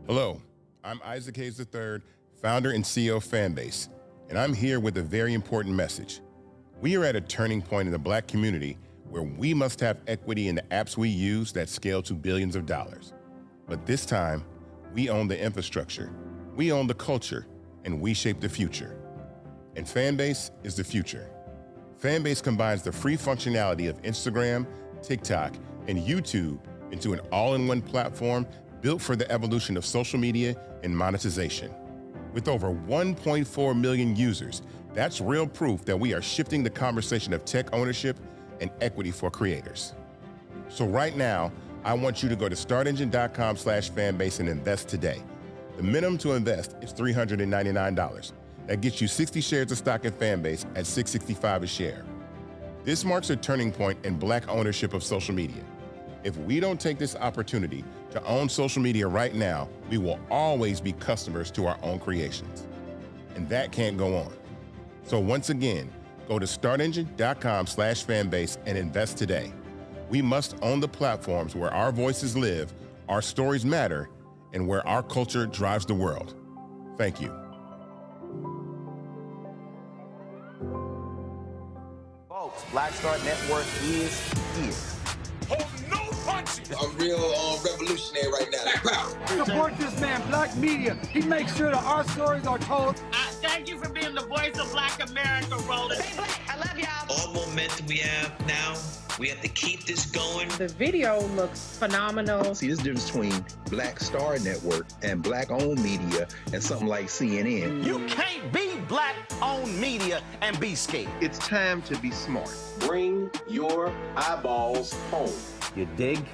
Hello, I'm Isaac Hayes III, founder and CEO of Fanbase, and I'm here with a very important message. We are at a turning point in the Black community where we must have equity in the apps we use that scale to billions of dollars. But this time, we own the infrastructure, we own the culture, and we shape the future. And Fanbase is the future. Fanbase combines the free functionality of Instagram, TikTok, and YouTube into an all-in-one platform built for the evolution of social media and monetization. With over 1.4 million users, that's real proof that we are shifting the conversation of tech ownership and equity for creators. So right now, I want you to go to startengine.com/fanbase and invest today. The minimum to invest is $399. That gets you 60 shares of stock in Fanbase at $665 a share. This marks a turning point in Black ownership of social media. If we don't take this opportunity to own social media right now, we will always be customers to our own creations. And that can't go on. So once again, go to startengine.com/fanbase and invest today. We must own the platforms where our voices live, our stories matter, and where our culture drives the world. Thank you. Folks, Black Star Network is here. Hold no punches. I'm real revolutionary right now. Black power. Support this man, Black media. He makes sure that our stories are told. Thank you for being the voice of Black America, Roland. Stay black. I love y'all. All momentum we have now, we have to keep this going. The video looks phenomenal. See, this difference between Black Star Network and Black-owned media and something like CNN. You can't be Black-owned media and be scared. It's time to be smart. Bring your eyeballs home. You dig?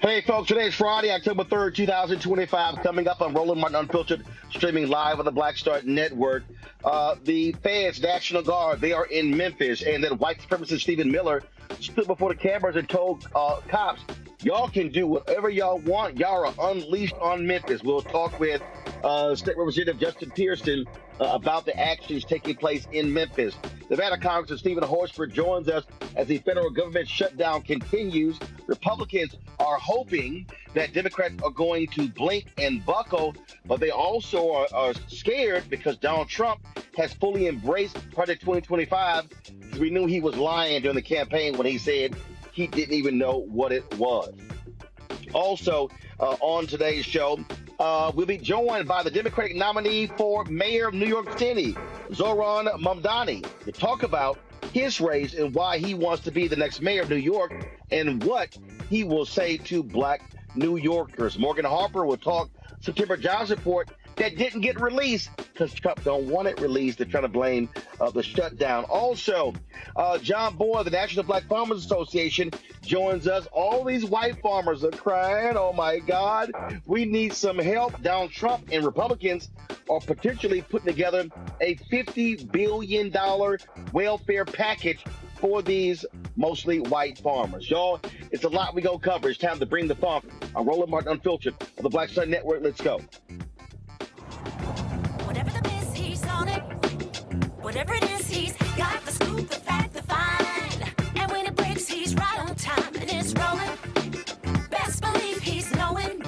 Hey folks, today's Friday, October 3rd, 2025. Coming up on Roland Martin Unfiltered, streaming live on the Black Star Network. The Feds, National Guard, they are in Memphis, and then white supremacist Stephen Miller stood before the cameras and told cops, y'all can do whatever y'all want. Y'all are unleashed on Memphis. We'll talk with State Representative Justin Pearson about the actions taking place in Memphis. Nevada Congressman Steven Horsford joins us as the federal government shutdown continues. Republicans are hoping that Democrats are going to blink and buckle, but they also are scared because Donald Trump has fully embraced Project 2025. We knew he was lying during the campaign when he said he didn't even know what it was. Also, on today's show, we'll be joined by the Democratic nominee for mayor of New York City, Zohran Mamdani, to talk about his race and why he wants to be the next mayor of New York and what he will say to Black New Yorkers. Morgan Harper will talk September jobs report that didn't get released because Trump don't want it released. They're trying to blame the shutdown. Also, John Boy, the National Black Farmers Association, joins us. All these white farmers are crying, oh my God, we need some help. Donald Trump and Republicans are potentially putting together a $50 billion welfare package for these mostly white farmers. Y'all, it's a lot we go cover. It's time to bring the funk. I'm Roland Martin Unfiltered on the Black Star Network. Let's go. Whatever the biz, he's on it. Whatever it is, he's got the scoop, the fact, the find. And when it breaks, he's right on time and it's rolling. Best believe he's knowing.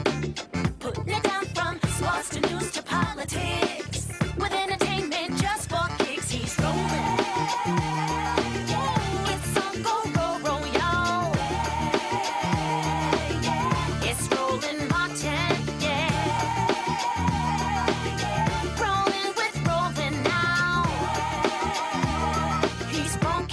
Putting it down from sports to news to politics. With entertainment just for kicks, he's rolling. It's on go, roll, roll, y'all. It's Roland Martin, rolling with Roland now. He's funky.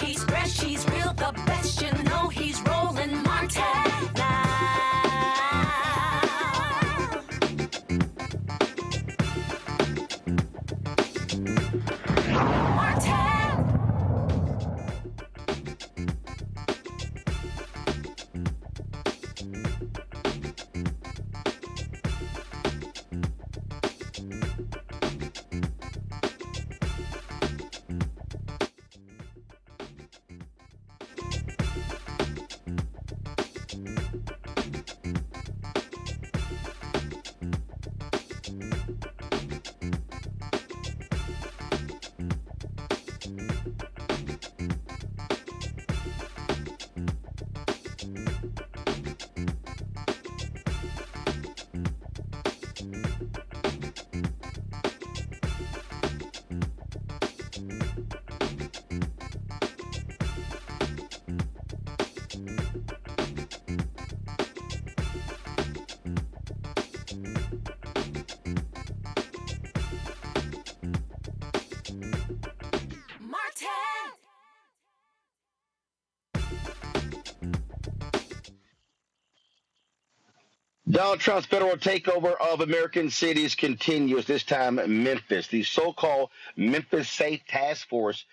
Donald Trump's federal takeover of American cities continues, this time Memphis. The so-called Memphis Safe Task Force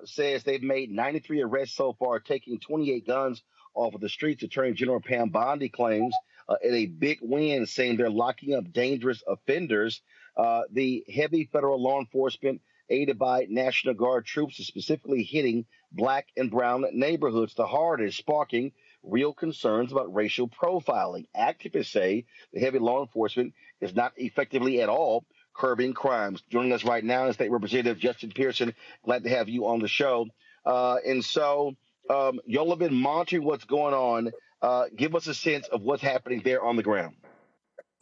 says they've made 93 arrests so far, taking 28 guns off of the streets. Attorney General Pam Bondi claims in a big win, saying they're locking up dangerous offenders. The heavy federal law enforcement, aided by National Guard troops, is specifically hitting black and brown neighborhoods the hardest, sparking real concerns about racial profiling. Activists say the heavy law enforcement is not effectively at all curbing crimes. Joining us right now is State Representative Justin Pearson. Glad to have you on the show. Y'all have been monitoring what's going on. Give us a sense of what's happening there on the ground.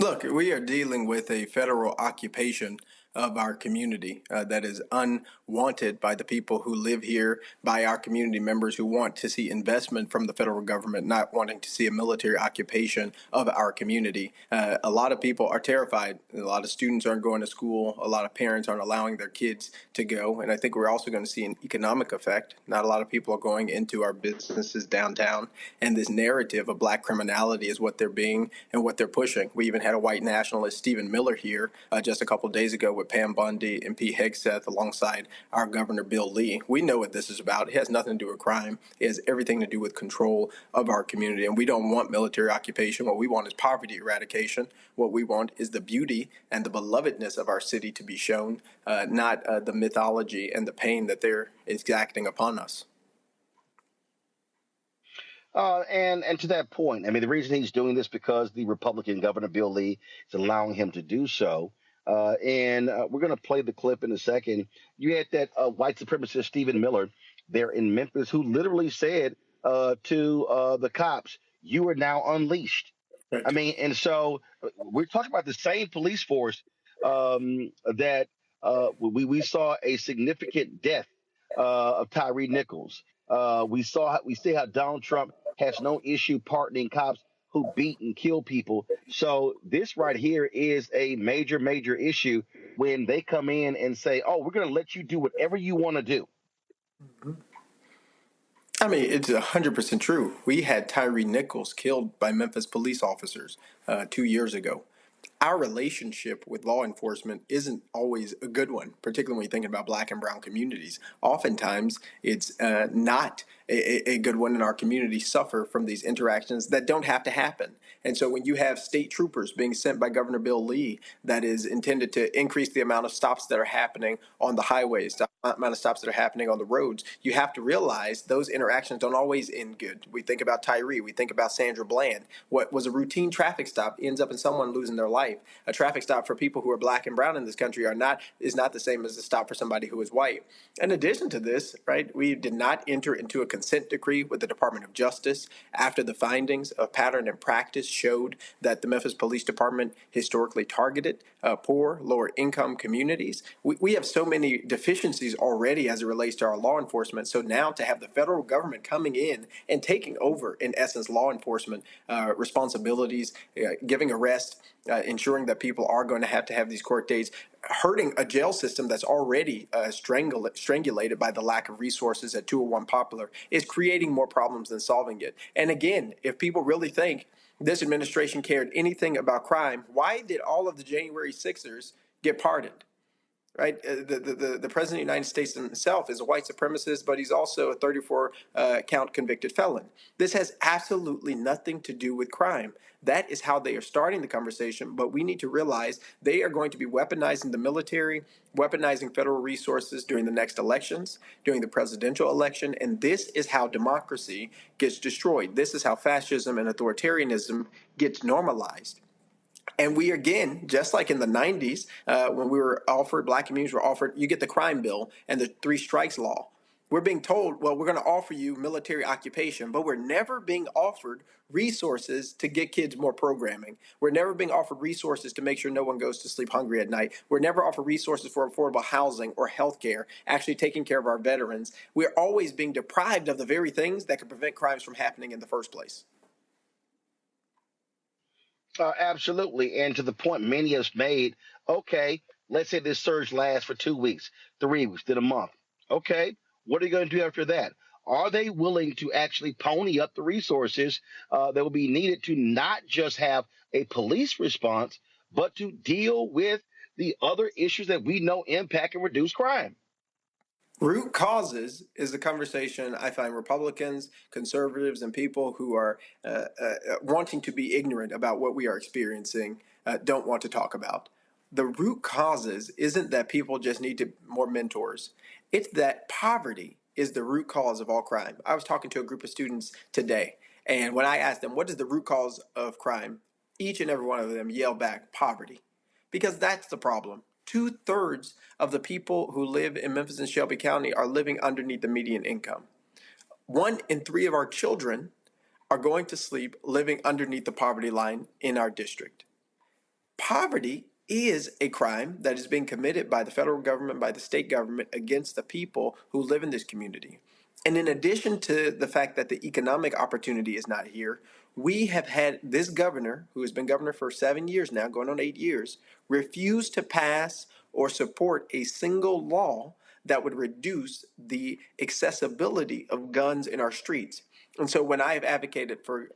Look, we are dealing with a federal occupation of our community that is unwanted by the people who live here, by our community members who want to see investment from the federal government, not wanting to see a military occupation of our community. A lot of people are terrified. A lot of students aren't going to school. A lot of parents aren't allowing their kids to go. And I think we're also going to see an economic effect. Not a lot of people are going into our businesses downtown. And this narrative of black criminality is what they're being and what they're pushing. We even had a white nationalist, Stephen Miller, here just a couple of days ago with Pam Bondi and P. Hegseth alongside our Governor Bill Lee. We know what this is about. It has nothing to do with crime. It has everything to do with control of our community. And we don't want military occupation. What we want is poverty eradication. What we want is the beauty and the belovedness of our city to be shown, not the mythology and the pain that they're exacting upon us. And to that point, I mean, the reason he's doing this because the Republican Governor Bill Lee is allowing him to do so. We're going to play the clip in a second. You had that white supremacist Stephen Miller there in Memphis who literally said to the cops, "You are now unleashed." Right. I mean, and so we're talking about the same police force that we saw a significant death of Tyree Nichols. We see how Donald Trump has no issue pardoning cops who beat and kill people. So this right here is a major, major issue when they come in and say, "Oh, we're going to let you do whatever you want to do." I mean, it's 100% true. We had Tyree Nichols killed by Memphis police officers 2 years ago. Our relationship with law enforcement isn't always a good one, particularly when you're thinking about black and brown communities. Oftentimes, it's not a good one, and our communities suffer from these interactions that don't have to happen. And so when you have state troopers being sent by Governor Bill Lee that is intended to increase the amount of stops that are happening on the highways, the amount of stops that are happening on the roads, you have to realize those interactions don't always end good. We think about Tyree. We think about Sandra Bland. What was a routine traffic stop ends up in someone losing their life. A traffic stop for people who are black and brown in this country is not the same as a stop for somebody who is white. In addition to this, right, we did not enter into a consent decree with the Department of Justice after the findings of pattern and practice showed that the Memphis Police Department historically targeted poor, lower income communities. We have so many deficiencies already as it relates to our law enforcement. So now to have the federal government coming in and taking over, in essence, law enforcement responsibilities, giving arrests, ensuring that people are going to have these court dates, hurting a jail system that's already strangulated by the lack of resources at 201 Poplar, is creating more problems than solving it. And again, if people really think this administration cared anything about crime, why did all of the January 6ers get pardoned? Right, the president of the United States himself is a white supremacist, but he's also a 34-count convicted felon. This has absolutely nothing to do with crime. That is how they are starting the conversation, but we need to realize they are going to be weaponizing the military, weaponizing federal resources during the next elections, during the presidential election, and this is how democracy gets destroyed. This is how fascism and authoritarianism gets normalized. And we, again, just like in the 90s, when we were offered, black communities were offered, you get the crime bill and the 3 strikes law. We're being told, well, we're going to offer you military occupation, but we're never being offered resources to get kids more programming. We're never being offered resources to make sure no one goes to sleep hungry at night. We're never offered resources for affordable housing or health care, actually taking care of our veterans. We're always being deprived of the very things that could prevent crimes from happening in the first place. Absolutely. And to the point many of us made, okay, let's say this surge lasts for 2 weeks, 3 weeks, then a month. Okay, what are you going to do after that? Are they willing to actually pony up the resources that will be needed to not just have a police response, but to deal with the other issues that we know impact and reduce crime? Root causes is the conversation I find Republicans, conservatives, and people who are wanting to be ignorant about what we are experiencing don't want to talk about. The root causes isn't that people just need more mentors. It's that poverty is the root cause of all crime. I was talking to a group of students today, and when I asked them, what is the root cause of crime? Each and every one of them yelled back, poverty. Because that's the problem. 2/3 of the people who live in Memphis and Shelby County are living underneath the median income. 1 in 3 of our children are going to sleep living underneath the poverty line in our district. Poverty is a crime that is being committed by the federal government, by the state government against the people who live in this community. And in addition to the fact that the economic opportunity is not here, we have had this governor, who has been governor for 7 years now, going on 8 years, refuse to pass or support a single law that would reduce the accessibility of guns in our streets. And so when I have advocated for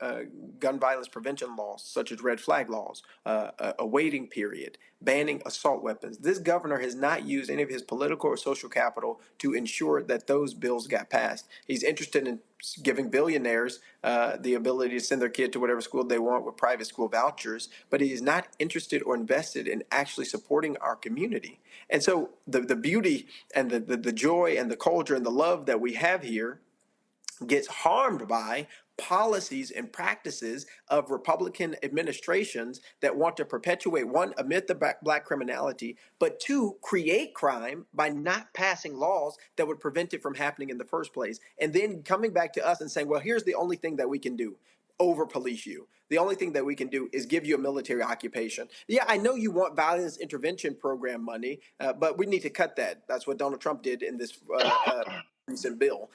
gun violence prevention laws, such as red flag laws, a waiting period, banning assault weapons, this governor has not used any of his political or social capital to ensure that those bills got passed. He's interested in giving billionaires the ability to send their kid to whatever school they want with private school vouchers, but he is not interested or invested in actually supporting our community. And so the beauty and the joy and the culture and the love that we have here gets harmed by policies and practices of Republican administrations that want to perpetuate, one, a myth of black criminality, but two, create crime by not passing laws that would prevent it from happening in the first place. And then coming back to us and saying, well, here's the only thing that we can do. Over police you. The only thing that we can do is give you a military occupation. Yeah, I know you want violence intervention program money, but we need to cut that. That's what Donald Trump did in this recent bill.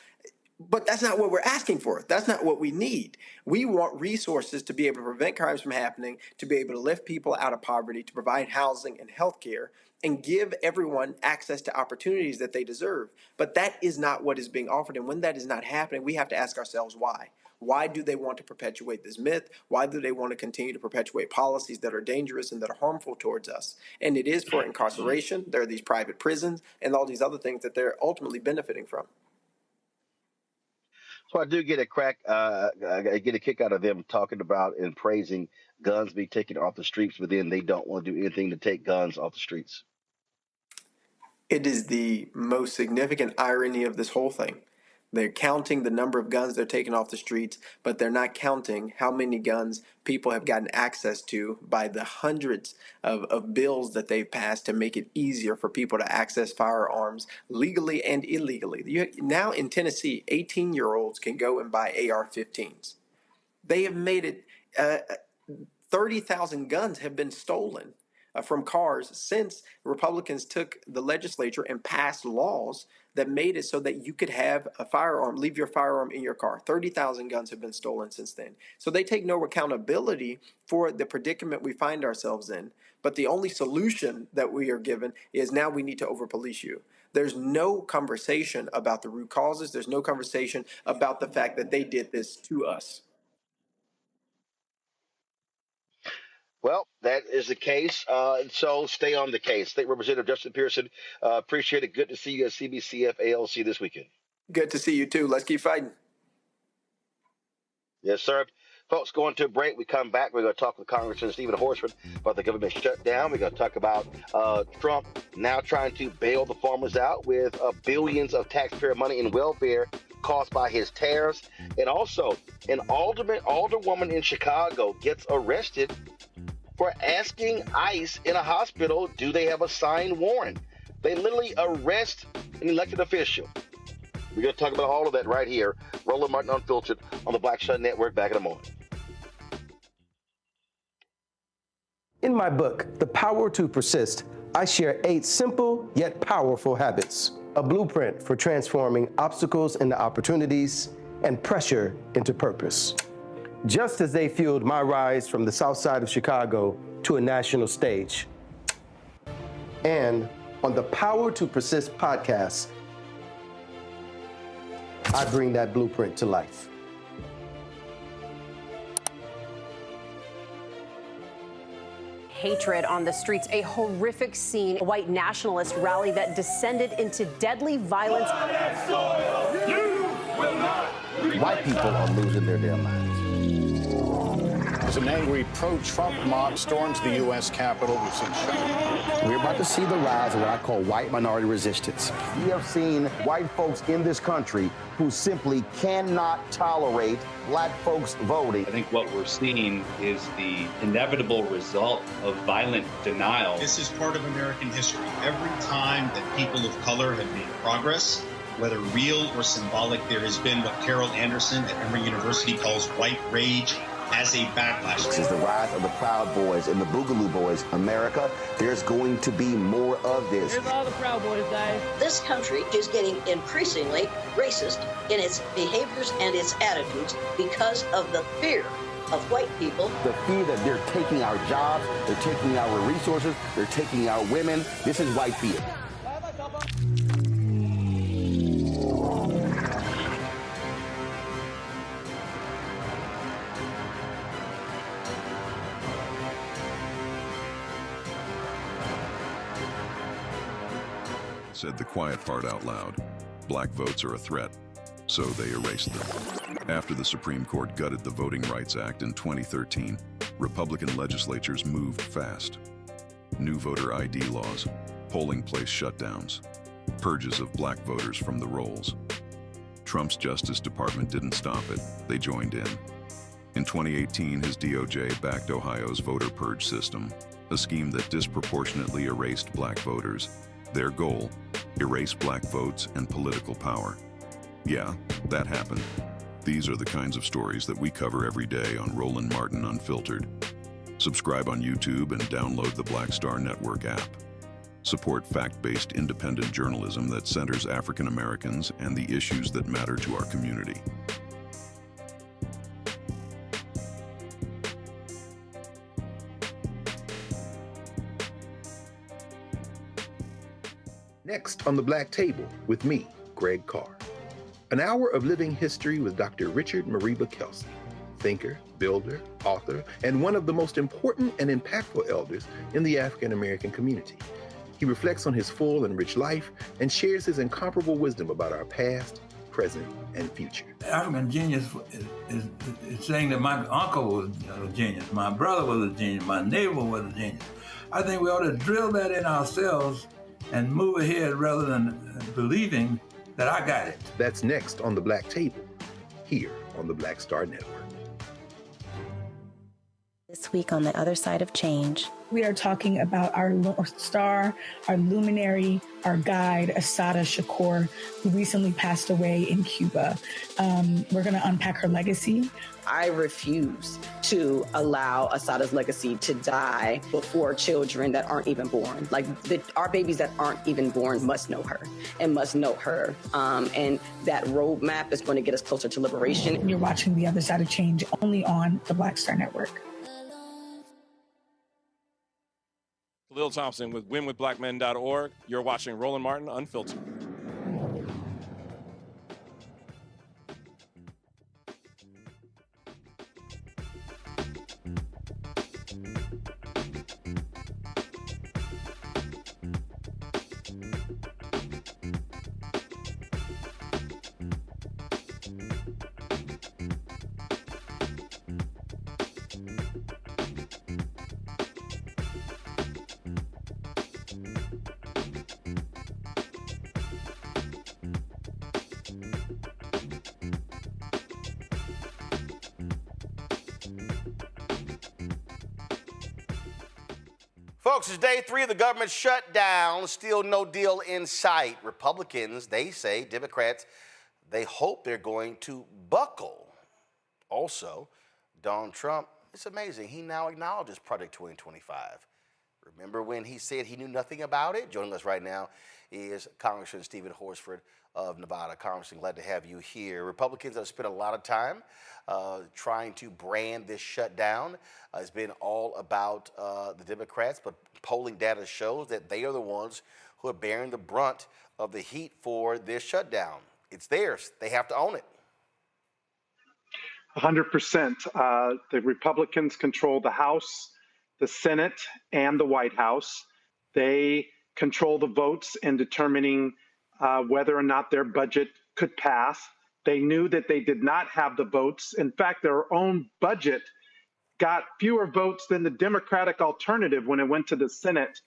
But that's not what we're asking for. That's not what we need. We want resources to be able to prevent crimes from happening, to be able to lift people out of poverty, to provide housing and health care, and give everyone access to opportunities that they deserve. But that is not what is being offered. And when that is not happening, we have to ask ourselves why. Why do they want to perpetuate this myth? Why do they want to continue to perpetuate policies that are dangerous and that are harmful towards us? And it is for incarceration. There are these private prisons and all these other things that they're ultimately benefiting from. So I do get I get a kick out of them talking about and praising guns being taken off the streets, but then they don't want to do anything to take guns off the streets. It is the most significant irony of this whole thing. They're counting the number of guns they're taking off the streets, but they're not counting how many guns people have gotten access to by the hundreds of bills that they've passed to make it easier for people to access firearms legally and illegally. Now in Tennessee, 18-year-olds can go and buy AR-15s. They have made it 30,000 guns have been stolen from cars since Republicans took the legislature and passed laws that made it so that you could have a firearm, leave your firearm in your car. 30,000 guns have been stolen since then. So they take no accountability for the predicament we find ourselves in. But the only solution that we are given is now we need to over-police you. There's no conversation about the root causes. There's no conversation about the fact that they did this to us. Well, that is the case. So stay on the case. State Representative Justin Pearson, appreciate it. Good to see you at CBCF ALC this weekend. Good to see you too. Let's keep fighting. Yes, sir. Folks, going to a break. We come back. We're going to talk with Congressman Steven Horsford about the government shutdown. We're going to talk about Trump now trying to bail the farmers out with billions of taxpayer money in welfare caused by his tariffs. And also, an alderwoman in Chicago gets arrested for asking ICE in a hospital, do they have a signed warrant? They literally arrest an elected official. We're going to talk about all of that right here. Roland Martin Unfiltered on the Black Shut Network. Back in a moment. In my book, The Power to Persist, I share 8 simple yet powerful habits, a blueprint for transforming obstacles into opportunities and pressure into purpose. Just as they fueled my rise from the south side of Chicago to a national stage. And on the Power to Persist podcast, I bring that blueprint to life. Hatred on the streets, a horrific scene, a white nationalist rally that descended into deadly violence. White people are losing their damn minds. An angry pro-Trump mob storms the U.S. Capitol. We've seen shutdown. We're about to see the rise of what I call white minority resistance. We have seen white folks in this country who simply cannot tolerate black folks voting. I think what we're seeing is the inevitable result of violent denial. This is part of American history. Every time that people of color have made progress, whether real or symbolic, there has been what Carol Anderson at Emory University calls white rage as a backlash. This is the rise of the Proud Boys and the Boogaloo Boys. America, there's going to be more of this. Here's all the Proud Boys, guys. This country is getting increasingly racist in its behaviors and its attitudes because of the fear of white people. The fear that they're taking our jobs, they're taking our resources, they're taking our women. This is white fear. Said the quiet part out loud. Black votes are a threat, so they erased them. After the Supreme Court gutted the Voting Rights Act in 2013, Republican legislatures moved fast. New voter ID laws, polling place shutdowns, purges of black voters from the rolls. Trump's Justice Department didn't stop it, they joined in. In 2018, his DOJ backed Ohio's voter purge system, a scheme that disproportionately erased black voters. Their goal, erase black votes and political power. Yeah, that happened. These are the kinds of stories that we cover every day on Roland Martin Unfiltered. Subscribe on YouTube and download the Black Star Network app. Support fact-based independent journalism that centers African Americans and the issues that matter to our community. Next on the Black Table with me, Greg Carr. An hour of living history with Dr. Richard Mariba Kelsey, thinker, builder, author, and one of the most important and impactful elders in the African American community. He reflects on his full and rich life and shares his incomparable wisdom about our past, present, and future. African genius is saying that my uncle was a genius, my brother was a genius, my neighbor was a genius. I think we ought to drill that in ourselves and move ahead rather than believing that I got it. That's next on the Black Table, here on the Black Star Network. This week on The Other Side of Change, we are talking about our North Star, our luminary, our guide, Assata Shakur, who recently passed away in Cuba. We're going to unpack her legacy. I refuse to allow Assata's legacy to die before children that aren't even born. Like our babies that aren't even born must know her and must know her. And that roadmap is going to get us closer to liberation. You're watching The Other Side of Change only on the Black Star Network. Lil Thompson with winwithblackmen.org. You're watching Roland Martin Unfiltered. Folks, it's day 3 of the government shutdown. Still no deal in sight. Republicans, they say, Democrats, they hope they're going to buckle. Also, Donald Trump, it's amazing. He now acknowledges Project 2025. Remember when he said he knew nothing about it? Joining us right now is Congressman Steven Horsford of Nevada. Congressman, glad to have you here. Republicans have spent a lot of time trying to brand this shutdown. It's been all about the Democrats, but polling data shows that they are the ones who are bearing the brunt of the heat for this shutdown. it's theirs. They have to own it. 100%. The Republicans control the House, the Senate, and the White House. They control the votes in determining whether or not their budget could pass. They knew that they did not have the votes. In fact, their own budget got fewer votes than the Democratic alternative when it went to the Senate.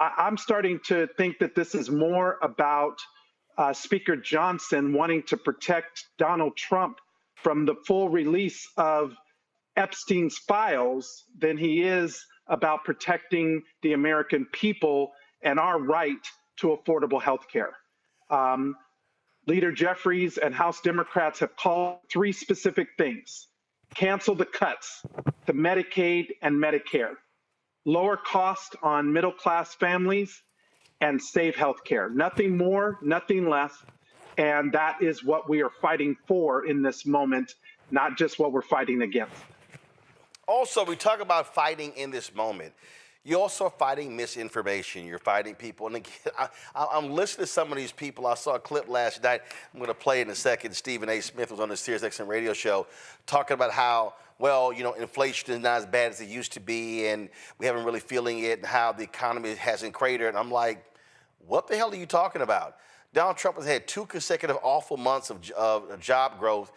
I'm starting to think that this is more about Speaker Johnson wanting to protect Donald Trump from the full release of Epstein's files than he is about protecting the American people and our right to affordable health care. Leader Jeffries and House Democrats have called 3 specific things: cancel the cuts to Medicaid and Medicare, lower cost on middle-class families, and save health care. Nothing more, nothing less. And that is what we are fighting for in this moment, not just what we're fighting against. Also, we talk about fighting in this moment. You're also fighting misinformation. You're fighting people. And again, I'm listening to some of these people. I saw a clip last night. I'm going to play it in a second. Stephen A. Smith was on the SiriusXM radio show talking about how, well, you know, inflation is not as bad as it used to be, and we haven't really feeling it, and how the economy hasn't cratered. And I'm like, what the hell are you talking about? Donald Trump has had 2 consecutive awful months of job growth.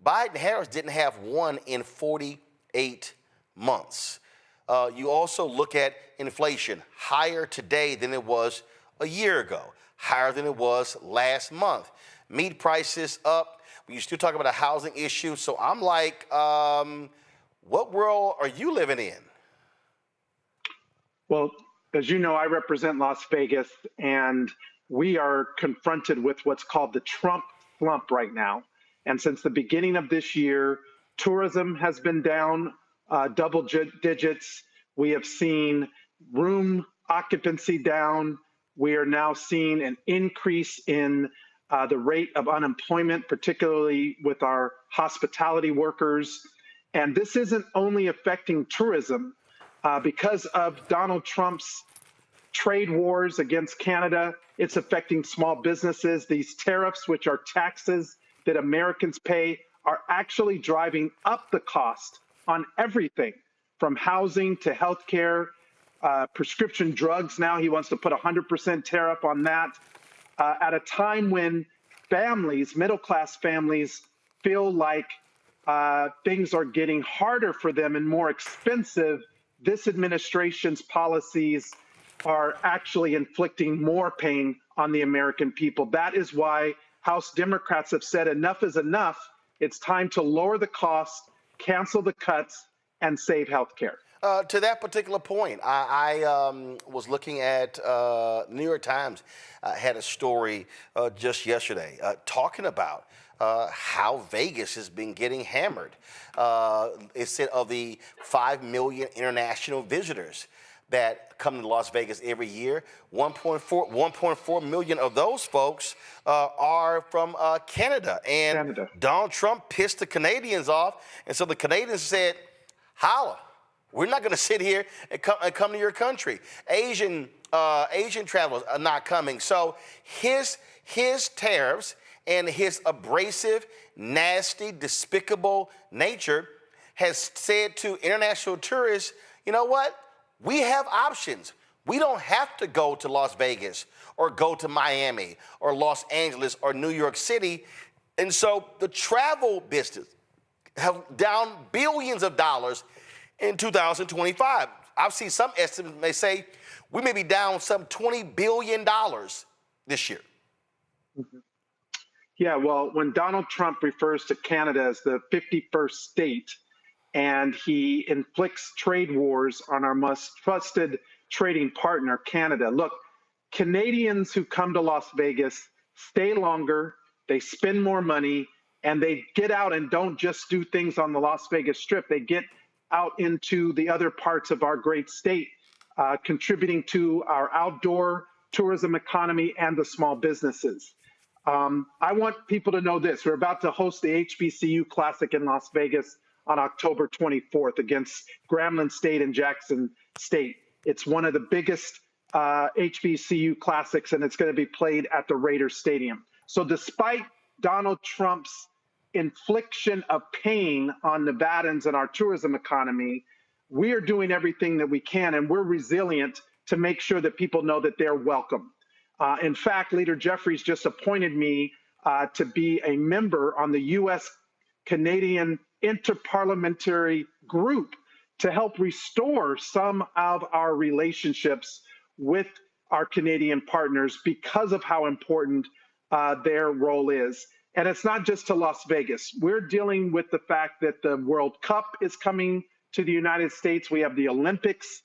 Biden Harris didn't have one in 48 months. You also look at inflation, higher today than it was a year ago, higher than it was last month. Meat prices up. You still talk about a housing issue. So I'm like, what world are you living in? Well, as you know, I represent Las Vegas, and we are confronted with what's called the Trump slump right now. And since the beginning of this year, tourism has been down double digits. We have seen room occupancy down. We are now seeing an increase in the rate of unemployment, particularly with our hospitality workers. And this isn't only affecting tourism. Because of Donald Trump's trade wars against Canada, it's affecting small businesses. These tariffs, which are taxes that Americans pay, are actually driving up the cost on everything from housing to healthcare, prescription drugs. Now he wants to put 100% tariff on that at a time when families, middle-class families, feel like things are getting harder for them and more expensive. This administration's policies are actually inflicting more pain on the American people. That is why House Democrats have said enough is enough. It's time to lower the cost, cancel the cuts, and save health care. To that particular point, I was looking at New York Times had a story just yesterday talking about how Vegas has been getting hammered. It said of the 5 million international visitors that come to Las Vegas every year, 1.4 million of those folks are from Canada. And Donald Trump pissed the Canadians off. And so the Canadians said, holla. We're not going to sit here and come to your country. Asian travelers are not coming. So his tariffs and his abrasive, nasty, despicable nature has said to international tourists, you know what? We have options. We don't have to go to Las Vegas or go to Miami or Los Angeles or New York City. And so the travel business have down billions of dollars in 2025. I've seen some estimates may say we may be down some $20 billion this year. Mm-hmm. Yeah, well, when Donald Trump refers to Canada as the 51st state and he inflicts trade wars on our most trusted trading partner, Canada, look, Canadians who come to Las Vegas stay longer, they spend more money, and they get out and don't just do things on the Las Vegas Strip. They get out into the other parts of our great state, contributing to our outdoor tourism economy and the small businesses. I want people to know this. We're about to host the HBCU Classic in Las Vegas on October 24th against Grambling State and Jackson State. It's one of the biggest HBCU Classics, and it's going to be played at the Raiders Stadium. So despite Donald Trump's infliction of pain on Nevadans and our tourism economy, we are doing everything that we can, and we're resilient to make sure that people know that they're welcome. In fact, Leader Jeffries just appointed me to be a member on the U.S.-Canadian Interparliamentary Group to help restore some of our relationships with our Canadian partners because of how important their role is. And it's not just to Las Vegas. We're dealing with the fact that the World Cup is coming to the United States. We have the Olympics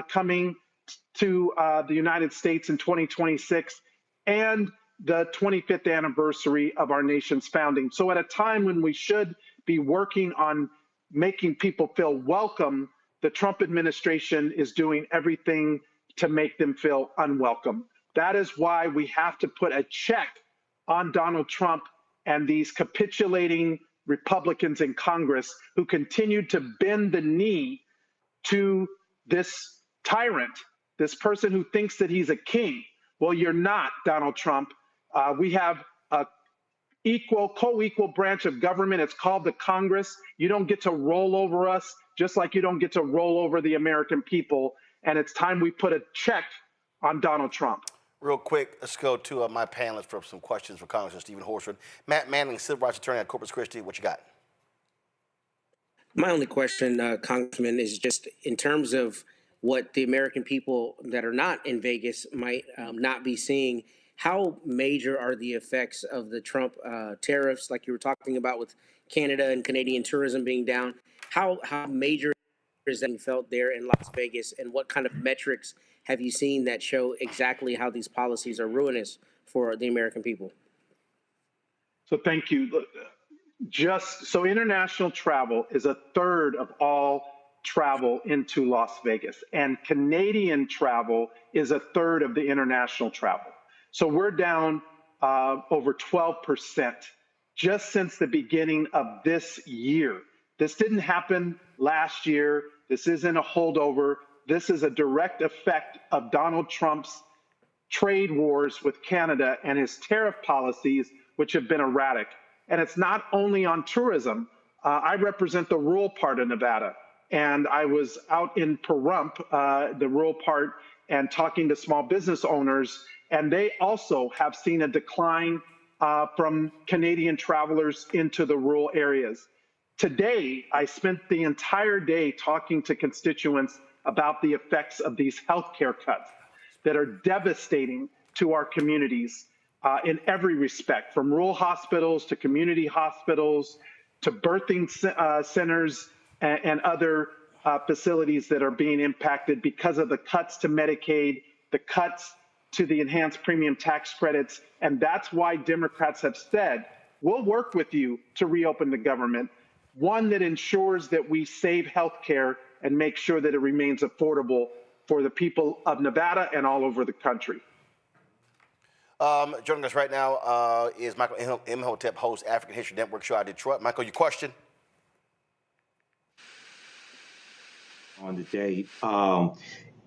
coming to the United States in 2026, and the 25th anniversary of our nation's founding. So at a time when we should be working on making people feel welcome, the Trump administration is doing everything to make them feel unwelcome. That is why we have to put a check on Donald Trump and these capitulating Republicans in Congress who continue to bend the knee to this tyrant, this person who thinks that he's a king. Well, you're not, Donald Trump. We have a co-equal branch of government. It's called the Congress. You don't get to roll over us, just like you don't get to roll over the American people. And it's time we put a check on Donald Trump. Real quick, let's go to my panelists for some questions for Congressman Steven Horsford. Matt Manning, civil rights attorney at Corpus Christi. What you got? My only question, Congressman, is just in terms of what the American people that are not in Vegas might not be seeing. How major are the effects of the Trump tariffs, like you were talking about with Canada and Canadian tourism being down? How major is that felt there in Las Vegas, and what kind of metrics have you seen that show exactly how these policies are ruinous for the American people? So thank you. Just so international travel is a third of all travel into Las Vegas, and Canadian travel is a third of the international travel. So we're down over 12% just since the beginning of this year. This didn't happen last year. This isn't a holdover. This is a direct effect of Donald Trump's trade wars with Canada and his tariff policies, which have been erratic. And it's not only on tourism. I represent the rural part of Nevada, and I was out in Pahrump, the rural part, and talking to small business owners, and they also have seen a decline from Canadian travelers into the rural areas. Today, I spent the entire day talking to constituents about the effects of these healthcare cuts that are devastating to our communities in every respect, from rural hospitals to community hospitals to birthing centers and other facilities that are being impacted because of the cuts to Medicaid, the cuts to the enhanced premium tax credits. And that's why Democrats have said, we'll work with you to reopen the government, one that ensures that we save health care and make sure that it remains affordable for the people of Nevada and all over the country. Joining us right now is Michael Imhotep, host African History Network show out of Detroit. Michael, your question? On the day,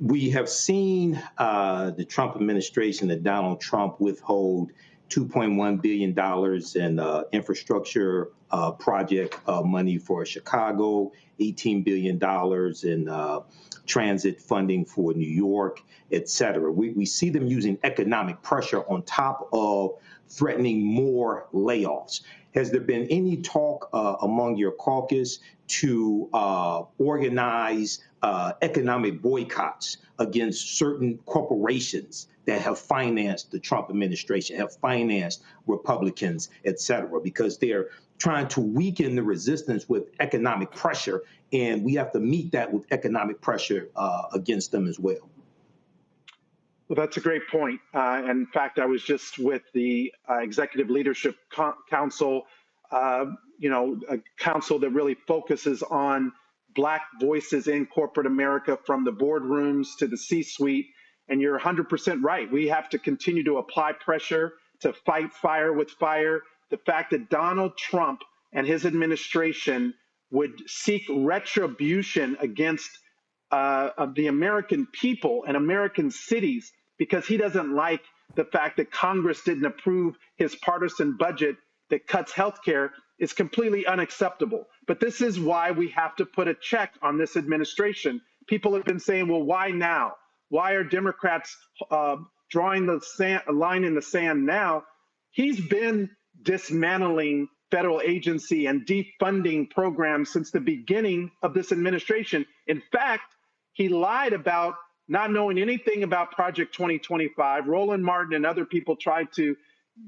we have seen the Trump administration and Donald Trump withhold $2.1 billion in infrastructure project money for Chicago, $18 billion in transit funding for New York, et cetera. We see them using economic pressure on top of threatening more layoffs. Has there been any talk among your caucus to organize economic boycotts against certain corporations that have financed the Trump administration, have financed Republicans, et cetera, because they're trying to weaken the resistance with economic pressure, and we have to meet that with economic pressure against them as well? Well, that's a great point. In fact, I was just with the Executive Leadership Council, a council that really focuses on Black voices in corporate America, from the boardrooms to the C-suite. And you're 100% right. We have to continue to apply pressure to fight fire with fire. The fact that Donald Trump and his administration would seek retribution against the American people and American cities because he doesn't like the fact that Congress didn't approve his partisan budget that cuts health care is completely unacceptable. But this is why we have to put a check on this administration. People have been saying, well, why now? Why are Democrats drawing a line in the sand now? He's been dismantling federal agency and defunding programs since the beginning of this administration. In fact, he lied about not knowing anything about Project 2025. Roland Martin and other people tried to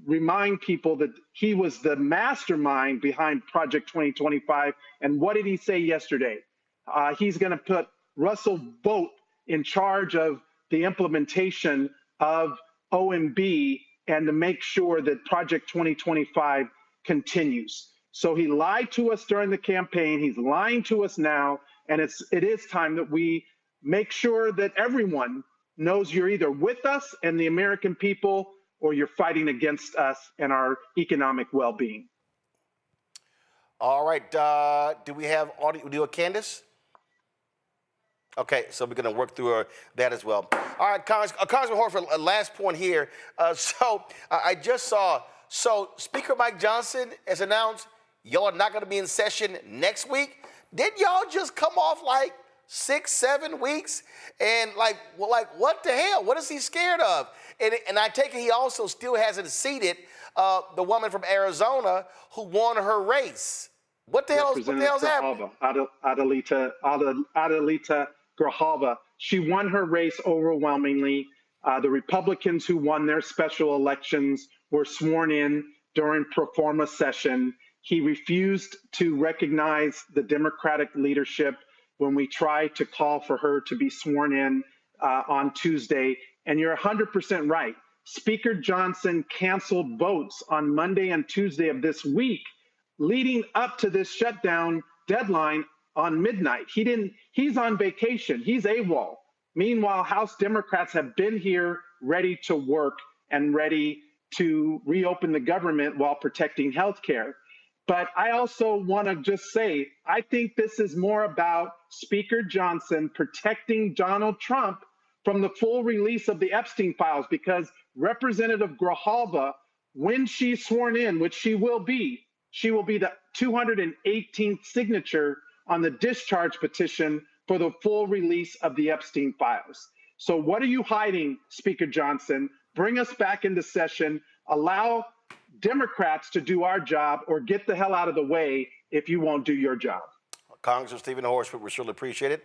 remind people that he was the mastermind behind Project 2025. And what did he say yesterday? He's going to put Russell Vought in charge of the implementation of OMB and to make sure that Project 2025 continues. So he lied to us during the campaign. He's lying to us now. And it is time that we make sure that everyone knows you're either with us and the American people, or you're fighting against us and our economic well-being. All right. Do we have audio? Do a Candace? Okay, so we're going to work through that as well. All right, Congressman Horsford, last point here. I just saw, Speaker Mike Johnson has announced y'all are not going to be in session next week. Didn't y'all just come off like 6-7 weeks? And what the hell? What is he scared of? And I take it he also still hasn't seated the woman from Arizona who won her race. What the hell's happening? Adelita Grijalva. She won her race overwhelmingly. The Republicans who won their special elections were sworn in during pro forma session. He refused to recognize the Democratic leadership when we tried to call for her to be sworn in on Tuesday. And you're 100% right. Speaker Johnson canceled votes on Monday and Tuesday of this week, leading up to this shutdown deadline on midnight. He's on vacation. He's AWOL. Meanwhile, House Democrats have been here ready to work and ready to reopen the government while protecting health care. But I also want to just say, I think this is more about Speaker Johnson protecting Donald Trump from the full release of the Epstein files, because Representative Grijalva, when she's sworn in, which she will be the 218th signature on the discharge petition for the full release of the Epstein files. So what are you hiding, Speaker Johnson? Bring us back into session. Allow Democrats to do our job, or get the hell out of the way if you won't do your job. Congressman Steven Horsford, we surely appreciate it.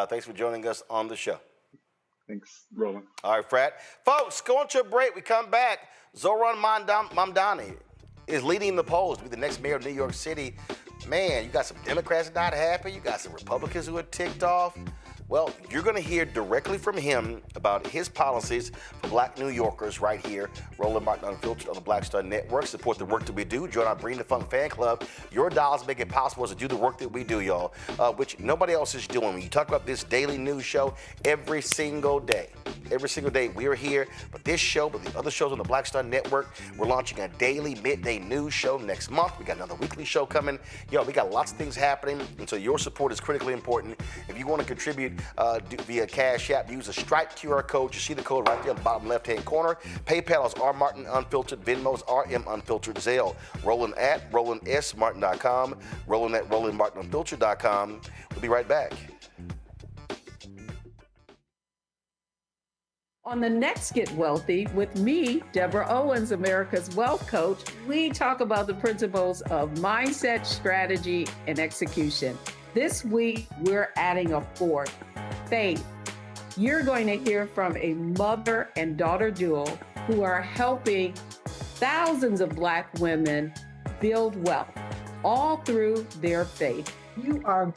Thanks for joining us on the show. Thanks, Roland. All right, Frat. Folks, going to a break. We come back. Zohran Mamdani is leading the polls to be the next mayor of New York City. Man, you got some Democrats not happy. You got some Republicans who are ticked off. Well, you're going to hear directly from him about his policies for Black New Yorkers right here. Roland Martin Unfiltered on the Black Star Network. Support the work that we do. Join our Bring the Funk fan club. Your dollars make it possible to do the work that we do, y'all, which nobody else is doing. When you talk about this daily news show every single day we are here. But this show, but the other shows on the Black Star Network, we're launching a daily midday news show next month. We got another weekly show coming. Yo, we got lots of things happening, and so your support is critically important. If you want to contribute via Cash App, use a Stripe QR code. You see the code right there on the bottom left-hand corner. PayPal is R Martin Unfiltered. Venmo is RM Unfiltered. Zelle, Roland at RolandSMartin.com. Roland at RolandMartinUnfiltered.com. We'll be right back. On the next Get Wealthy with me, Deborah Owens, America's Wealth Coach, we talk about the principles of mindset, strategy, and execution. This week, we're adding a fourth, faith. You're going to hear from a mother and daughter duo who are helping thousands of Black women build wealth, all through their faith. You are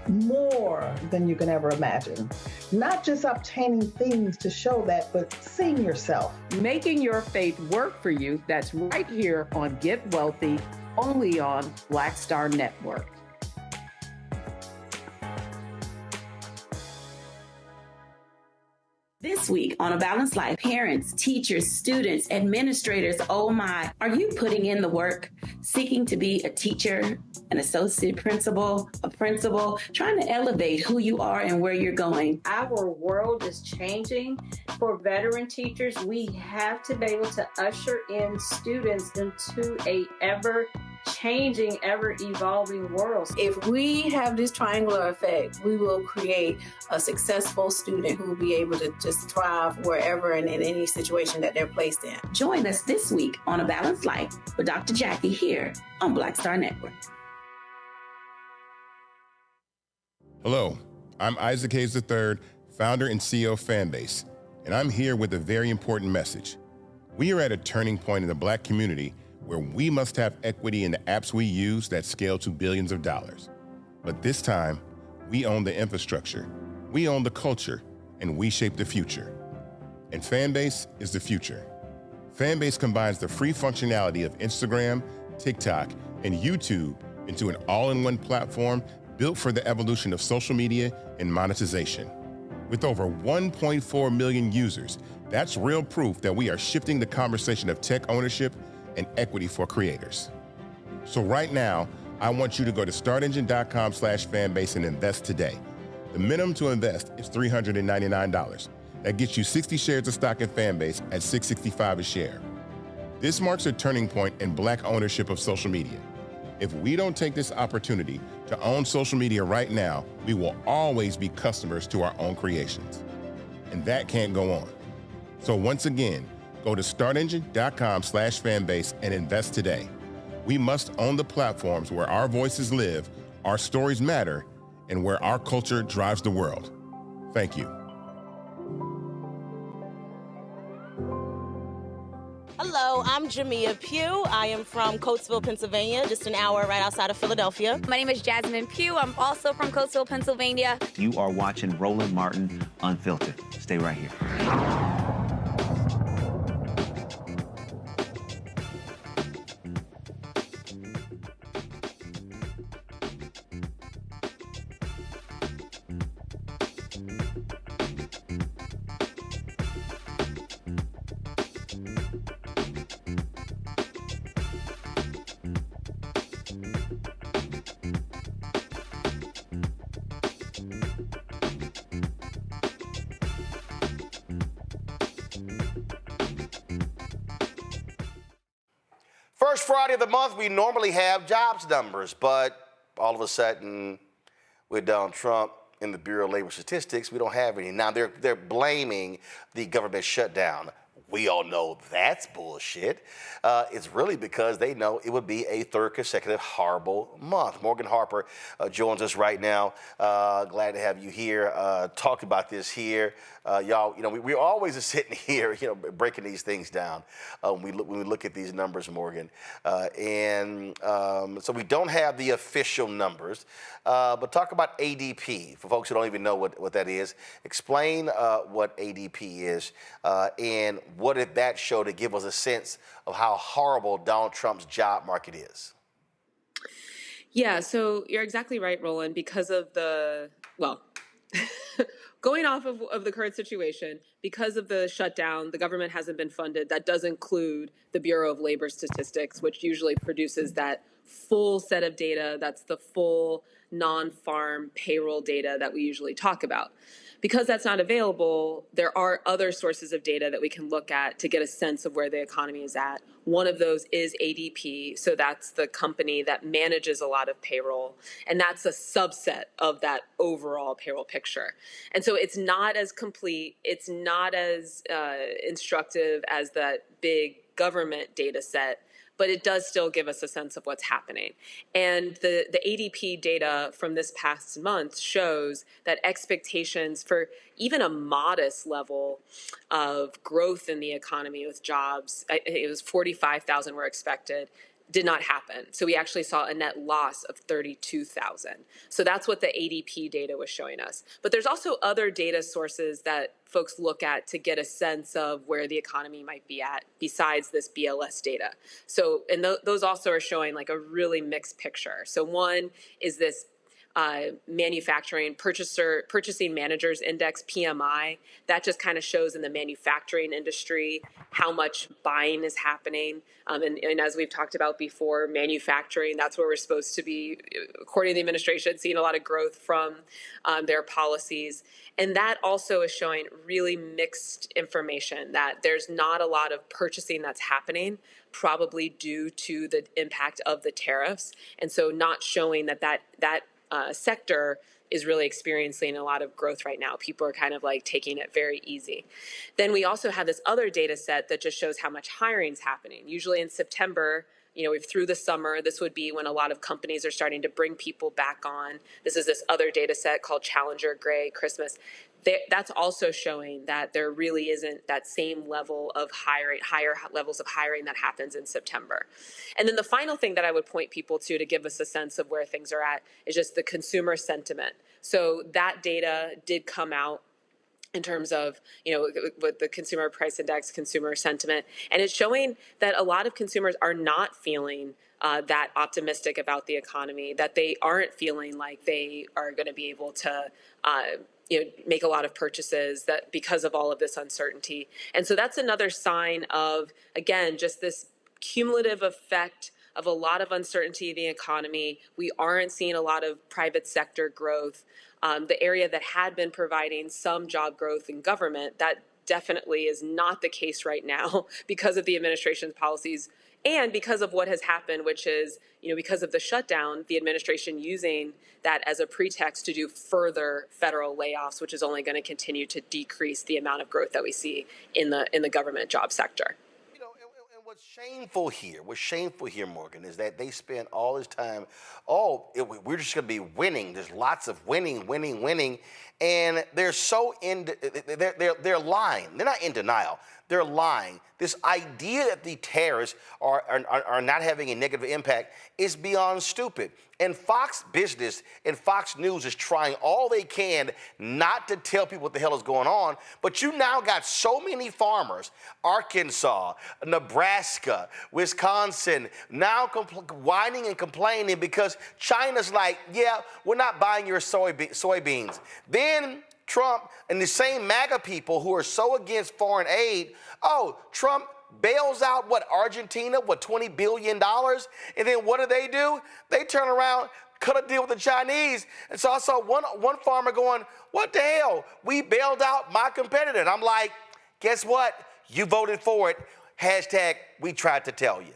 more than you can ever imagine. Not just obtaining things to show that, but seeing yourself. Making your faith work for you. That's right here on Get Wealthy, only on Black Star Network. This week on A Balanced Life, parents, teachers, students, administrators, oh my, are you putting in the work, seeking to be a teacher, an associate principal, a principal, trying to elevate who you are and where you're going. Our world is changing. For veteran teachers, we have to be able to usher in students into a ever-changing, ever-evolving world. If we have this triangular effect, we will create a successful student who will be able to just thrive wherever and in any situation that they're placed in. Join us this week on A Balanced Life with Dr. Jackie here on Black Star Network. Hello, I'm Isaac Hayes III, founder and CEO of Fanbase, and I'm here with a very important message. We are at a turning point in the Black community where we must have equity in the apps we use that scale to billions of dollars. But this time, we own the infrastructure, we own the culture, and we shape the future. And Fanbase is the future. Fanbase combines the free functionality of Instagram, TikTok, and YouTube into an all-in-one platform built for the evolution of social media and monetization. With over 1.4 million users, that's real proof that we are shifting the conversation of tech ownership and equity for creators. So right now, I want you to go to startengine.com/fanbase and invest today. The minimum to invest is $399. That gets you 60 shares of stock in Fanbase at $665 a share. This marks a turning point in Black ownership of social media. If we don't take this opportunity to own social media right now, we will always be customers to our own creations. And that can't go on. So once again, go to startengine.com/fanbase and invest today. We must own the platforms where our voices live, our stories matter, and where our culture drives the world. Thank you. Hello, I'm Jamia Pugh. I am from Coatesville, Pennsylvania, just an hour right outside of Philadelphia. My name is Jasmine Pugh. I'm also from Coatesville, Pennsylvania. You are watching Roland Martin Unfiltered. Stay right here. First Friday of the month, we normally have jobs numbers, but all of a sudden, with Donald Trump in the Bureau of Labor Statistics, we don't have any. Now, they're blaming the government shutdown. We all know that's bullshit. It's really because they know it would be a third consecutive horrible month. Morgan Harper joins us right now. Glad to have you here. Talk about this here. Y'all, we're always just sitting here, breaking these things down when we look at these numbers, Morgan. So we don't have the official numbers, but talk about ADP for folks who don't even know what that is. Explain what ADP is and what did that show to give us a sense of how horrible Donald Trump's job market is? Yeah, so you're exactly right, Roland, because of going off of the current situation, because of the shutdown, the government hasn't been funded. That does include the Bureau of Labor Statistics, which usually produces that full set of data. That's the full non-farm payroll data that we usually talk about. Because that's not available, there are other sources of data that we can look at to get a sense of where the economy is at. One of those is ADP. So that's the company that manages a lot of payroll. And that's a subset of that overall payroll picture. And so it's not as complete. It's not as instructive as that big government data set, but it does still give us a sense of what's happening. And the ADP data from this past month shows that expectations for even a modest level of growth in the economy with jobs, it was 45,000 were expected, did not happen. So we actually saw a net loss of 32,000. So that's what the ADP data was showing us. But there's also other data sources that folks look at to get a sense of where the economy might be at besides this BLS data. So, and those also are showing like a really mixed picture. So one is this purchasing managers index, PMI. That just kind of shows in the manufacturing industry how much buying is happening. And as we've talked about before, manufacturing, that's where we're supposed to be, according to the administration, seeing a lot of growth from their policies. And that also is showing really mixed information, that there's not a lot of purchasing that's happening, probably due to the impact of the tariffs. And so not showing that sector is really experiencing a lot of growth right now. People are kind of like taking it very easy. Then we also have this other data set that just shows how much hiring is happening. Usually in September, through the summer, this would be when a lot of companies are starting to bring people back on. This is this other data set called Challenger Gray Christmas. That's also showing that there really isn't that same level of hiring, higher levels of hiring that happens in September. And then the final thing that I would point people to give us a sense of where things are at is just the consumer sentiment. So that data did come out in terms of, with the consumer price index, consumer sentiment, and it's showing that a lot of consumers are not feeling that optimistic about the economy, that they aren't feeling like they are going to be able to make a lot of purchases that because of all of this uncertainty. And so that's another sign of, again, just this cumulative effect of a lot of uncertainty in the economy. We aren't seeing a lot of private sector growth. The area that had been providing some job growth in government, that definitely is not the case right now because of the administration's policies and because of what has happened, which is, because of the shutdown, the administration using that as a pretext to do further federal layoffs, which is only going to continue to decrease the amount of growth that we see in the government job sector. And what's shameful here, Morgan, is that they spend all this time, we're just going to be winning. There's lots of winning. And they're they're lying. They're not in denial. They're lying. This idea that the tariffs are not having a negative impact is beyond stupid. And Fox Business and Fox News is trying all they can not to tell people what the hell is going on. But you now got so many farmers, Arkansas, Nebraska, Wisconsin, now whining and complaining because China's like, yeah, we're not buying your soybeans. Then Trump and the same MAGA people who are so against foreign aid, Trump bails out, Argentina, $20 billion? And then what do? They turn around, cut a deal with the Chinese. And so I saw one farmer going, what the hell? We bailed out my competitor. And I'm like, guess what? You voted for it. Hashtag, we tried to tell you.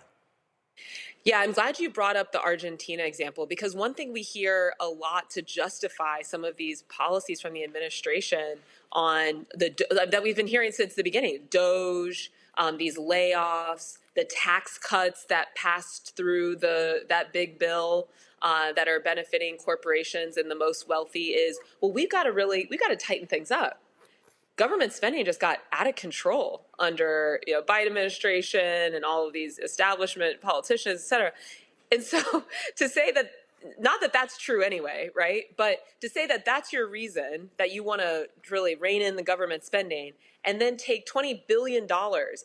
Yeah, I'm glad you brought up the Argentina example, because one thing we hear a lot to justify some of these policies from the administration on that we've been hearing since the beginning, DOGE, these layoffs, the tax cuts that passed through that big bill that are benefiting corporations and the most wealthy is, we got to tighten things up. Government spending just got out of control under Biden administration and all of these establishment politicians, et cetera. And so to say that, not that that's true anyway, right? But to say that that's your reason that you want to really rein in the government spending and then take $20 billion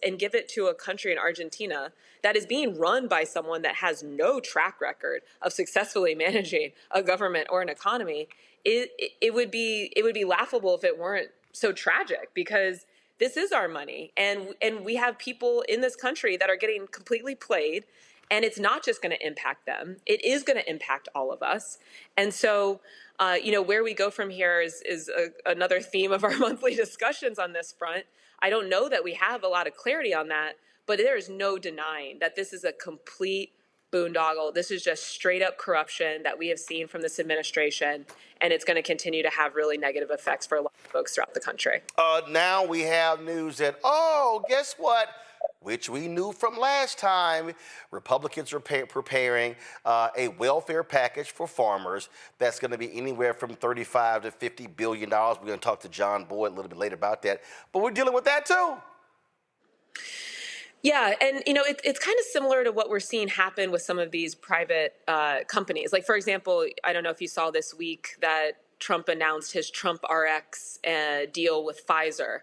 and give it to a country in Argentina that is being run by someone that has no track record of successfully managing a government or an economy, it would be laughable if it weren't so tragic, because this is our money, and we have people in this country that are getting completely played, and it's not just going to impact them, it is going to impact all of us. And so where we go from here is another theme of our monthly discussions on this front. I don't know that we have a lot of clarity on that, but there is no denying that this is a complete boondoggle. This is just straight up corruption that we have seen from this administration, and it's going to continue to have really negative effects for a lot of folks throughout the country. Now we have news that, guess what? Which we knew from last time, Republicans are preparing a welfare package for farmers that's going to be anywhere from $35 to $50 billion. We're going to talk to John Boyd a little bit later about that. But we're dealing with that too. Yeah, and it's kind of similar to what we're seeing happen with some of these private companies. Like, for example, I don't know if you saw this week that Trump announced his Trump RX deal with Pfizer.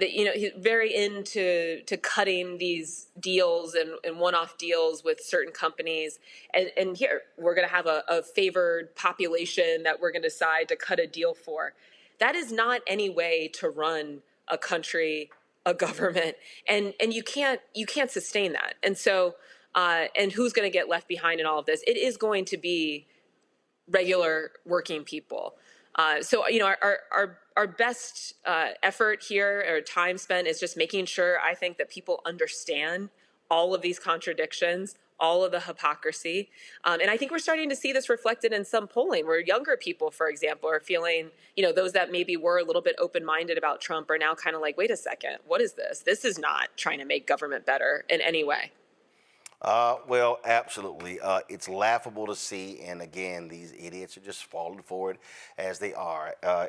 He's very into cutting these deals and one-off deals with certain companies. And here, we're going to have a favored population that we're going to decide to cut a deal for. That is not any way to run a country, a government, and you can't sustain that. And so, and who's going to get left behind in all of this? It is going to be regular working people. So, our best effort here, or time spent, is just making sure, I think, that people understand all of these contradictions, all of the hypocrisy. And I think we're starting to see this reflected in some polling where younger people, for example, are feeling, those that maybe were a little bit open-minded about Trump are now kind of like, wait a second, what is this? This is not trying to make government better in any way. Well, absolutely. It's laughable to see, and again, these idiots are just falling for it as they are. I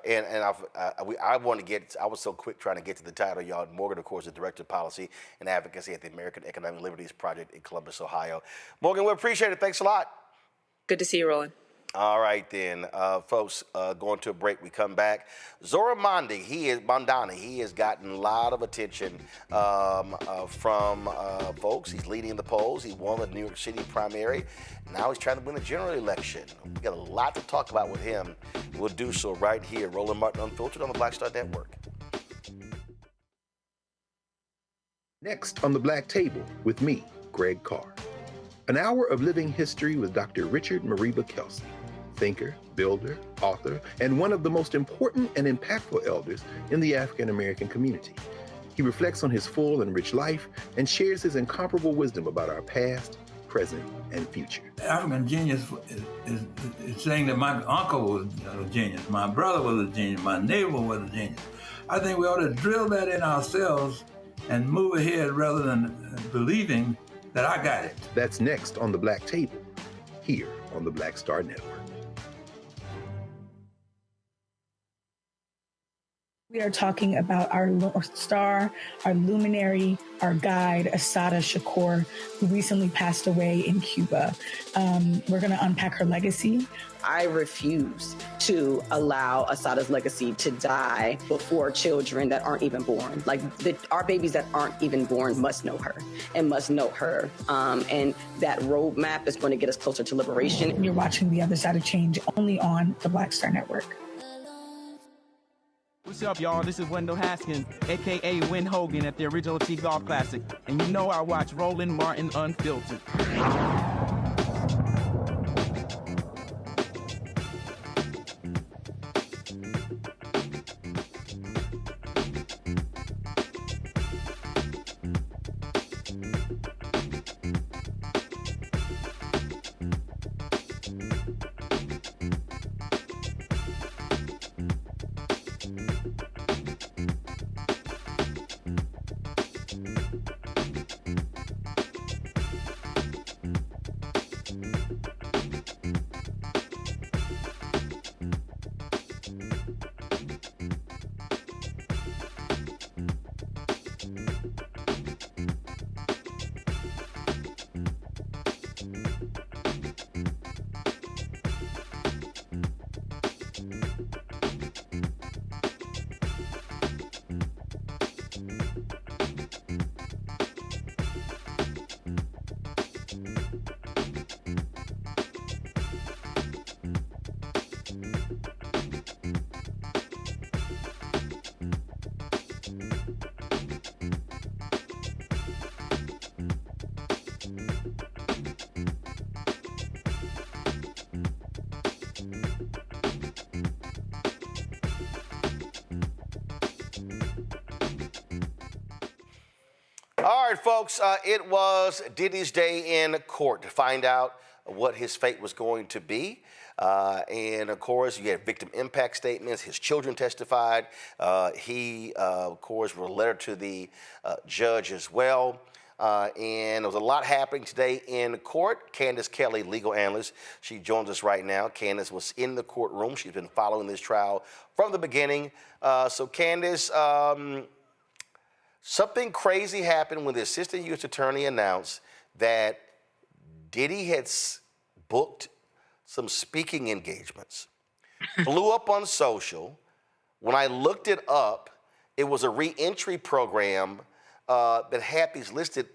was so quick trying to get to the title, y'all. Morgan, of course, the Director of Policy and Advocacy at the American Economic Liberties Project in Columbus, Ohio. Morgan, we appreciate it. Thanks a lot. Good to see you, Roland. All right, then, folks, going to a break. We come back. Zohran Mamdani, he has gotten a lot of attention from folks. He's leading the polls. He won the New York City primary. Now he's trying to win the general election. We got a lot to talk about with him. We'll do so right here. Roland Martin Unfiltered on the Black Star Network. Next on the Black Table with me, Greg Carr. An hour of living history with Dr. Richard Mariba Kelsey, thinker, builder, author, and one of the most important and impactful elders in the African American community. He reflects on his full and rich life and shares his incomparable wisdom about our past, present, and future. African genius is saying that my uncle was a genius, my brother was a genius, my neighbor was a genius. I think we ought to drill that in ourselves and move ahead rather than believing that I got it. That's next on the Black Table, here on the Black Star Network. We are talking about our North Star, our luminary, our guide, Assata Shakur, who recently passed away in Cuba. We're going to unpack her legacy. I refuse to allow Assata's legacy to die before children that aren't even born. Our babies that aren't even born must know her and must know her. And that roadmap is going to get us closer to liberation. You're watching The Other Side of Change only on the Black Star Network. What's up, y'all? This is Wendell Haskins, a.k.a. Win Hogan at the original T-Golf Classic. And you know I watch Roland Martin Unfiltered. All right, folks, it was Diddy's day in court to find out what his fate was going to be. And, of course, you had victim impact statements. His children testified. He, of course, wrote a letter to the judge as well. And there was a lot happening today in court. Candace Kelly, legal analyst, she joins us right now. Candace was in the courtroom. She's been following this trial from the beginning. So, Candace, something crazy happened when the assistant U.S. attorney announced that Diddy had booked some speaking engagements. Blew up on social. When I looked it up, It was a reentry program that had these listed,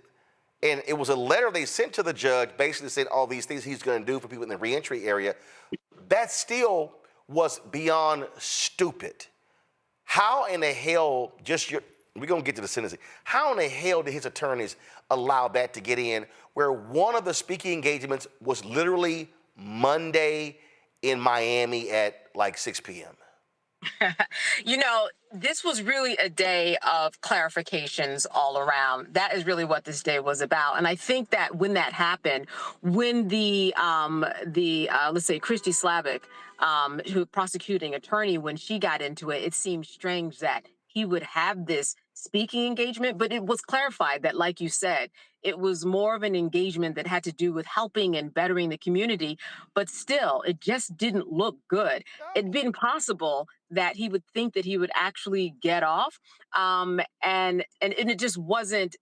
and it was a letter they sent to the judge basically saying all these things he's going to do for people in the reentry area. That still was beyond stupid. How in the hell, we're going to get to the sentencing. How in the hell did his attorneys allow that to get in where one of the speaking engagements was literally Monday in Miami at like 6 p.m.? You know, this was really a day of clarifications all around. That is really what this day was about. And I think that when that happened, when the let's say Christy Slavic, who prosecuting attorney, when she got into it, it seemed strange that he would have this speaking engagement, but it was clarified that, like you said, it was more of an engagement that had to do with helping and bettering the community, but still, it just didn't look good. It'd been possible that he would think that he would actually get off, and it just wasn't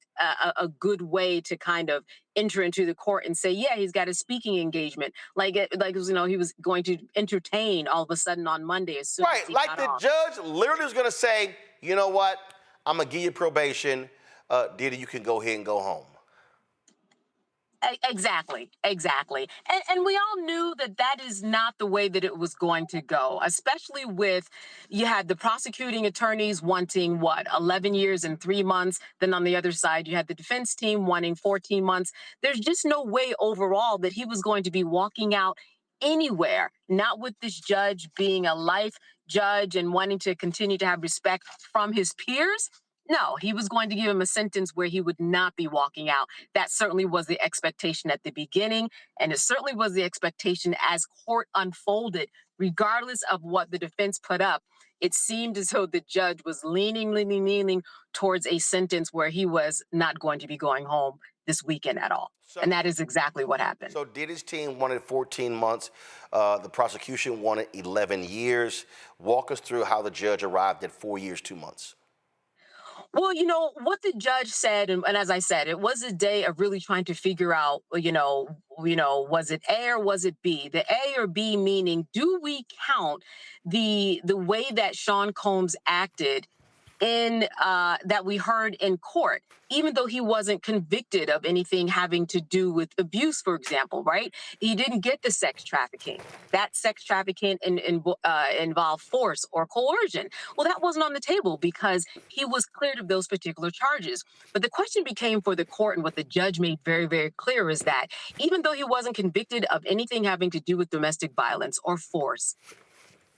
a good way to kind of enter into the court and say, yeah, he's got a speaking engagement, like he was going to entertain all of a sudden on Monday as soon as he got off. Judge literally was going to say, you know what, I'm going to give you probation, Diddy, you can go ahead and go home. Exactly. And we all knew that that is not the way that it was going to go, especially with, you had the prosecuting attorneys wanting 11 years and 3 months. Then on the other side, you had the defense team wanting 14 months. There's just no way overall that he was going to be walking out anywhere, not with this judge being a life judge and wanting to continue to have respect from his peers. No, he was going to give him a sentence where he would not be walking out. That certainly was the expectation at the beginning, and it certainly was the expectation as court unfolded, regardless of what the defense put up. It seemed as though the judge was leaning towards a sentence where he was not going to be going home this weekend at all. And that is exactly what happened. So Diddy's team wanted 14 months. The prosecution wanted 11 years. Walk us through how the judge arrived at 4 years, 2 months. Well, you know, what the judge said, and as I said, it was a day of really trying to figure out, was it A or was it B? The A or B meaning, do we count the way that Sean Combs acted in that we heard in court, even though he wasn't convicted of anything having to do with abuse, for example, right? He didn't get the sex trafficking. That sex trafficking involved force or coercion. Well, that wasn't on the table because he was cleared of those particular charges. But the question became for the court, and what the judge made very, very clear is that even though he wasn't convicted of anything having to do with domestic violence or force,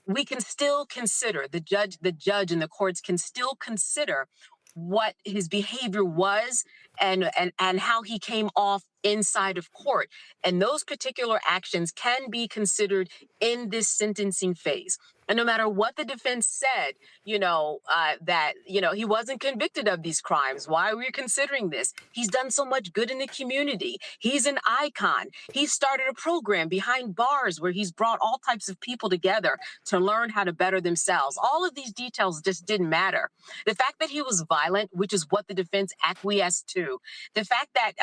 we can still consider, the judge and the courts can still consider what his behavior was and how he came off inside of court. And those particular actions can be considered in this sentencing phase. And no matter what the defense said, that he wasn't convicted of these crimes. Why are we considering this? He's done so much good in the community. He's an icon. He started a program behind bars where he's brought all types of people together to learn how to better themselves. All of these details just didn't matter. The fact that he was violent, which is what the defense acquiesced to, the fact that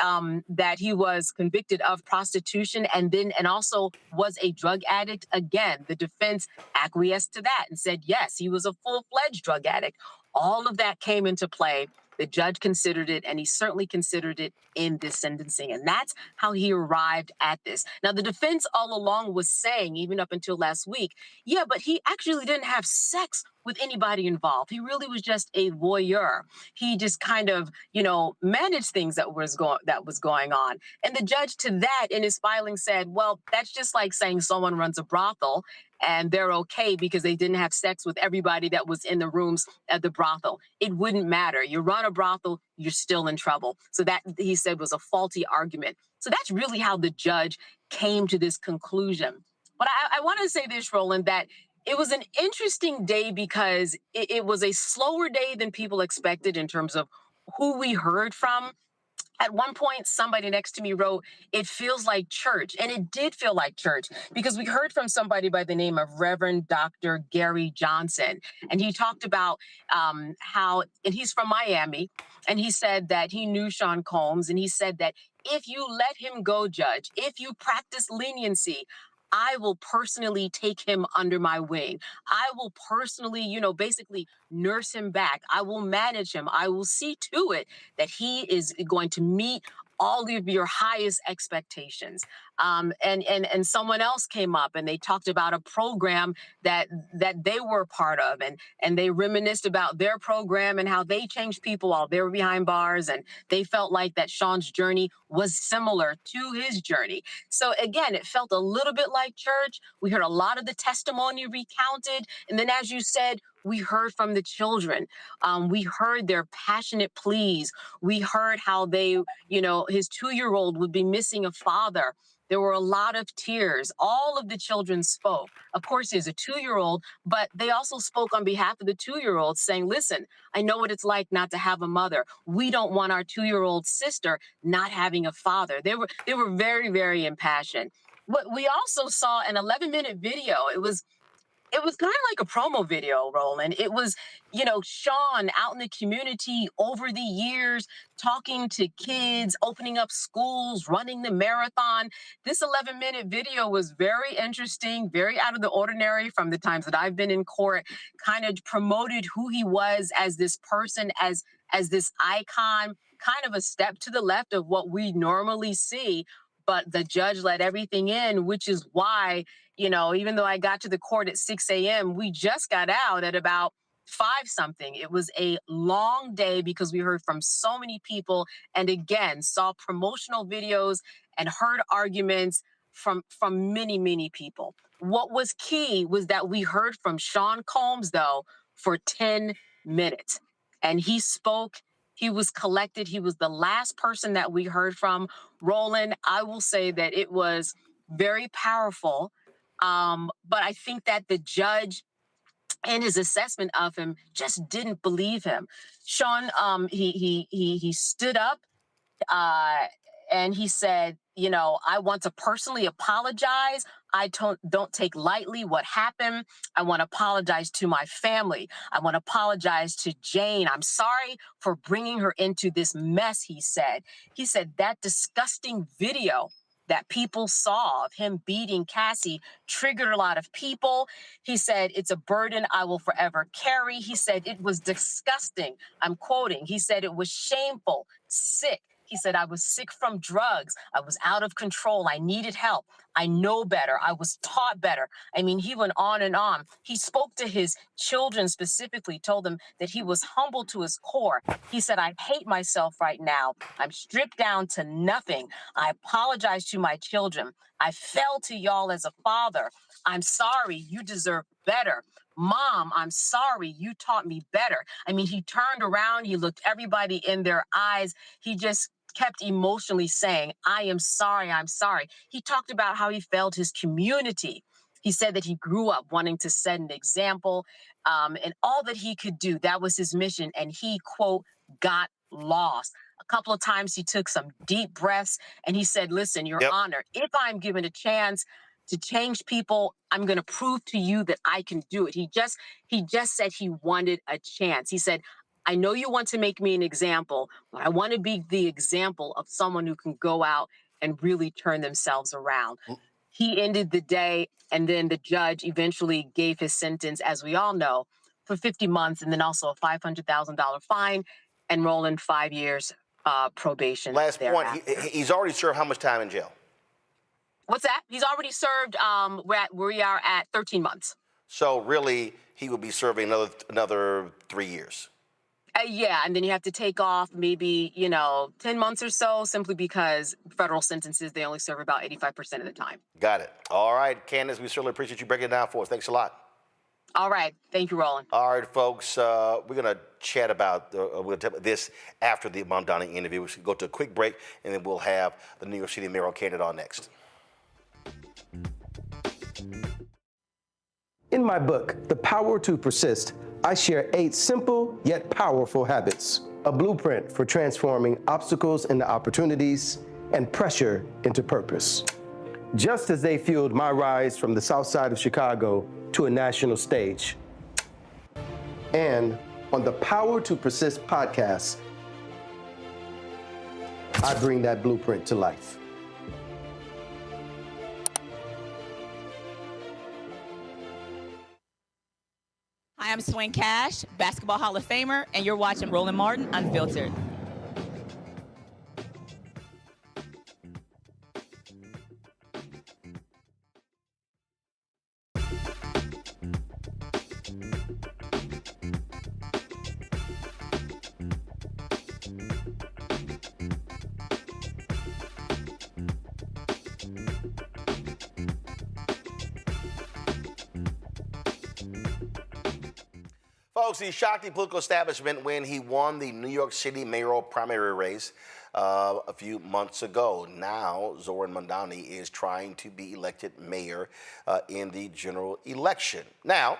that he was convicted of prostitution and also was a drug addict, again, the defense acquiesced to that and said, yes, he was a full-fledged drug addict. All of that came into play. The judge considered it, and he certainly considered it in this sentencing. And that's how he arrived at this. Now, the defense all along was saying, even up until last week, yeah, but he actually didn't have sex with anybody involved. He really was just a voyeur. He just kind of, managed things that was going on. And the judge to that in his filing said, well, that's just like saying someone runs a brothel and they're okay because they didn't have sex with everybody that was in the rooms at the brothel. It wouldn't matter. You run a brothel, you're still in trouble. So that, he said, was a faulty argument. So that's really how the judge came to this conclusion. But I want to say this, Roland, that it was an interesting day because it was a slower day than people expected in terms of who we heard from. At one point, somebody next to me wrote, it feels like church. And it did feel like church because we heard from somebody by the name of Reverend Dr. Gary Johnson. And he talked about how, and he's from Miami, and he said that he knew Sean Combs. And he said that if you let him go, Judge, if you practice leniency, I will personally take him under my wing. I will personally, basically nurse him back. I will manage him. I will see to it that he is going to meet all of your highest expectations. And someone else came up and they talked about a program that they were part of, and they reminisced about their program and how they changed people while they were behind bars, and they felt like that Sean's journey was similar to his journey. So again, it felt a little bit like church. We heard a lot of the testimony recounted, and then as you said, we heard from the children. We heard their passionate pleas. We heard how they, his 2-year-old would be missing a father. There were a lot of tears. All of the children spoke. Of course, he's a 2-year-old, but they also spoke on behalf of the 2-year-old saying, listen, I know what it's like not to have a mother. We don't want our 2-year-old sister not having a father. They were very, very impassioned. But we also saw an 11-minute video. It was kind of like a promo video, Roland. It was, Sean out in the community over the years, talking to kids, opening up schools, running the marathon. This 11-minute video was very interesting, very out of the ordinary from the times that I've been in court, kind of promoted who he was as this person, as this icon, kind of a step to the left of what we normally see. But the judge let everything in, which is why, even though I got to the court at 6 a.m., we just got out at about 5-something. It was a long day because we heard from so many people and again, saw promotional videos and heard arguments from many, many people. What was key was that we heard from Sean Combs, though, for 10 minutes. And he spoke. He was collected. He was the last person that we heard from. Roland, I will say that it was very powerful. But I think that the judge and his assessment of him just didn't believe him. Sean, he stood up and he said, I want to personally apologize. I don't take lightly what happened. I want to apologize to my family. I want to apologize to Jane. I'm sorry for bringing her into this mess, he said. He said that disgusting video that people saw of him beating Cassie triggered a lot of people. He said, it's a burden I will forever carry. He said, it was disgusting. I'm quoting. He said, it was shameful, sick. He said, I was sick from drugs. I was out of control. I needed help. I know better. I was taught better. I mean, he went on and on. He spoke to his children specifically, told them that he was humble to his core. He said, I hate myself right now. I'm stripped down to nothing. I apologize to my children. I fell to y'all as a father. I'm sorry. You deserve better. Mom, I'm sorry. You taught me better. I mean, he turned around. He looked everybody in their eyes. He just kept emotionally saying, I am sorry, I'm sorry. He talked about how he felt his community. He said that he grew up wanting to set an example and all that he could do. That was his mission. And he, quote, got lost. A couple of times he took some deep breaths and he said, listen, Your Honor, if I'm given a chance to change people, I'm going to prove to you that I can do it. He just said he wanted a chance. He said, I know you want to make me an example, but I want to be the example of someone who can go out and really turn themselves around. He ended the day, and then the judge eventually gave his sentence, as we all know, for 50 months, and then also a $500,000 fine, and Roland 5 years probation. Last point, he's already served how much time in jail? What's that? He's already served, we are at 13 months. So really, he will be serving another 3 years. Yeah, and then you have to take off maybe, 10 months or so, simply because federal sentences, they only serve about 85% of the time. Got it. All right, Candace, we certainly appreciate you breaking it down for us. Thanks a lot. All right. Thank you, Roland. All right, folks, we're going to chat about this after the Mamdani interview. We should go to a quick break, and then we'll have the New York City mayoral candidate on next. In my book, The Power to Persist, I share 8 simple yet powerful habits, a blueprint for transforming obstacles into opportunities and pressure into purpose. Just as they fueled my rise from the South Side of Chicago to a national stage. And on the Power to Persist podcast, I bring that blueprint to life. Hi, I'm Swing Cash, Basketball Hall of Famer, and you're watching Roland Martin Unfiltered. Folks, he shocked the political establishment when he won the New York City mayoral primary race a few months ago. Now, Zohran Mamdani is trying to be elected mayor in the general election. Now,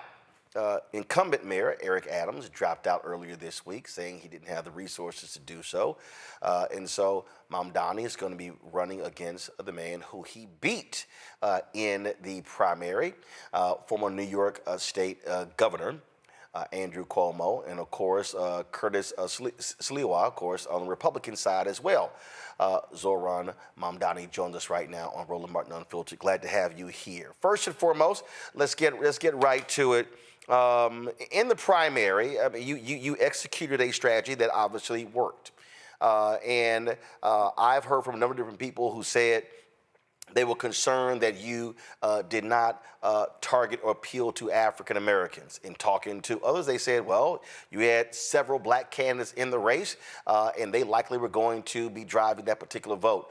incumbent mayor Eric Adams dropped out earlier this week, saying he didn't have the resources to do so. And so Mamdani is going to be running against the man who he beat in the primary, former New York State Governor Andrew Cuomo, and of course Curtis Sliwa, of course, on the Republican side as well. Zohran Mamdani joins us right now on Roland Martin Unfiltered. Glad to have you here. First and foremost, let's get right to it. In the primary, I mean, you executed a strategy that obviously worked, and I've heard from a number of different people who said they were concerned that you did not target or appeal to African Americans. In talking to others, they said, well, you had several black candidates in the race, and they likely were going to be driving that particular vote.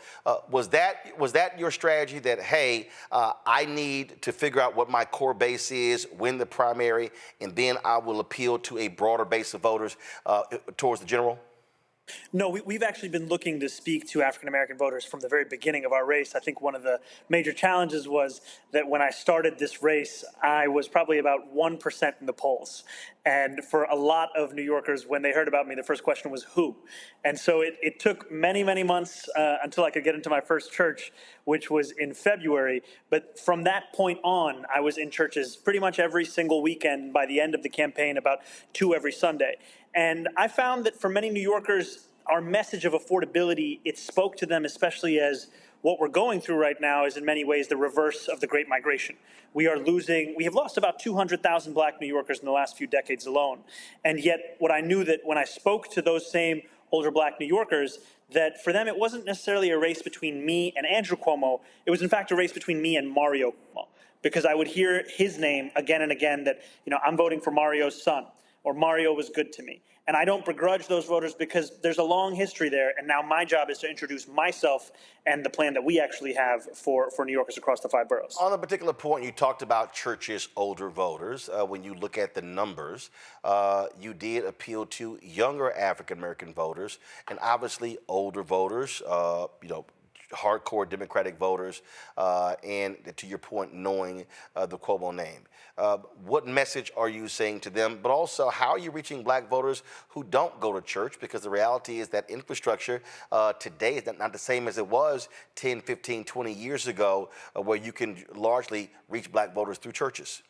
Was that your strategy that, hey, I need to figure out what my core base is, win the primary, and then I will appeal to a broader base of voters towards the general? No, we've actually been looking to speak to African-American voters from the very beginning of our race. I think one of the major challenges was that when I started this race, I was probably about 1% in the polls. And for a lot of New Yorkers, when they heard about me, the first question was who? And so it took many, many months until I could get into my first church, which was in February. But from that point on, I was in churches pretty much every single weekend. By the end of the campaign, about 2 every Sunday. And I found that for many New Yorkers, our message of affordability, it spoke to them, especially as what we're going through right now is in many ways the reverse of the Great Migration. We have lost about 200,000 black New Yorkers in the last few decades alone. And yet what I knew that when I spoke to those same older black New Yorkers, that for them it wasn't necessarily a race between me and Andrew Cuomo, it was in fact a race between me and Mario Cuomo. Because I would hear his name again and again that, I'm voting for Mario's son, or Mario was good to me. And I don't begrudge those voters because there's a long history there. And now my job is to introduce myself and the plan that we actually have for New Yorkers across the 5 boroughs. On a particular point, you talked about churches' older voters. When you look at the numbers, you did appeal to younger African-American voters and obviously older voters, hardcore Democratic voters, and to your point, knowing the Cuomo name. What message are you saying to them? But also, how are you reaching black voters who don't go to church? Because the reality is that infrastructure today is not the same as it was 10, 15, 20 years ago, where you can largely reach black voters through churches.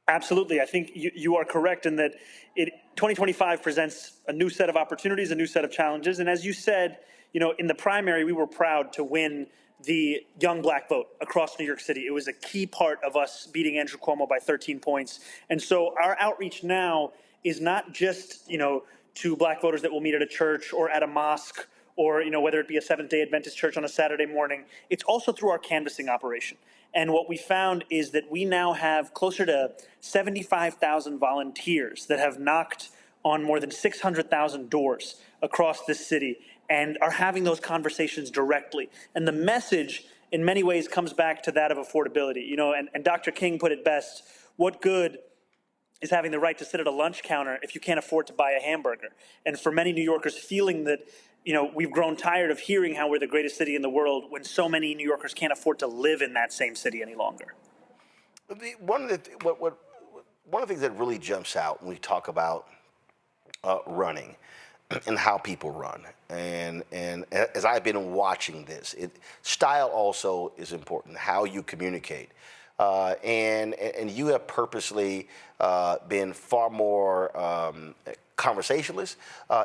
Absolutely. I think you are correct in that 2025 presents a new set of opportunities, a new set of challenges. And as you said, in the primary, we were proud to win the young black vote across New York City. It was a key part of us beating Andrew Cuomo by 13 points. And so our outreach now is not just, to black voters that will meet at a church or at a mosque or, whether it be a Seventh-day Adventist church on a Saturday morning. It's also through our canvassing operation. And what we found is that we now have closer to 75,000 volunteers that have knocked on more than 600,000 doors across this city and are having those conversations directly. And the message, in many ways, comes back to that of affordability. And Dr. King put it best, what good is having the right to sit at a lunch counter if you can't afford to buy a hamburger? And for many New Yorkers feeling that, we've grown tired of hearing how we're the greatest city in the world when so many New Yorkers can't afford to live in that same city any longer. One of the things that really jumps out when we talk about running and how people run, and as I've been watching this, style also is important, how you communicate. And you have purposely been far more conversationalist,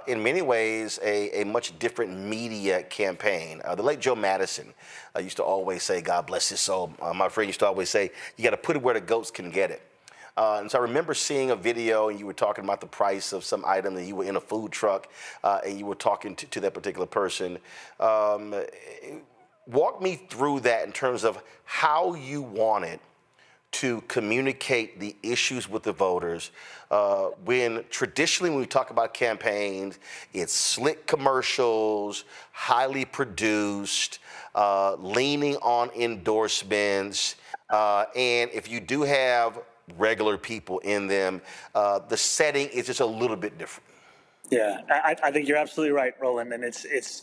in many ways a much different media campaign. The late Joe Madison used to always say, God bless his soul, my friend used to always say, you got to put it where the goats can get it. And so I remember seeing a video, and you were talking about the price of some item, and you were in a food truck, and you were talking to that particular person. Walk me through that in terms of how you wanted to communicate the issues with the voters when traditionally when we talk about campaigns, it's slick commercials, highly produced, leaning on endorsements, and if you do have regular people in them, the setting is just a little bit different. Yeah, I think you're absolutely right, Roland, and it's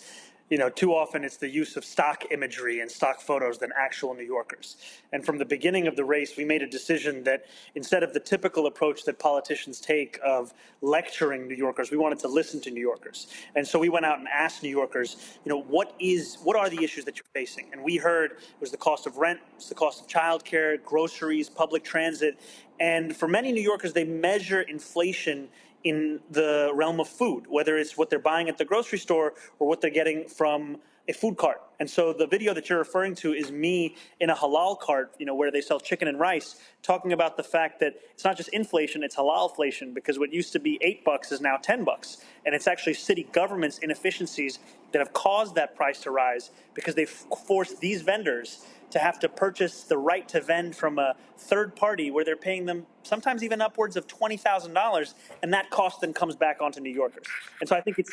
too often it's the use of stock imagery and stock photos than actual New Yorkers. And from the beginning of the race, we made a decision that instead of the typical approach that politicians take of lecturing New Yorkers, we wanted to listen to New Yorkers. And so we went out and asked New Yorkers, what are the issues that you're facing? And we heard it was the cost of rent, it was the cost of childcare, groceries, public transit. And for many New Yorkers, they measure inflation in the realm of food, whether it's what they're buying at the grocery store or what they're getting from a food cart. And so the video that you're referring to is me in a halal cart, where they sell chicken and rice, talking about the fact that it's not just inflation, it's halalflation, because what used to be $8 is now $10. And it's actually city government's inefficiencies that have caused that price to rise because they've forced these vendors to have to purchase the right to vend from a third party where they're paying them sometimes even upwards of $20,000, and that cost then comes back onto New Yorkers. And so I think it's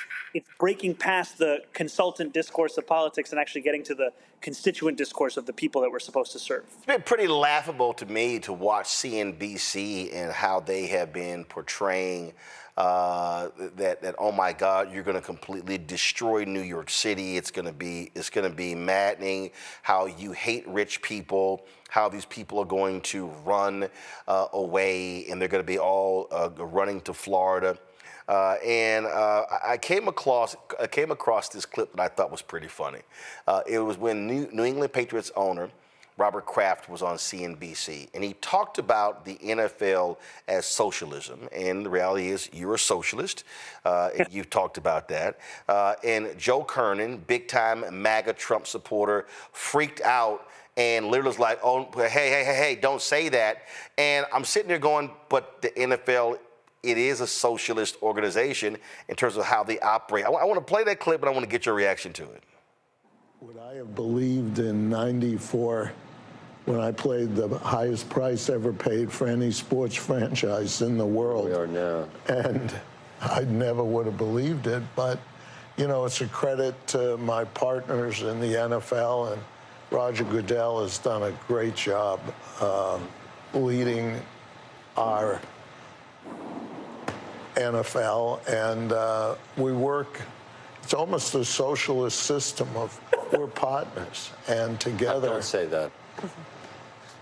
breaking past the consultant discourse of politics and actually getting to the constituent discourse of the people that we're supposed to serve. It's been pretty laughable to me to watch CNBC and how they have been portraying that oh my God, you're going to completely destroy New York City. It's going to be maddening. How you hate rich people. How these people are going to run away, and they're going to be all running to Florida. I came across this clip that I thought was pretty funny. It was when New England Patriots owner Robert Kraft was on CNBC, and he talked about the NFL as socialism. And the reality is, you're a socialist. You've talked about that. And Joe Kernan, big-time MAGA Trump supporter, freaked out and literally was like, "Oh, hey, don't say that." And I'm sitting there going, "But the NFL, it is a socialist organization in terms of how they operate." I want to play that clip, and I want to get your reaction to it. Would I have believed in '94 when I played the highest price ever paid for any sports franchise in the world? We are now. And I never would have believed it, but, it's a credit to my partners in the NFL, and Roger Goodell has done a great job leading our NFL, and we work. It's almost a socialist system of we're partners, and together. Don't say that.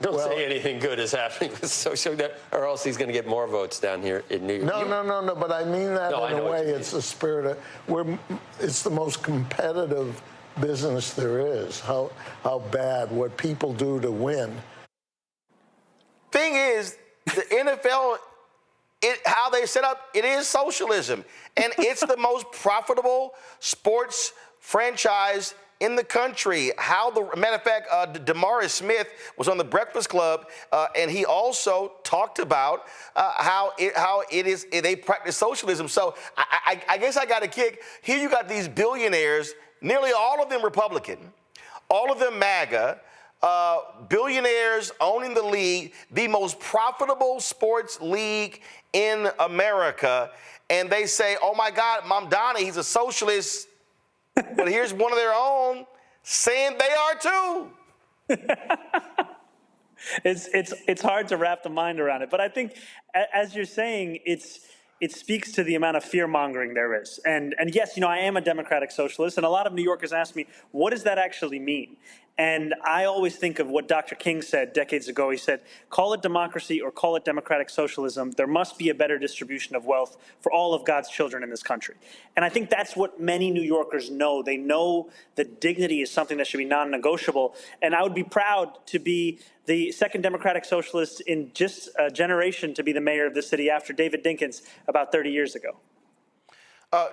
Don't say anything good is happening with social, or else he's going to get more votes down here in New York. No. But I mean that in a way. It's the spirit of it's the most competitive business there is. How bad what people do to win. Thing is, the NFL. How they set up, it is socialism. And it's the most profitable sports franchise in the country. Matter of fact, DeMaurice Smith was on the Breakfast Club, and he also talked about how they practice socialism. So I guess I got a kick. Here you got these billionaires, nearly all of them Republican, all of them MAGA, billionaires owning the league, the most profitable sports league in America, and they say, "Oh my God, Mamdani, he's a socialist." But here's one of their own saying they are too. It's hard to wrap the mind around it, but I think, as you're saying, it speaks to the amount of fear-mongering there is. And yes, I am a democratic socialist, and a lot of New Yorkers ask me, what does that actually mean? And I always think of what Dr. King said decades ago. He said, call it democracy or call it democratic socialism. There must be a better distribution of wealth for all of God's children in this country. And I think that's what many New Yorkers know. They know that dignity is something that should be non-negotiable. And I would be proud to be the second Democratic Socialist in just a generation to be the mayor of the city after David Dinkins about 30 years ago.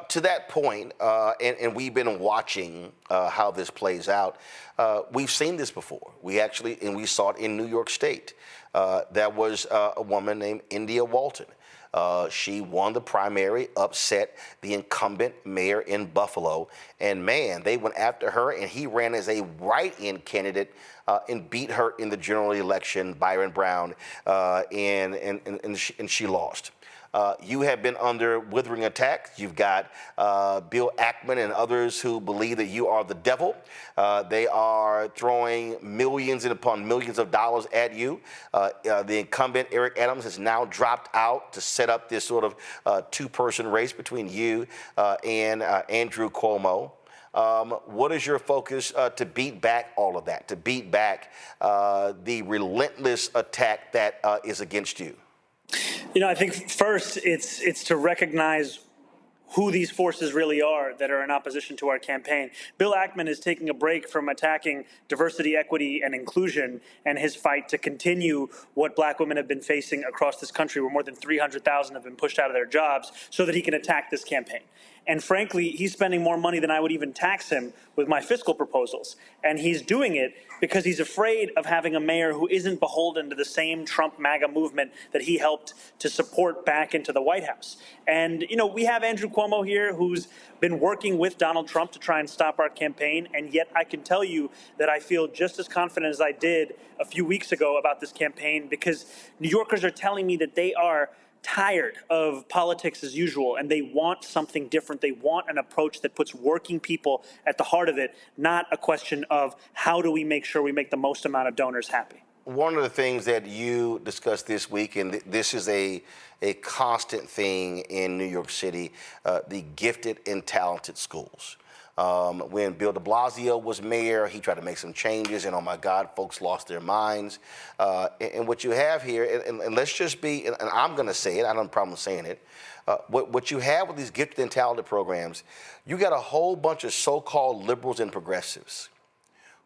To that point, and we've been watching how this plays out, we've seen this before. We saw it in New York State. There was a woman named India Walton. She won the primary, upset the incumbent mayor in Buffalo, and man, they went after her, and he ran as a write-in candidate and beat her in the general election, Byron Brown, and she lost. You have been under withering attacks. You've got Bill Ackman and others who believe that you are the devil. They are throwing millions and upon millions of dollars at you. The incumbent, Eric Adams, has now dropped out to set up this sort of two-person race between you and Andrew Cuomo. What is your focus to beat back all of that, to beat back the relentless attack that is against you? I think first it's to recognize who these forces really are that are in opposition to our campaign. Bill Ackman is taking a break from attacking diversity, equity, and inclusion and his fight to continue what black women have been facing across this country, where more than 300,000 have been pushed out of their jobs, so that he can attack this campaign. And frankly, he's spending more money than I would even tax him with my fiscal proposals. And he's doing it because he's afraid of having a mayor who isn't beholden to the same Trump MAGA movement that he helped to support back into the White House. And, we have Andrew Cuomo here who's been working with Donald Trump to try and stop our campaign. And yet I can tell you that I feel just as confident as I did a few weeks ago about this campaign, because New Yorkers are telling me that they are tired of politics as usual, and they want something different. They want an approach that puts working people at the heart of it, not a question of how do we make sure we make the most amount of donors happy. One of the things that you discussed this week, and this is a constant thing in New York City, the gifted and talented schools. When Bill de Blasio was mayor, he tried to make some changes, and oh my God, folks lost their minds. And what you have here, and let's just be, and I'm going to say it, I don't have a problem saying it, what you have with these gifted and talented programs, you got a whole bunch of so-called liberals and progressives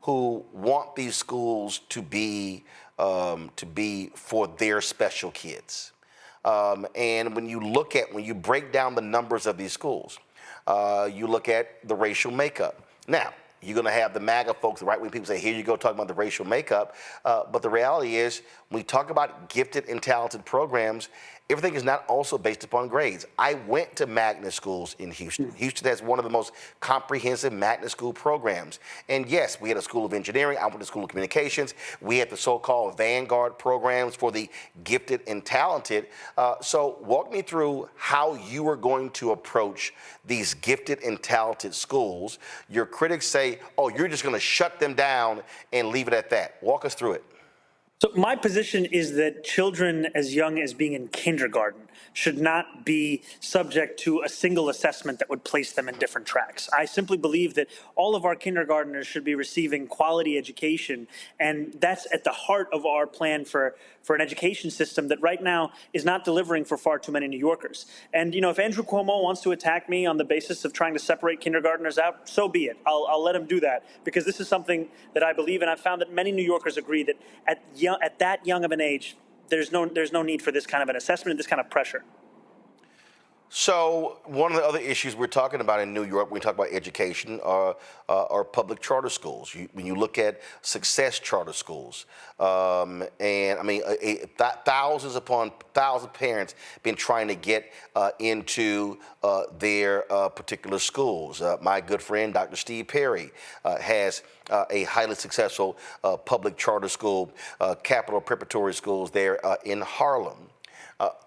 who want these schools to be for their special kids. And when you break down the numbers of these schools, you look at the racial makeup. Now, you're going to have the MAGA folks, the right-wing people say, here you go, talking about the racial makeup. But the reality is, when we talk about gifted and talented programs, everything is not also based upon grades. I went to magnet schools in Houston. Houston has one of the most comprehensive magnet school programs. And yes, we had a school of engineering. I went to school of communications. We had the so-called Vanguard programs for the gifted and talented. So walk me through how you are going to approach these gifted and talented schools. Your critics say, oh, you're just going to shut them down and leave it at that. Walk us through it. So my position is that children as young as being in kindergarten should not be subject to a single assessment that would place them in different tracks. I simply believe that all of our kindergartners should be receiving quality education, and that's at the heart of our plan for an education system that right now is not delivering for far too many New Yorkers. And, if Andrew Cuomo wants to attack me on the basis of trying to separate kindergartners out, so be it. I'll let him do that, because this is something that I believe, and I've found that many New Yorkers agree that at that young of an age, there's no need for this kind of an assessment and this kind of pressure. So one of the other issues we're talking about in New York when we talk about education are public charter schools. When you look at success charter schools, and I mean, thousands upon thousands of parents been trying to get into their particular schools. My good friend, Dr. Steve Perry, has a highly successful public charter school, Capital Preparatory Schools there in Harlem.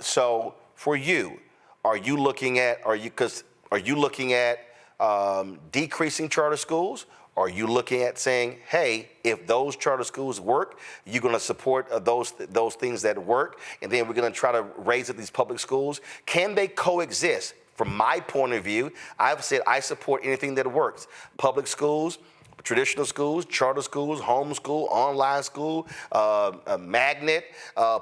So for you, are you looking at decreasing charter schools? Are you looking at saying, hey, if those charter schools work, you're going to support those things that work, and then we're going to try to raise up these public schools? Can they coexist? From my point of view, I've said I support anything that works. Public schools, traditional schools, charter schools, homeschool, online school, magnet,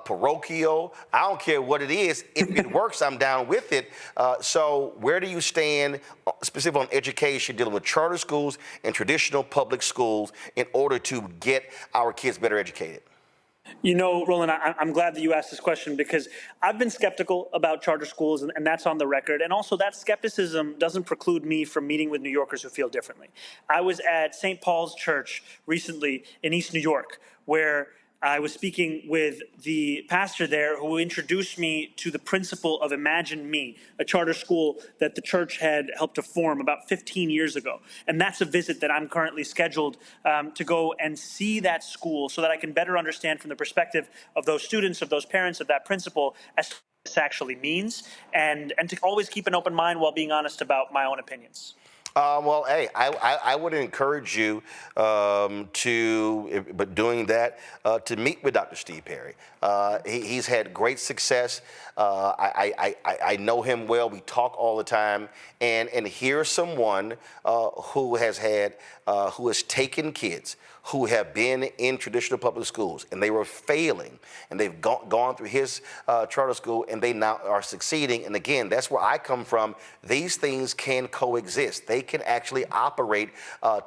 parochial. I don't care what it is. If it works, I'm down with it. So where do you stand specifically on education, dealing with charter schools and traditional public schools in order to get our kids better educated? You know, Roland, I'm glad that you asked this question because I've been skeptical about charter schools, and that's on the record. And also, that skepticism doesn't preclude me from meeting with New Yorkers who feel differently. I was at St. Paul's Church recently in East New York, where I was speaking with the pastor there who introduced me to the principal of Imagine Me, a charter school that the church had helped to form about 15 years ago. And that's a visit that I'm currently scheduled to go and see that school so that I can better understand from the perspective of those students, of those parents, of that principal, as to what this actually means, and to always keep an open mind while being honest about my own opinions. Well, hey, I would encourage you but doing that, to meet with Dr. Steve Perry. He's had great success. I know him well. We talk all the time. And here's someone who has taken kids who have been in traditional public schools, and they were failing, and they've gone through his charter school, and they now are succeeding. And again, that's where I come from. These things can coexist. They can actually operate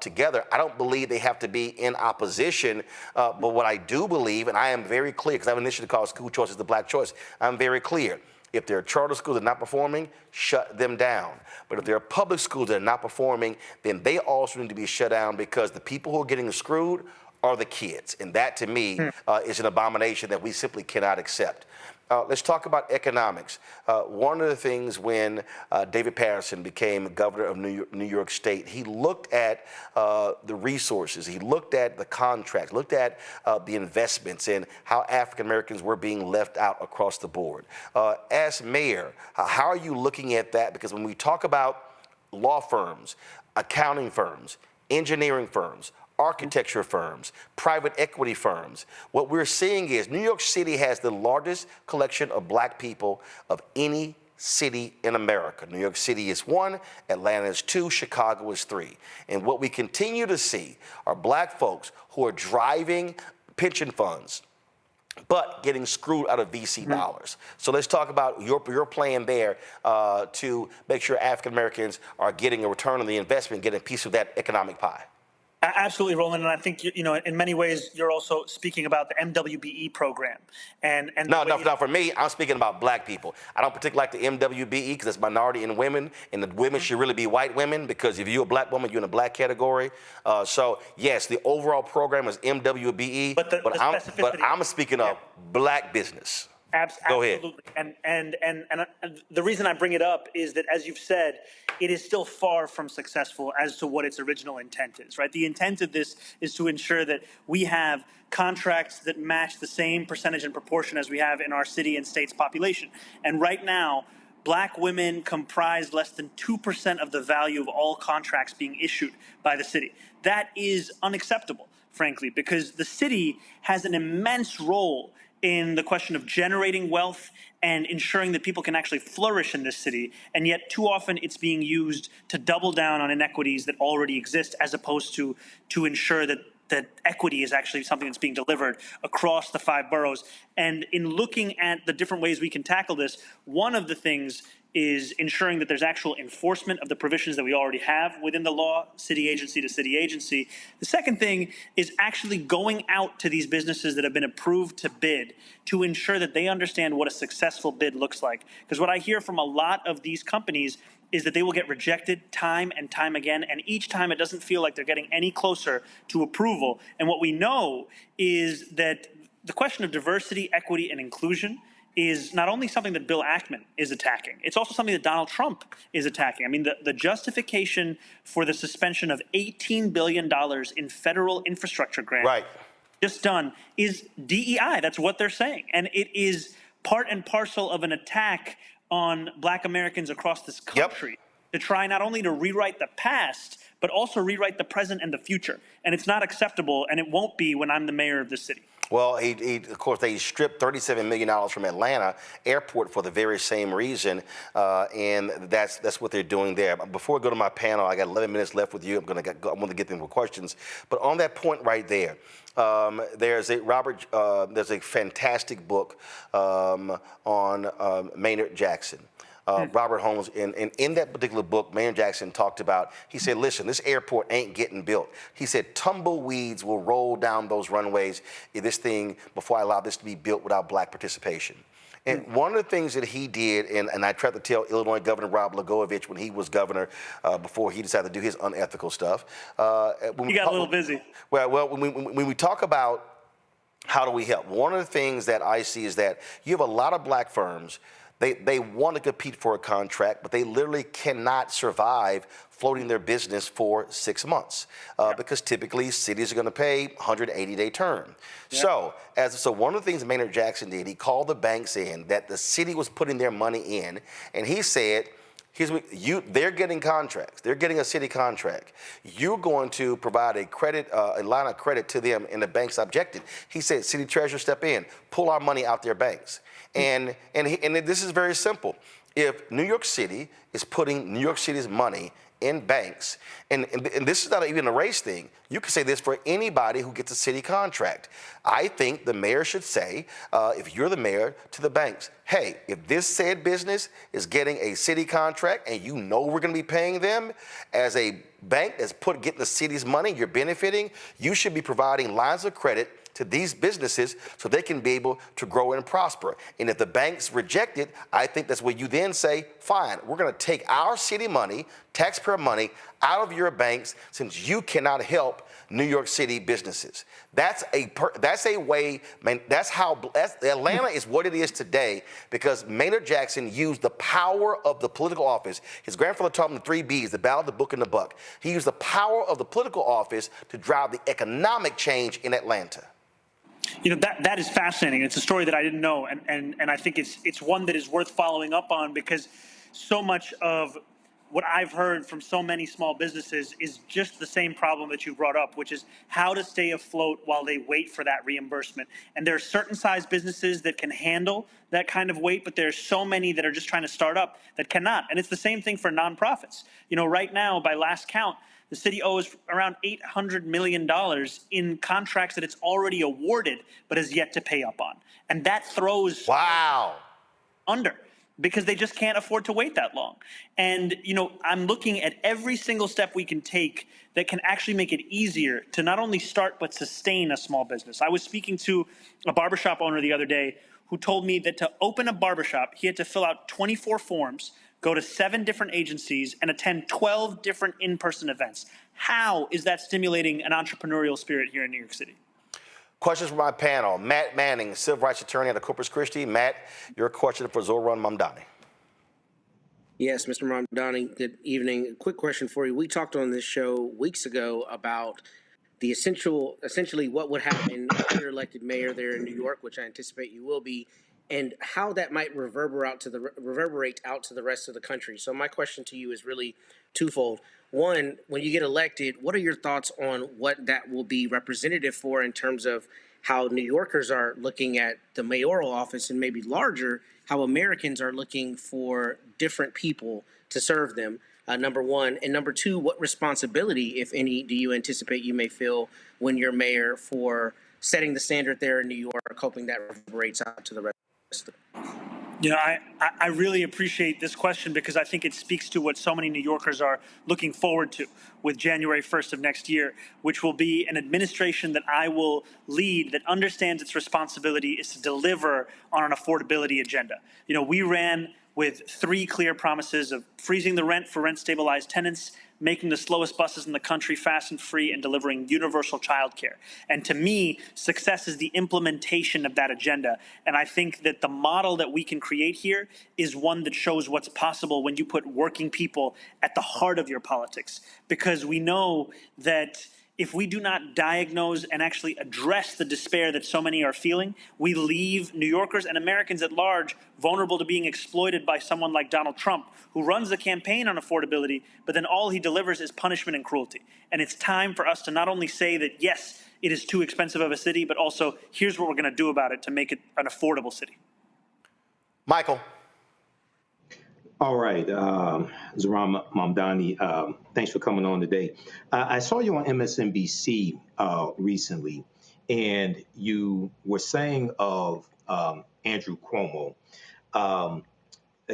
together. I don't believe they have to be in opposition, but what I do believe, and I am very clear, because I have an initiative called School Choice is the Black Choice, I'm very clear. If there are charter schools that are not performing, shut them down. But if there are public schools that are not performing, then they also need to be shut down, because the people who are getting screwed are the kids. And that, to me, is an abomination that we simply cannot accept. Let's talk about economics. One of the things when David Paterson became governor of New York State, he looked at the resources, he looked at the contracts, looked at the investments, and how African Americans were being left out across the board. As mayor, how are you looking at that? Because when we talk about law firms, accounting firms, engineering firms, architecture firms, private equity firms, what we're seeing is New York City has the largest collection of black people of any city in America. New York City is 1, Atlanta is 2, Chicago is 3. And what we continue to see are black folks who are driving pension funds, but getting screwed out of VC dollars. So let's talk about your plan there to make sure African Americans are getting a return on the investment, getting a piece of that economic pie. Absolutely, Roland, and I think in many ways you're also speaking about the MWBE program. No, for me, I'm speaking about black people. I don't particularly like the MWBE because it's minority in women, and the women should really be white women, because if you're a black woman, you're in a black category. So yes, the overall program is MWBE, but I'm speaking of black business. Go ahead. Absolutely. And the reason I bring it up is that, as you've said, it is still far from successful as to what its original intent is, right? The intent of this is to ensure that we have contracts that match the same percentage and proportion as we have in our city and state's population. And right now, black women comprise less than 2% of the value of all contracts being issued by the city. That is unacceptable, frankly, because the city has an immense role in the question of generating wealth and ensuring that people can actually flourish in this city. And yet too often it's being used to double down on inequities that already exist, as opposed to ensure that equity is actually something that's being delivered across the 5 boroughs. And in looking at the different ways we can tackle this, one of the things is ensuring that there's actual enforcement of the provisions that we already have within the law, city agency to city agency. The second thing is actually going out to these businesses that have been approved to bid to ensure that they understand what a successful bid looks like. Because what I hear from a lot of these companies is that they will get rejected time and time again, and each time it doesn't feel like they're getting any closer to approval. And what we know is that the question of diversity, equity, and inclusion is not only something that Bill Ackman is attacking, it's also something that Donald Trump is attacking. I mean, the justification for the suspension of $18 billion in federal infrastructure grants just done is DEI. That's what they're saying. And it is part and parcel of an attack on black Americans across this country to try not only to rewrite the past, but also rewrite the present and the future. And it's not acceptable, and it won't be when I'm the mayor of this city. Well, of course, they stripped $37 million from Atlanta Airport for the very same reason, and that's what they're doing there. Before I go to my panel, I got 11 minutes left with you. I want to get them with questions. But on that point right there, there's a fantastic book on Maynard Jackson. Robert Holmes. And in that particular book, Mayor Jackson talked about, he said, listen, this airport ain't getting built. He said, tumbleweeds will roll down those runways if this thing, before I allow this to be built without black participation. And one of the things that he did, and I tried to tell Illinois Governor Rob Blagojevich when he was governor, before he decided to do his unethical stuff. He got a little busy. Well, when we talk about how do we help, one of the things that I see is that you have a lot of black firms. They want to compete for a contract, but they literally cannot survive floating their business for 6 months because typically cities are going to pay 180-day term. So one of the things Maynard Jackson did, he called the banks in that the city was putting their money in, and he said, they're getting contracts. They're getting a city contract. You're going to provide a line of credit to them, and the banks objected. He said, city treasurer, step in, pull our money out their banks. And this is very simple. If New York City is putting New York City's money in banks, and this is not even a race thing, you can say this for anybody who gets a city contract. I think the mayor should say, if you're the mayor, to the banks, hey, if this said business is getting a city contract and you know we're going to be paying them, as a bank that's getting the city's money, you're benefiting, you should be providing lines of credit to these businesses so they can be able to grow and prosper. And if the banks reject it, I think that's where you then say, fine, we're going to take our city money, taxpayer money, out of your banks since you cannot help New York City businesses. That's a way, man, Atlanta is what it is today because Maynard Jackson used the power of the political office. His grandfather taught him the 3 B's, the ballot, the book, and the buck. He used the power of the political office to drive the economic change in Atlanta. You know, that is fascinating. It's a story that I didn't know, and I think it's one that is worth following up on because so much of what I've heard from so many small businesses is just the same problem that you brought up, which is how to stay afloat while they wait for that reimbursement. And there are certain size businesses that can handle that kind of weight, but there's so many that are just trying to start up that cannot. And it's the same thing for nonprofits. You know, right now, by last count, the city owes around $800 million in contracts that it's already awarded but has yet to pay up on. And that throws under because they just can't afford to wait that long. And, you know, I'm looking at every single step we can take that can actually make it easier to not only start but sustain a small business. I was speaking to a barbershop owner the other day who told me that to open a barbershop, he had to fill out 24 forms, go to 7 different agencies, and attend 12 different in-person events. How is that stimulating an entrepreneurial spirit here in New York City? Questions from my panel. Matt Manning, civil rights attorney out of Corpus Christi. Matt, your question for Zohran Mamdani. Yes, Mr. Mamdani, good evening. A quick question for you. We talked on this show weeks ago about the essentially what would happen if you're elected mayor there in New York, which I anticipate you will be, and how that might reverberate out to the rest of the country. So my question to you is really twofold. One, when you get elected, what are your thoughts on what that will be representative for in terms of how New Yorkers are looking at the mayoral office and maybe larger, how Americans are looking for different people to serve them, number one. And number two, what responsibility, if any, do you anticipate you may feel when you're mayor for setting the standard there in New York, hoping that reverberates out to the rest of the country? You know, I really appreciate this question because I think it speaks to what so many New Yorkers are looking forward to with January 1st of next year, which will be an administration that I will lead that understands its responsibility is to deliver on an affordability agenda. You know, we ran with 3 clear promises of freezing the rent for rent-stabilized tenants, making the slowest buses in the country fast and free, and delivering universal childcare. And to me, success is the implementation of that agenda. And I think that the model that we can create here is one that shows what's possible when you put working people at the heart of your politics. Because we know that if we do not diagnose and actually address the despair that so many are feeling, we leave New Yorkers and Americans at large vulnerable to being exploited by someone like Donald Trump, who runs the campaign on affordability, but then all he delivers is punishment and cruelty. And it's time for us to not only say that, yes, it is too expensive of a city, but also here's what we're going to do about it to make it an affordable city. Michael. All right, Zohran Mamdani, thanks for coming on today. I saw you on MSNBC recently, and you were saying of Andrew Cuomo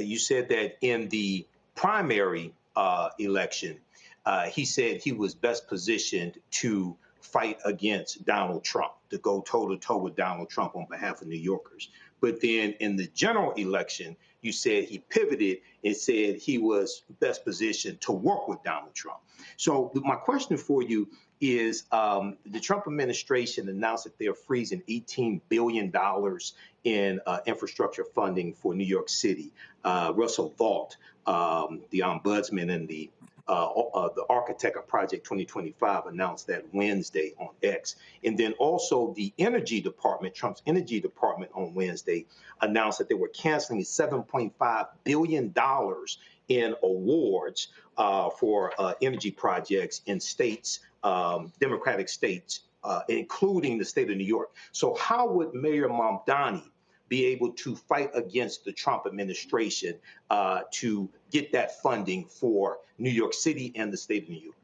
you said that in the primary election, he said he was best positioned to fight against Donald Trump, to go toe-to-toe with Donald Trump on behalf of New Yorkers. But then in the general election, you said he pivoted and said he was best positioned to work with Donald Trump. So my question for you is, the Trump administration announced that they're freezing $18 billion in infrastructure funding for New York City. Russell Vought, the ombudsman and the architect of Project 2025, announced that Wednesday on X. And then also the Energy Department, Trump's Energy Department on Wednesday announced that they were canceling $7.5 billion in awards for energy projects in states, Democratic states, including the state of New York. So how would Mayor Mamdani be able to fight against the Trump administration to get that funding for New York City and the state of New York?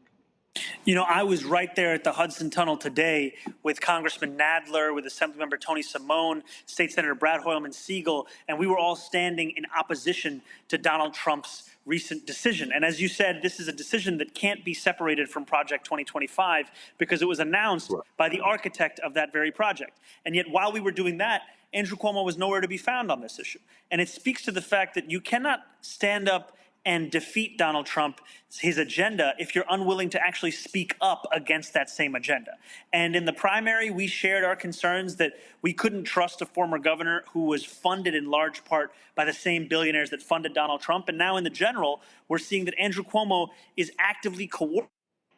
You know, I was right there at the Hudson Tunnel today with Congressman Nadler, with Assemblymember Tony Simone, State Senator Brad Hoylman Siegel, and we were all standing in opposition to Donald Trump's recent decision. And as you said, this is a decision that can't be separated from Project 2025 because it was announced by the architect of that very project. And yet while we were doing that, Andrew Cuomo was nowhere to be found on this issue. And it speaks to the fact that you cannot stand up and defeat Donald Trump, his agenda, if you're unwilling to actually speak up against that same agenda. And in the primary, we shared our concerns that we couldn't trust a former governor who was funded in large part by the same billionaires that funded Donald Trump. And now in the general, we're seeing that Andrew Cuomo is actively coordinating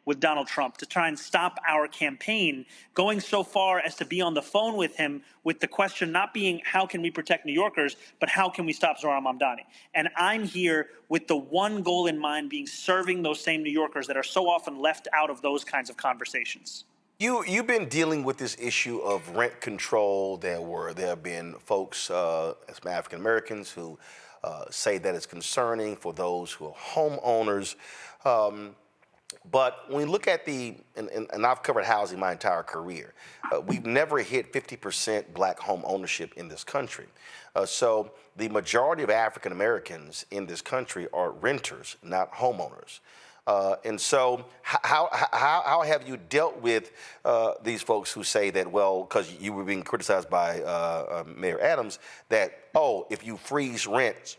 with Donald Trump to try and stop our campaign, going so far as to be on the phone with him with the question not being how can we protect New Yorkers, but how can we stop Zohran Mamdani? And I'm here with the one goal in mind, being serving those same New Yorkers that are so often left out of those kinds of conversations. You've been dealing with this issue of rent control. There have been folks, as African Americans, who say that it's concerning for those who are homeowners. But when we look at and I've covered housing my entire career, we've never hit 50% black home ownership in this country. So the majority of African Americans in this country are renters, not homeowners. And so how have you dealt with these folks who say that, well, because you were being criticized by Mayor Adams, that, oh, if you freeze rents,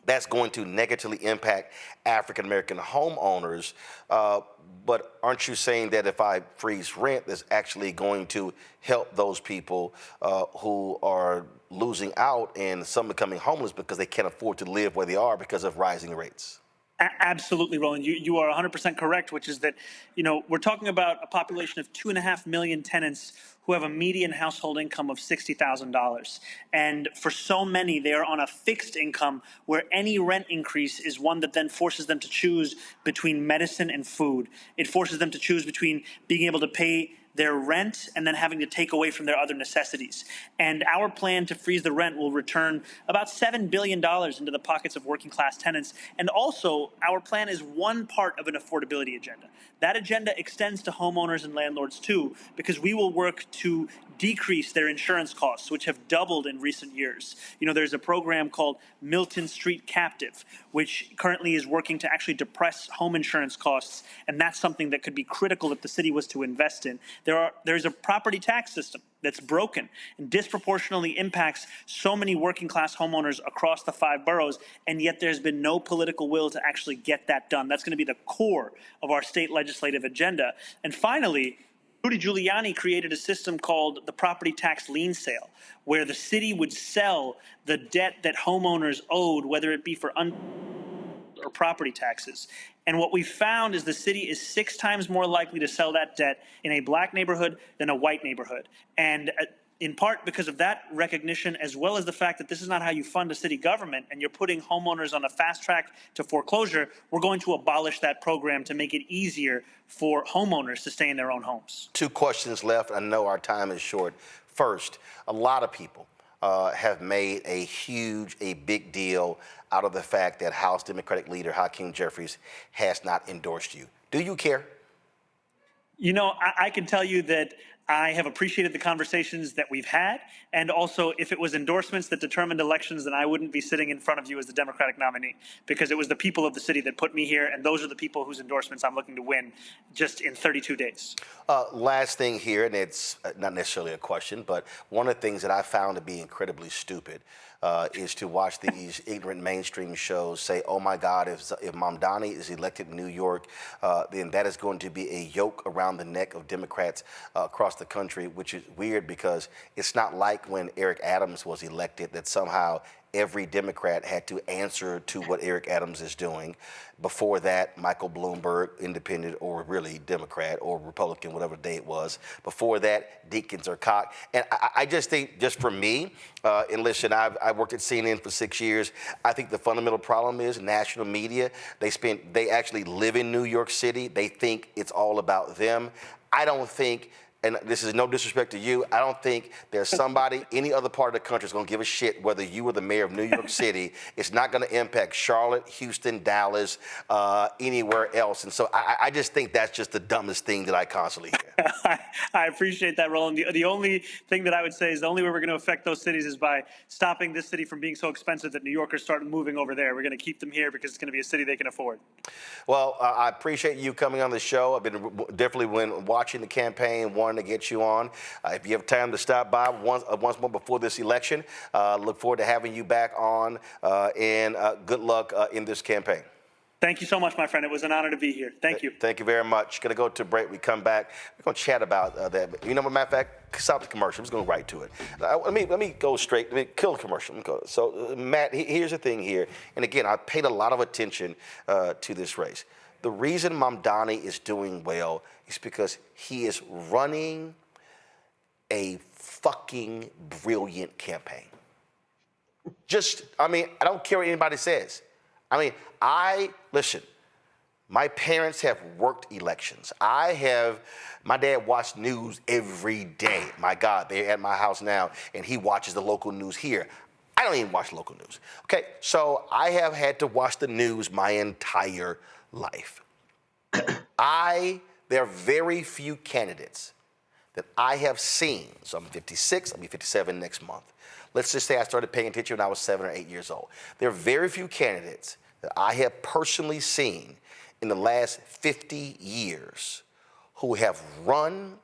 that's going to negatively impact African American homeowners. But aren't you saying that if I freeze rent, that's actually going to help those people who are losing out and some becoming homeless because they can't afford to live where they are because of rising rates? Absolutely, Roland. You are 100% correct, which is that, we're talking about a population of 2.5 million tenants who have a median household income of $60,000. And for so many, they are on a fixed income where any rent increase is one that then forces them to choose between medicine and food. It forces them to choose between being able to pay their rent and then having to take away from their other necessities. And our plan to freeze the rent will return about $7 billion into the pockets of working class tenants. And also, our plan is one part of an affordability agenda. That agenda extends to homeowners and landlords too, because we will work to decrease their insurance costs, which have doubled in recent years. There's a program called Milton Street Captive, which currently is working to actually depress home insurance costs, and that's something that could be critical if the city was to invest in. There's a property tax system that's broken and disproportionately impacts so many working class homeowners across the 5 boroughs, and yet there's been no political will to actually get that done. That's going to be the core of our state legislative agenda. And finally, Rudy Giuliani created a system called the property tax lien sale, where the city would sell the debt that homeowners owed, whether it be for or property taxes. And what we found is the city is 6 times more likely to sell that debt in a black neighborhood than a white neighborhood. And in part because of that recognition, as well as the fact that this is not how you fund a city government and you're putting homeowners on a fast track to foreclosure, we're going to abolish that program to make it easier for homeowners to stay in their own homes. 2 questions left. I know our time is short. First, a lot of people have made a big deal out of the fact that House Democratic leader Hakeem Jeffries has not endorsed you. Do you care? I can tell you that I have appreciated the conversations that we've had, and also if it was endorsements that determined elections, then I wouldn't be sitting in front of you as the Democratic nominee, because it was the people of the city that put me here, and those are the people whose endorsements I'm looking to win just in 32 days. Last thing here, and it's not necessarily a question, but one of the things that I found to be incredibly stupid is to watch these ignorant mainstream shows say, oh my God, if Mamdani is elected in New York, then that is going to be a yoke around the neck of Democrats across the country, which is weird because it's not like when Eric Adams was elected that somehow every Democrat had to answer to what Eric Adams is doing. Before that, Michael Bloomberg, independent or really Democrat or Republican, whatever day it was. Before that, Deakins or Koch. And I just think, just for me, and listen, I worked at CNN for 6 years. I think the fundamental problem is national media. They actually live in New York City. They think it's all about them. I don't think, and this is no disrespect to you, I don't think there's somebody, any other part of the country is going to give a shit whether you were the mayor of New York City. It's not going to impact Charlotte, Houston, Dallas, anywhere else. And so I just think that's just the dumbest thing that I constantly hear. I appreciate that, Roland. The only thing that I would say is the only way we're going to affect those cities is by stopping this city from being so expensive that New Yorkers start moving over there. We're going to keep them here because it's going to be a city they can afford. Well, I appreciate you coming on the show. I've been definitely watching the campaign, wanting to get you on. If you have time to stop by once more before this election, look forward to having you back on, and good luck in this campaign. Thank you so much, my friend. It was an honor to be here. Thank you. Thank you very much. Going to go to a break. We come back. We're going to chat about that. You know, as a matter of fact, stop the commercial. I'm just going right to it. Let me go straight. Let me kill the commercial. So, Matt, here's the thing here. And again, I paid a lot of attention to this race. The reason Mamdani is doing well is because he is running a fucking brilliant campaign. I don't care what anybody says. Listen, my parents have worked elections. My dad watched news every day. My God, they're at my house now, and he watches the local news here. I don't even watch local news. Okay, so I have had to watch the news my entire life. There are very few candidates that I have seen. So I'm 56, I'll be 57 next month. Let's just say I started paying attention when I was 7 or 8 years old. There are very few candidates that I have personally seen in the last 50 years who have run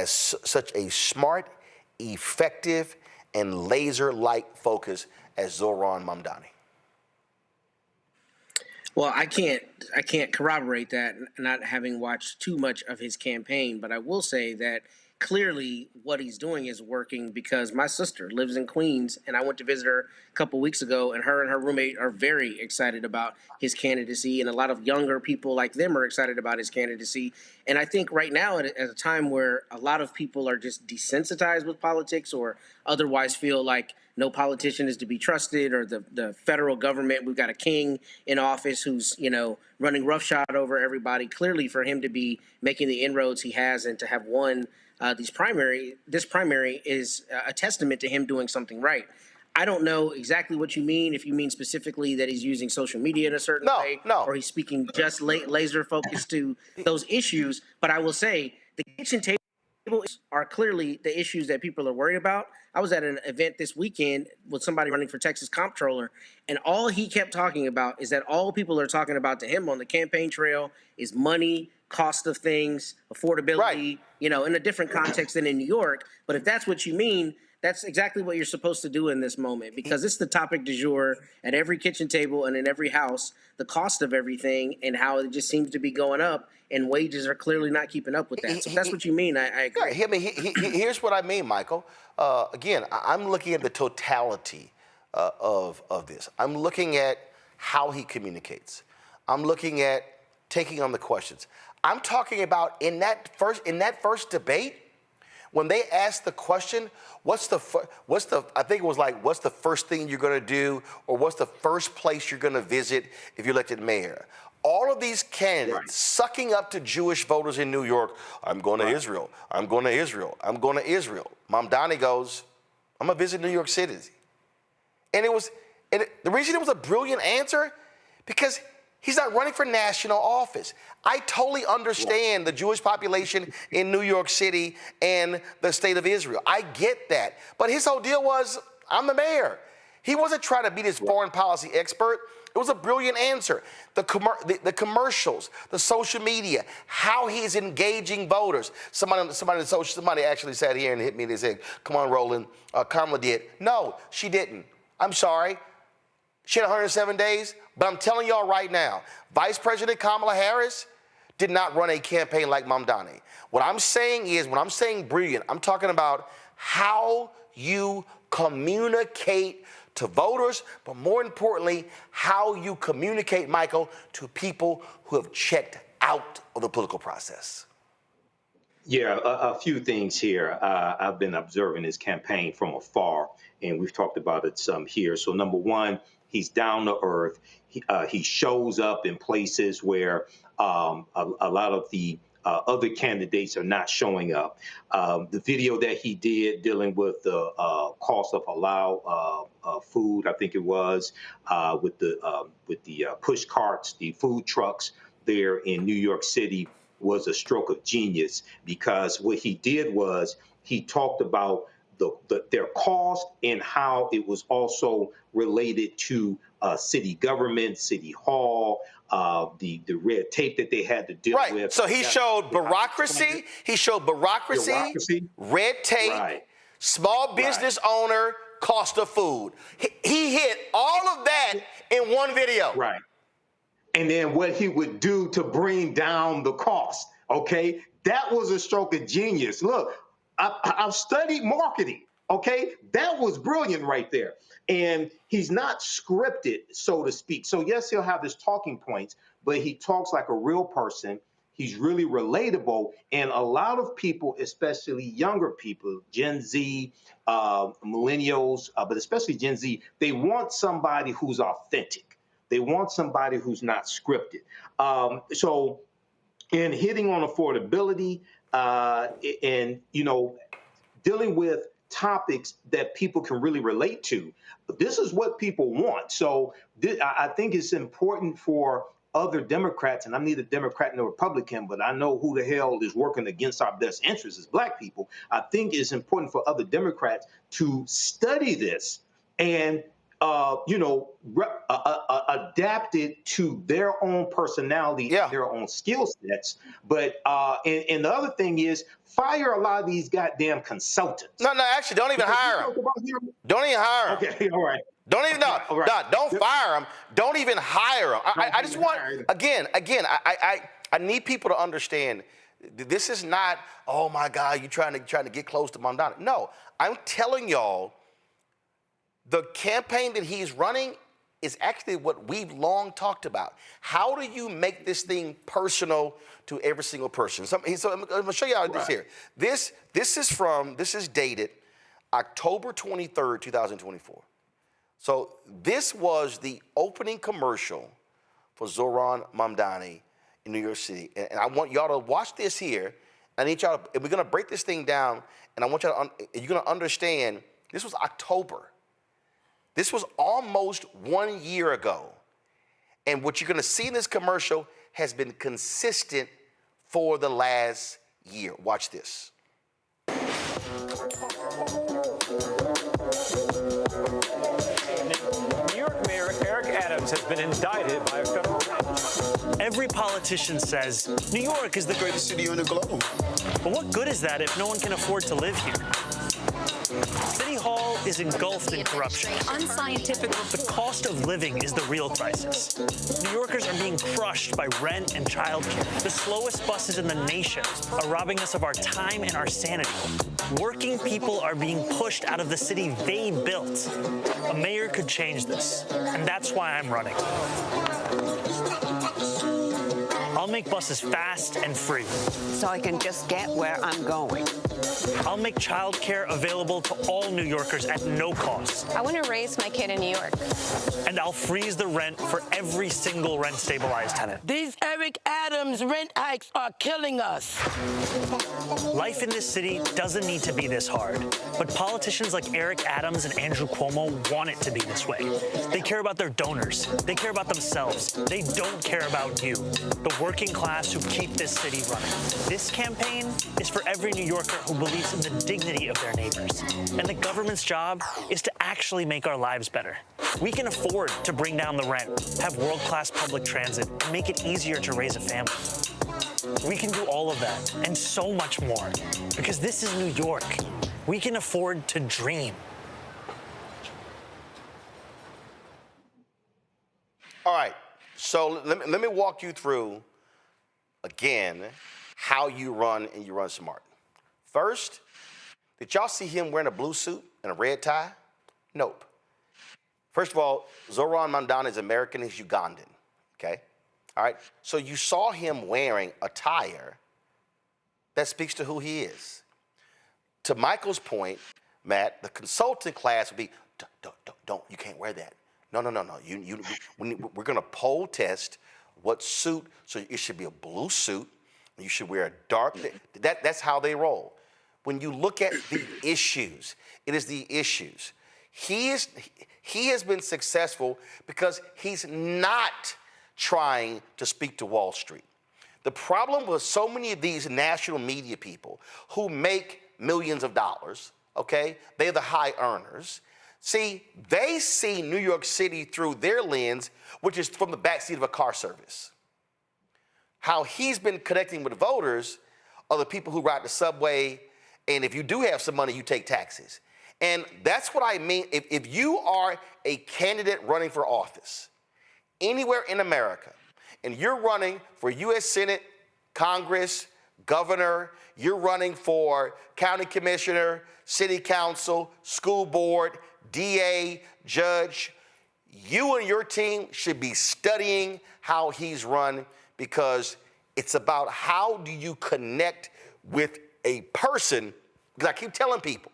such a smart, effective, and laser-like focus as Zohran Mamdani. Well, I can't corroborate that, not having watched too much of his campaign, but I will say that clearly what he's doing is working, because my sister lives in Queens, and I went to visit her a couple weeks ago, and her roommate are very excited about his candidacy, and a lot of younger people like them are excited about his candidacy. And I think right now, at a time where a lot of people are just desensitized with politics or otherwise feel like no politician is to be trusted, or the federal government, we've got a king in office who's, running roughshod over everybody. Clearly, for him to be making the inroads he has and to have won this primary is a testament to him doing something right. I don't know exactly what you mean, if you mean specifically that he's using social media in a certain way, or he's speaking just laser focused to those issues. But I will say the kitchen table are clearly the issues that people are worried about. I was at an event this weekend with somebody running for Texas comptroller, and all he kept talking about is that all people are talking about to him on the campaign trail is money, cost of things, affordability, in a different context than in New York. But if that's what you mean, that's exactly what you're supposed to do in this moment, because it's the topic du jour at every kitchen table and in every house, the cost of everything and how it just seems to be going up, and wages are clearly not keeping up with that. So if that's what you mean, I agree. Here's what I mean, Michael. Again, I'm looking at the totality of this. I'm looking at how he communicates. I'm looking at taking on the questions. I'm talking about in that first debate, when they asked the question, what's the first thing you're going to do, or what's the first place you're going to visit if you're elected mayor? All of these candidates sucking up to Jewish voters in New York. I'm going to Israel. I'm going to Israel. I'm going to Israel. Mamdani goes, I'm going to visit New York City. And the reason it was a brilliant answer, because He's not running for national office. I totally understand the Jewish population in New York City and the state of Israel. I get that. But his whole deal was, I'm the mayor. He wasn't trying to be this foreign policy expert. It was a brilliant answer. The commercials, the social media, how he's engaging voters. Somebody actually sat here and hit me and said, come on, Roland, Kamala did. No, she didn't. I'm sorry. She had 107 days, but I'm telling y'all right now, Vice President Kamala Harris did not run a campaign like Mamdani. What I'm saying is, when I'm saying brilliant, I'm talking about how you communicate to voters, but more importantly, how you communicate, Michael, to people who have checked out of the political process. Yeah, a few things here. I've been observing his campaign from afar, and we've talked about it some here. So number one, he's down to earth. He shows up in places where a lot of the other candidates are not showing up. The video that he did dealing with the cost of halal food, I think it was, with the push carts, the food trucks there in New York City, was a stroke of genius, because what he did was he talked about their cost and how it was also related to city government, city hall, the red tape that they had to deal with. Right. So he showed bureaucracy. Red tape, small business owner, cost of food. He hit all of that in one video. Right. And then what he would do to bring down the cost. Okay, that was a stroke of genius. Look, I've studied marketing. Okay, that was brilliant right there. And he's not scripted, so to speak. So yes, he'll have his talking points, but he talks like a real person. He's really relatable. And a lot of people, especially younger people, Gen Z, millennials, but especially Gen Z, they want somebody who's authentic. They want somebody who's not scripted. So in hitting on affordability and, dealing with topics that people can really relate to, this is what people want. So I think it's important for other Democrats, and I'm neither Democrat nor Republican, but I know who the hell is working against our best interests as Black people. I think it's important for other Democrats to study this and adapt it to their own personality, and their own skill sets. But and the other thing is, fire a lot of these goddamn consultants. No, actually, don't even hire them. Don't even hire them. Okay, all right. Don't even don't fire them. Don't even hire them. I just want again. I need people to understand. This is not, oh my God, you trying to get close to Mamdani. No, I'm telling y'all, the campaign that he's running is actually what we've long talked about. How do you make this thing personal to every single person? So I'm going to show you how this here. This is dated October 23rd, 2024. So this was the opening commercial for Zohran Mamdani in New York City. And I want y'all to watch this here. I need y'all to, and we're going to break this thing down, and I want y'all to, you're going to understand, this was October. This was almost 1 year ago. And what you're going to see in this commercial has been consistent for the last year. Watch this. New York Mayor Eric Adams has been indicted by a federal judge. Every politician says New York is the greatest city on the globe. But what good is that if no one can afford to live here? City Hall is engulfed in corruption. Unscientific. The cost of living is the real crisis. New Yorkers are being crushed by rent and childcare. The slowest buses in the nation are robbing us of our time and our sanity. Working people are being pushed out of the city they built. A mayor could change this, and that's why I'm running. I'll make buses fast and free. So I can just get where I'm going. I'll make childcare available to all New Yorkers at no cost. I want to raise my kid in New York. And I'll freeze the rent for every single rent-stabilized tenant. These Eric Adams rent hikes are killing us. Life in this city doesn't need to be this hard, but politicians like Eric Adams and Andrew Cuomo want it to be this way. They care about their donors. They care about themselves. They don't care about you, the working class who keep this city running. This campaign is for every New Yorker who believes in the dignity of their neighbors. And the government's job is to actually make our lives better. We can afford to bring down the rent, have world-class public transit, and make it easier to raise a family. We can do all of that and so much more because this is New York. We can afford to dream. All right, so let me walk you through, again, how you run and you run smart. First, did y'all see him wearing a blue suit and a red tie? Nope. First of all, Zohran Mamdani is American, he's Ugandan, okay? All right, so you saw him wearing attire that speaks to who he is. To Michael's point, Matt, the consultant class would be, don't, you can't wear that. No. We're gonna poll test what suit, so it should be a blue suit, you should wear a dark, that's how they roll. When you look at the issues, it is the issues. He has been successful because he's not trying to speak to Wall Street. The problem with so many of these national media people who make millions of dollars, okay, they're the high earners. See, they see New York City through their lens, which is from the backseat of a car service. How he's been connecting with voters are the people who ride the subway, and if you do have some money, you take taxis. And that's what I mean. If you are a candidate running for office anywhere in America, and you're running for U.S. Senate, Congress, governor, you're running for county commissioner, city council, school board, DA, judge, you and your team should be studying how he's run, because it's about how do you connect with a person. Because I keep telling people,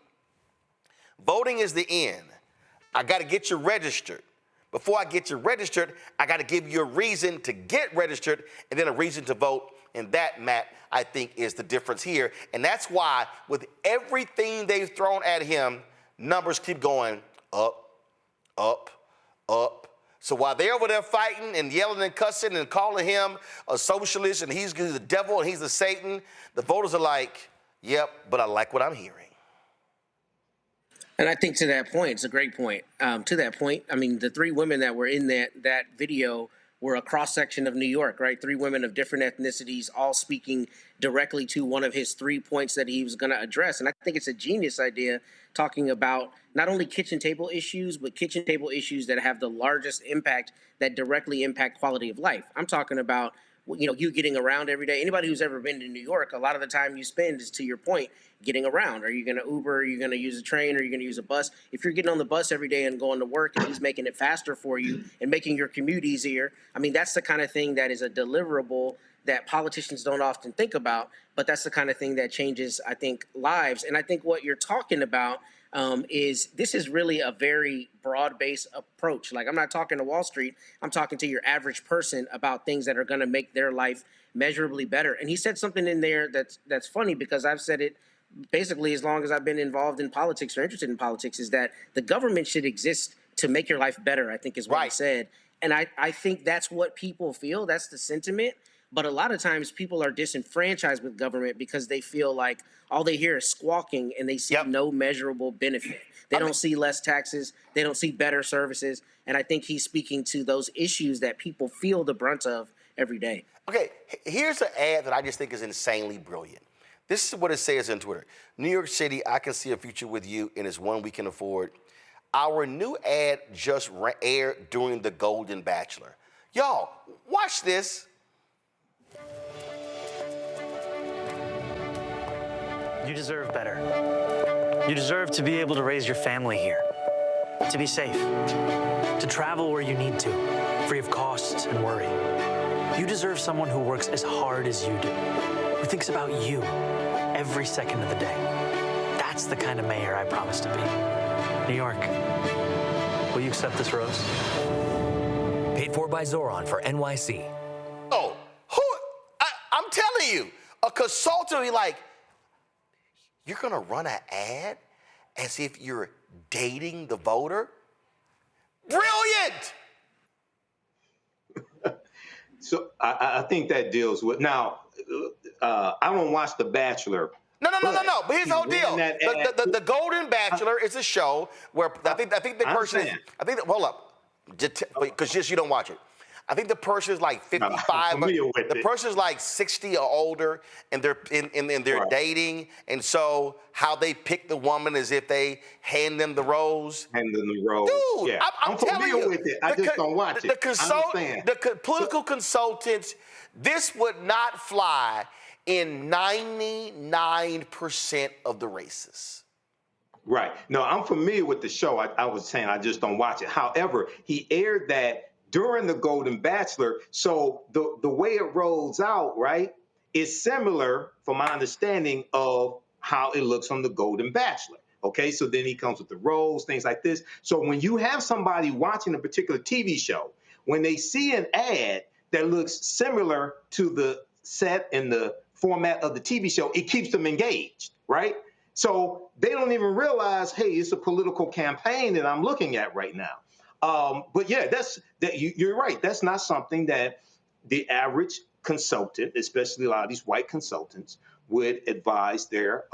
voting is the end. I got to get you registered. Before I get you registered, I got to give you a reason to get registered and then a reason to vote. And that, Matt, I think is the difference here. And that's why with everything they've thrown at him, numbers keep going up, up, up. So while they're over there fighting and yelling and cussing and calling him a socialist and he's the devil and he's the Satan, the voters are like, yep, but I like what I'm hearing. And I think to that point, it's a great point. To that point, I mean, the three women that were in that video were a cross-section of New York, right? Three women of different ethnicities, all speaking directly to one of his 3 points that he was going to address. And I think it's a genius idea, talking about not only kitchen table issues, but kitchen table issues that have the largest impact, that directly impact quality of life. I'm talking about, you know, you getting around every day. Anybody who's ever been to New York, a lot of the time you spend is, to your point, getting around. Are you going to Uber? Are you going to use a train? Are you going to use a bus? If you're getting on the bus every day and going to work and he's making it faster for you and making your commute easier, I mean, that's the kind of thing that is a deliverable that politicians don't often think about, but that's the kind of thing that changes, I think, lives. And I think what you're talking about is this is really a very broad-based approach. Like, I'm not talking to Wall Street. I'm talking to your average person about things that are going to make their life measurably better. And he said something in there that's funny, because I've said it basically as long as I've been involved in politics or interested in politics, is that the government should exist to make your life better, I think is what he said. And I think that's what people feel. That's the sentiment. But a lot of times people are disenfranchised with government because they feel like all they hear is squawking and they see no measurable benefit. They don't see less taxes. They don't see better services. And I think he's speaking to those issues that people feel the brunt of every day. Okay, here's an ad that I just think is insanely brilliant. This is what it says on Twitter. New York City, I can see a future with you, and it's one we can afford. Our new ad just aired during The Golden Bachelor. Y'all, watch this. You deserve better. You deserve to be able to raise your family here, to be safe, to travel where you need to, free of costs and worry. You deserve someone who works as hard as you do, who thinks about you, every second of the day. That's the kind of mayor I promise to be. New York, will you accept this rose? Paid for by Zohran for NYC. Oh, I'm telling you, a consultant will be like, you're going to run an ad as if you're dating the voter? Brilliant! So I think that deals with, now, I don't watch The Bachelor. No. But here's the whole deal. The Golden Bachelor is a show where I think the person hold up, because just you don't watch it. I think the person is like 55. The person is like 60 or older, and they're they're dating, and so how they pick the woman is if they hand them the rose. Hand them the rose. Dude, yeah. I'm telling you, with it. I just don't watch it. The political consultants, this would not fly in 99% of the races. Right. No, I'm familiar with the show. I was saying I just don't watch it. However, he aired that during the Golden Bachelor. So the way it rolls out, right, is similar, from my understanding, of how it looks on the Golden Bachelor. Okay, so then he comes with the rose, things like this. So when you have somebody watching a particular TV show, when they see an ad that looks similar to the set and the format of the TV show, it keeps them engaged, right? So they don't even realize, hey, it's a political campaign that I'm looking at right now. But yeah, you're right. That's not something that the average consultant, especially a lot of these white consultants, would advise their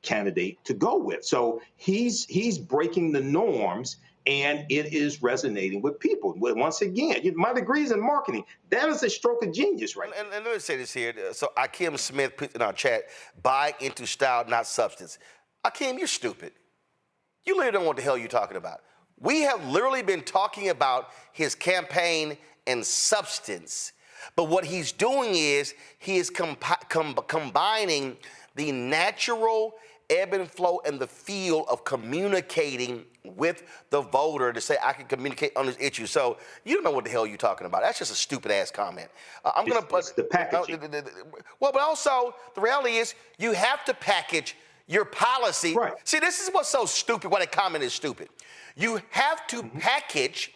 candidate to go with. So he's breaking the norms, and it is resonating with people. Once again, my degree's in marketing. That is a stroke of genius, right? And let me say this here. So Akim Smith put in our chat, buy into style, not substance. Akim, you're stupid. You literally don't know what the hell you're talking about. We have literally been talking about his campaign and substance. But what he's doing is he is combining the natural ebb and flow and the feel of communicating with the voter to say, I can communicate on this issue. So you don't know what the hell you're talking about. That's just a stupid ass comment. It's the packaging. Well, but also the reality is you have to package your policy. Right. See, this is what's so stupid, why the comment is stupid. You have to package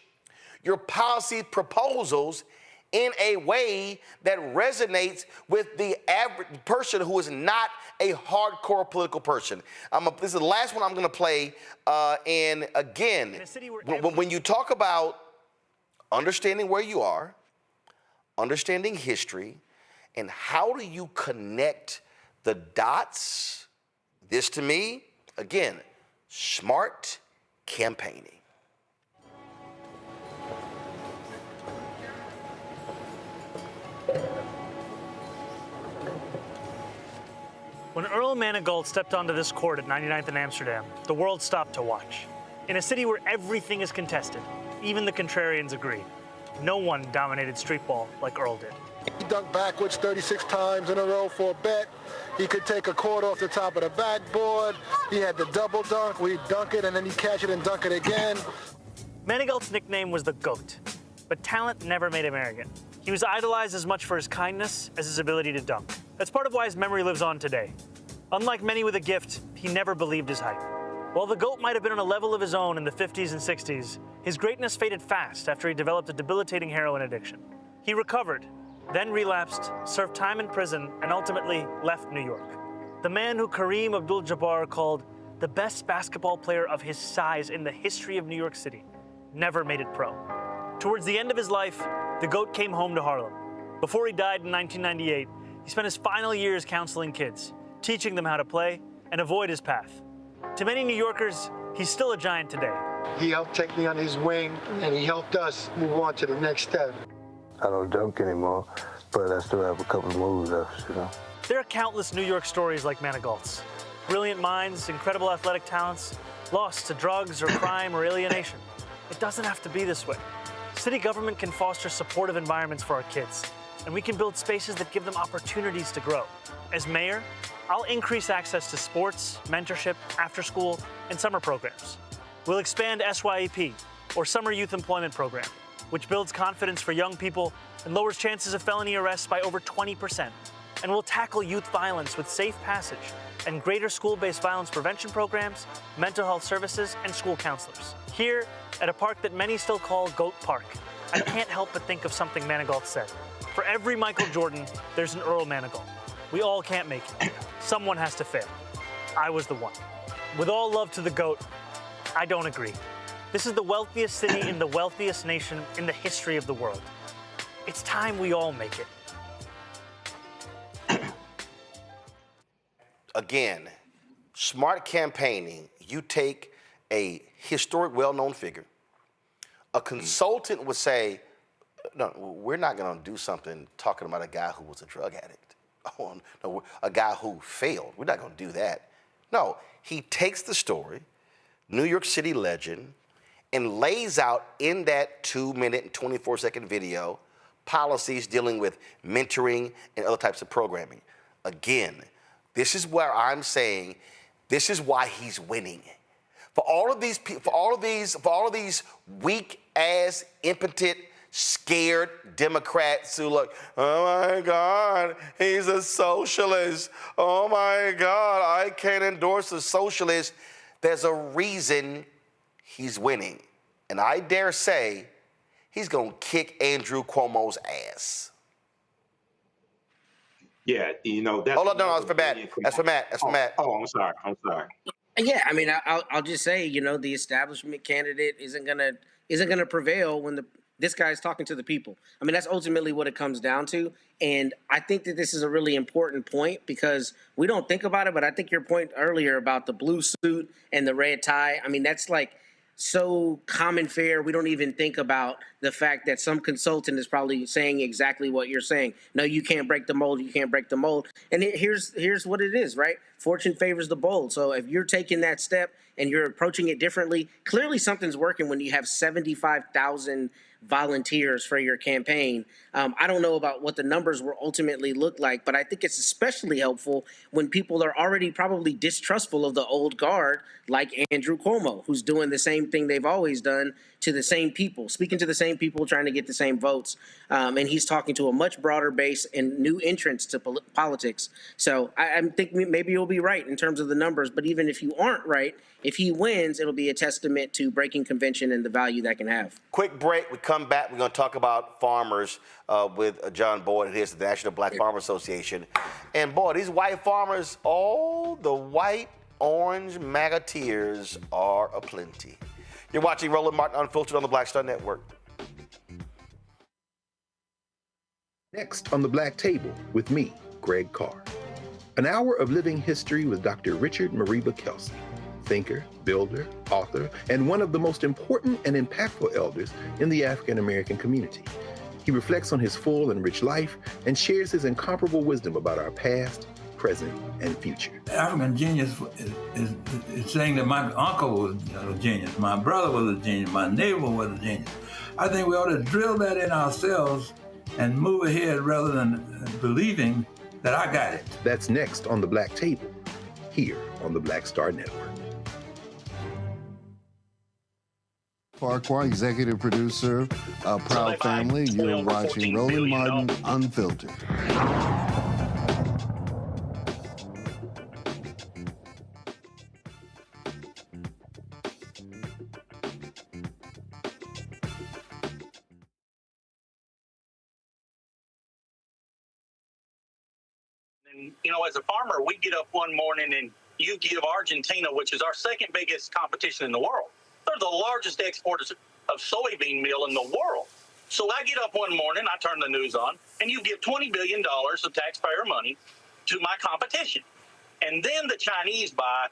your policy proposals in a way that resonates with the average person who is not a hardcore political person. This is the last one I'm going to play. And again, when you talk about understanding where you are, understanding history, and how do you connect the dots, this to me, again, smart campaigning. When Earl Manigault stepped onto this court at 99th and Amsterdam, the world stopped to watch. In a city where everything is contested, even the contrarians agree. No one dominated street ball like Earl did. He dunked backwards 36 times in a row for a bet. He could take a quarter off the top of the backboard. He had the double dunk where he'd dunk it and then he'd catch it and dunk it again. Manigault's nickname was the GOAT, but talent never made him arrogant. He was idolized as much for his kindness as his ability to dunk. That's part of why his memory lives on today. Unlike many with a gift, he never believed his hype. While the GOAT might have been on a level of his own in the 50s and 60s, his greatness faded fast after he developed a debilitating heroin addiction. He recovered, then relapsed, served time in prison, and ultimately left New York. The man who Kareem Abdul-Jabbar called the best basketball player of his size in the history of New York City never made it pro. Towards the end of his life, the GOAT came home to Harlem. Before he died in 1998, he spent his final years counseling kids, teaching them how to play and avoid his path. To many New Yorkers, he's still a giant today. He helped take me on his wing, and he helped us move on to the next step. I don't dunk anymore, but I still have a couple of moves left, you know. There are countless New York stories like Manigault's. Brilliant minds, incredible athletic talents, lost to drugs or crime or alienation. It doesn't have to be this way. City government can foster supportive environments for our kids, and we can build spaces that give them opportunities to grow. As mayor, I'll increase access to sports, mentorship, after-school, and summer programs. We'll expand SYEP, or Summer Youth Employment Program, which builds confidence for young people and lowers chances of felony arrests by over 20%. And we'll tackle youth violence with safe passage and greater school-based violence prevention programs, mental health services, and school counselors. Here, at a park that many still call Goat Park, I can't help but think of something Manigault said. For every Michael Jordan, there's an Earl Manigault. We all can't make it. Someone has to fail. I was the one. With all love to the GOAT, I don't agree. This is the wealthiest city in the wealthiest nation in the history of the world. It's time we all make it. Again, smart campaigning, you take a historic, well-known figure. A consultant would say, no, we're not going to do something talking about a guy who was a drug addict. Oh, no, a guy who failed. We're not going to do that. No, he takes the story, New York City legend, and lays out in that 2-minute and 24-second video policies dealing with mentoring and other types of programming. Again, this is where I'm saying this is why he's winning. For all of these weak-ass, impotent, scared Democrats who look, oh my God, he's a socialist. Oh my God, I can't endorse a socialist. There's a reason he's winning. And I dare say he's going to kick Andrew Cuomo's ass. Yeah, you know, that's... Hold on, no, that's for Matt. That's for Matt. That's for Matt. Oh, I'm sorry. Yeah, I mean, I'll just say, you know, the establishment candidate isn't gonna prevail when this guy is talking to the people. I mean, that's ultimately what it comes down to. And I think that this is a really important point because we don't think about it, but I think your point earlier about the blue suit and the red tie, I mean, that's like so common fare. We don't even think about the fact that some consultant is probably saying exactly what you're saying. No, you can't break the mold. You can't break the mold. And here's what it is, right? Fortune favors the bold. So if you're taking that step and you're approaching it differently, clearly something's working when you have 75,000 volunteers for your campaign. I don't know about what the numbers will ultimately look like, but I think it's especially helpful when people are already probably distrustful of the old guard, like Andrew Cuomo, who's doing the same thing they've always done to the same people, speaking to the same people, trying to get the same votes. And he's talking to a much broader base and new entrants to politics. So I think maybe you'll be right in terms of the numbers, but even if you aren't right, if he wins, it'll be a testament to breaking convention and the value that can have. Quick break. We come back. We're going to talk about farmers with John Boyd. Here's the National Black Farmer Association. And boy, these white farmers, all the white, orange MAGAteers are aplenty. You're watching Roland Martin Unfiltered on the Black Star Network. Next on the Black Table with me, Greg Carr. An hour of living history with Dr. Richard Mariba Kelsey, thinker, builder, author, and one of the most important and impactful elders in the African American community. He reflects on his full and rich life and shares his incomparable wisdom about our past, present, and future. African genius is saying that my uncle was a genius, my brother was a genius, my neighbor was a genius. I think we ought to drill that in ourselves and move ahead rather than believing that I got it. That's next on the Black Table, here on the Black Star Network. Farquhar, executive producer of Proud Family. You're watching Roland Martin Unfiltered. You know, as a farmer, we get up one morning and you give Argentina, which is our second biggest competition in the world. They're the largest exporters of soybean meal in the world. So I get up one morning, I turn the news on, and you give $20 billion of taxpayer money to my competition. And then the Chinese buy,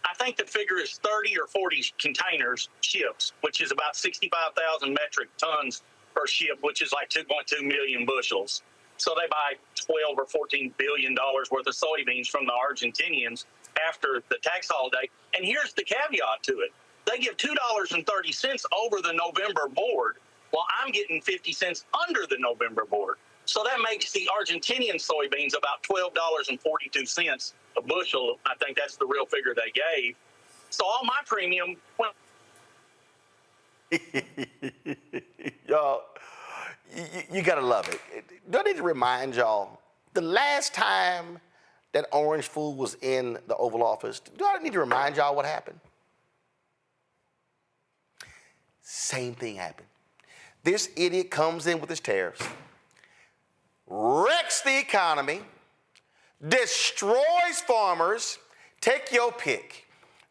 I think the figure is 30 or 40 containers, ships, which is about 65,000 metric tons per ship, which is like 2.2 million bushels. So they buy 12 or 14 billion dollars worth of soybeans from the Argentinians after the tax holiday. And here's the caveat to it. They give $2.30 over the November board, while I'm getting 50 cents under the November board. So that makes the Argentinian soybeans about $12.42 a bushel. I think that's the real figure they gave. So all my premium went. Y'all, you gotta love it. Do I need to remind y'all the last time that orange fool was in the Oval Office, do I need to remind y'all what happened? Same thing happened. This idiot comes in with his tariffs, wrecks the economy, destroys farmers. Take your pick.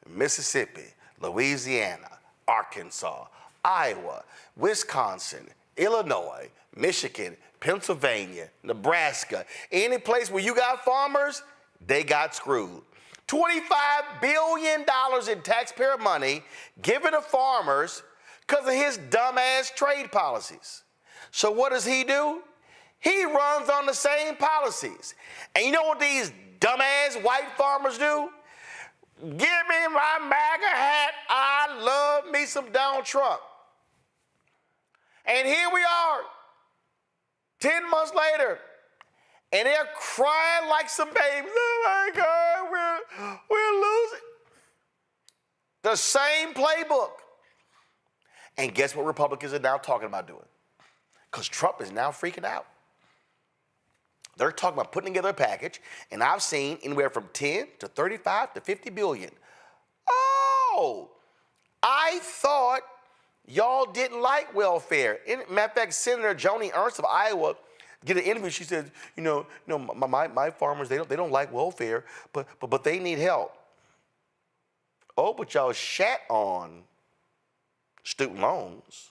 Mississippi, Louisiana, Arkansas, Iowa, Wisconsin, Illinois, Michigan, Pennsylvania, Nebraska. Any place where you got farmers, they got screwed. $25 billion in taxpayer money given to farmers because of his dumbass trade policies. So what does he do? He runs on the same policies. And you know what these dumbass white farmers do? Give me my MAGA hat. I love me some Donald Trump. And here we are, 10 months later, and they're crying like some babies. Oh my God, we're losing. The same playbook. And guess what Republicans are now talking about doing? Because Trump is now freaking out. They're talking about putting together a package, and I've seen anywhere from 10 to 35 to 50 billion. Oh, I thought y'all didn't like welfare. Matter of fact, Senator Joni Ernst of Iowa did an interview. She said, my farmers, they don't like welfare, but they need help. Oh, but y'all shat on student loans.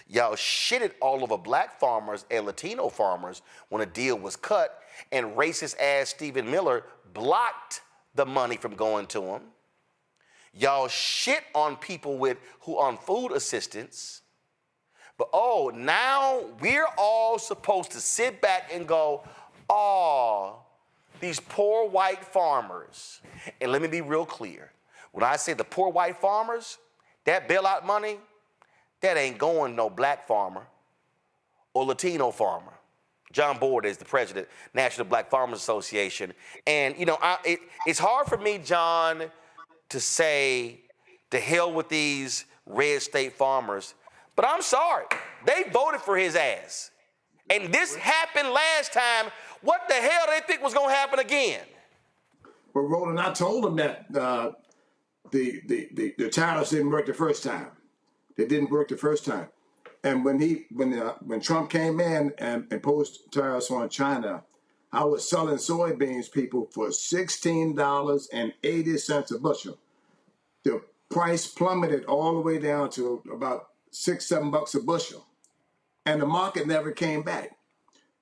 Y'all shitted all over black farmers and Latino farmers when a deal was cut, and racist ass Stephen Miller blocked the money from going to them. Y'all shit on people who on food assistance. But now we're all supposed to sit back and go, these poor white farmers. And let me be real clear. When I say the poor white farmers, that bailout money, that ain't going no black farmer or Latino farmer. John Board is the president, National Black Farmers Association. And, it's hard for me, John, to say to hell with these red state farmers. But I'm sorry, they voted for his ass. And this happened last time. What the hell they think was going to happen again? Well, Roland, I told him that the tariffs didn't work the first time. They didn't work the first time. And when Trump came in and imposed tariffs on China, I was selling soybeans, people, for $16.80 a bushel. The price plummeted all the way down to about $6-7 a bushel, and the market never came back.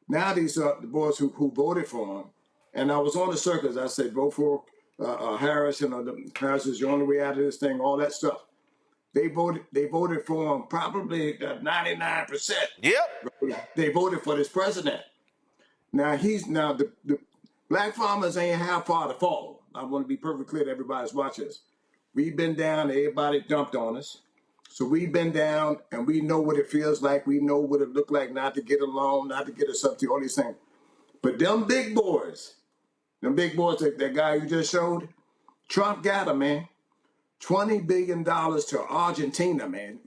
Now these are the boys who voted for him, and I was on the circus. I said, vote for Harris. Harris is the only way out of this thing. All that stuff. They voted for him probably 99%. Yep. They voted for this president. Now the black farmers ain't how far to fall. I want to be perfectly clear to everybody that's watching this. We've been down, everybody dumped on us. So we've been down, and we know what it feels like. We know what it looked like not to get a loan, not to get a subsidy, all these things. But them big boys, that guy you just showed, Trump got him, man. $20 billion to Argentina, man.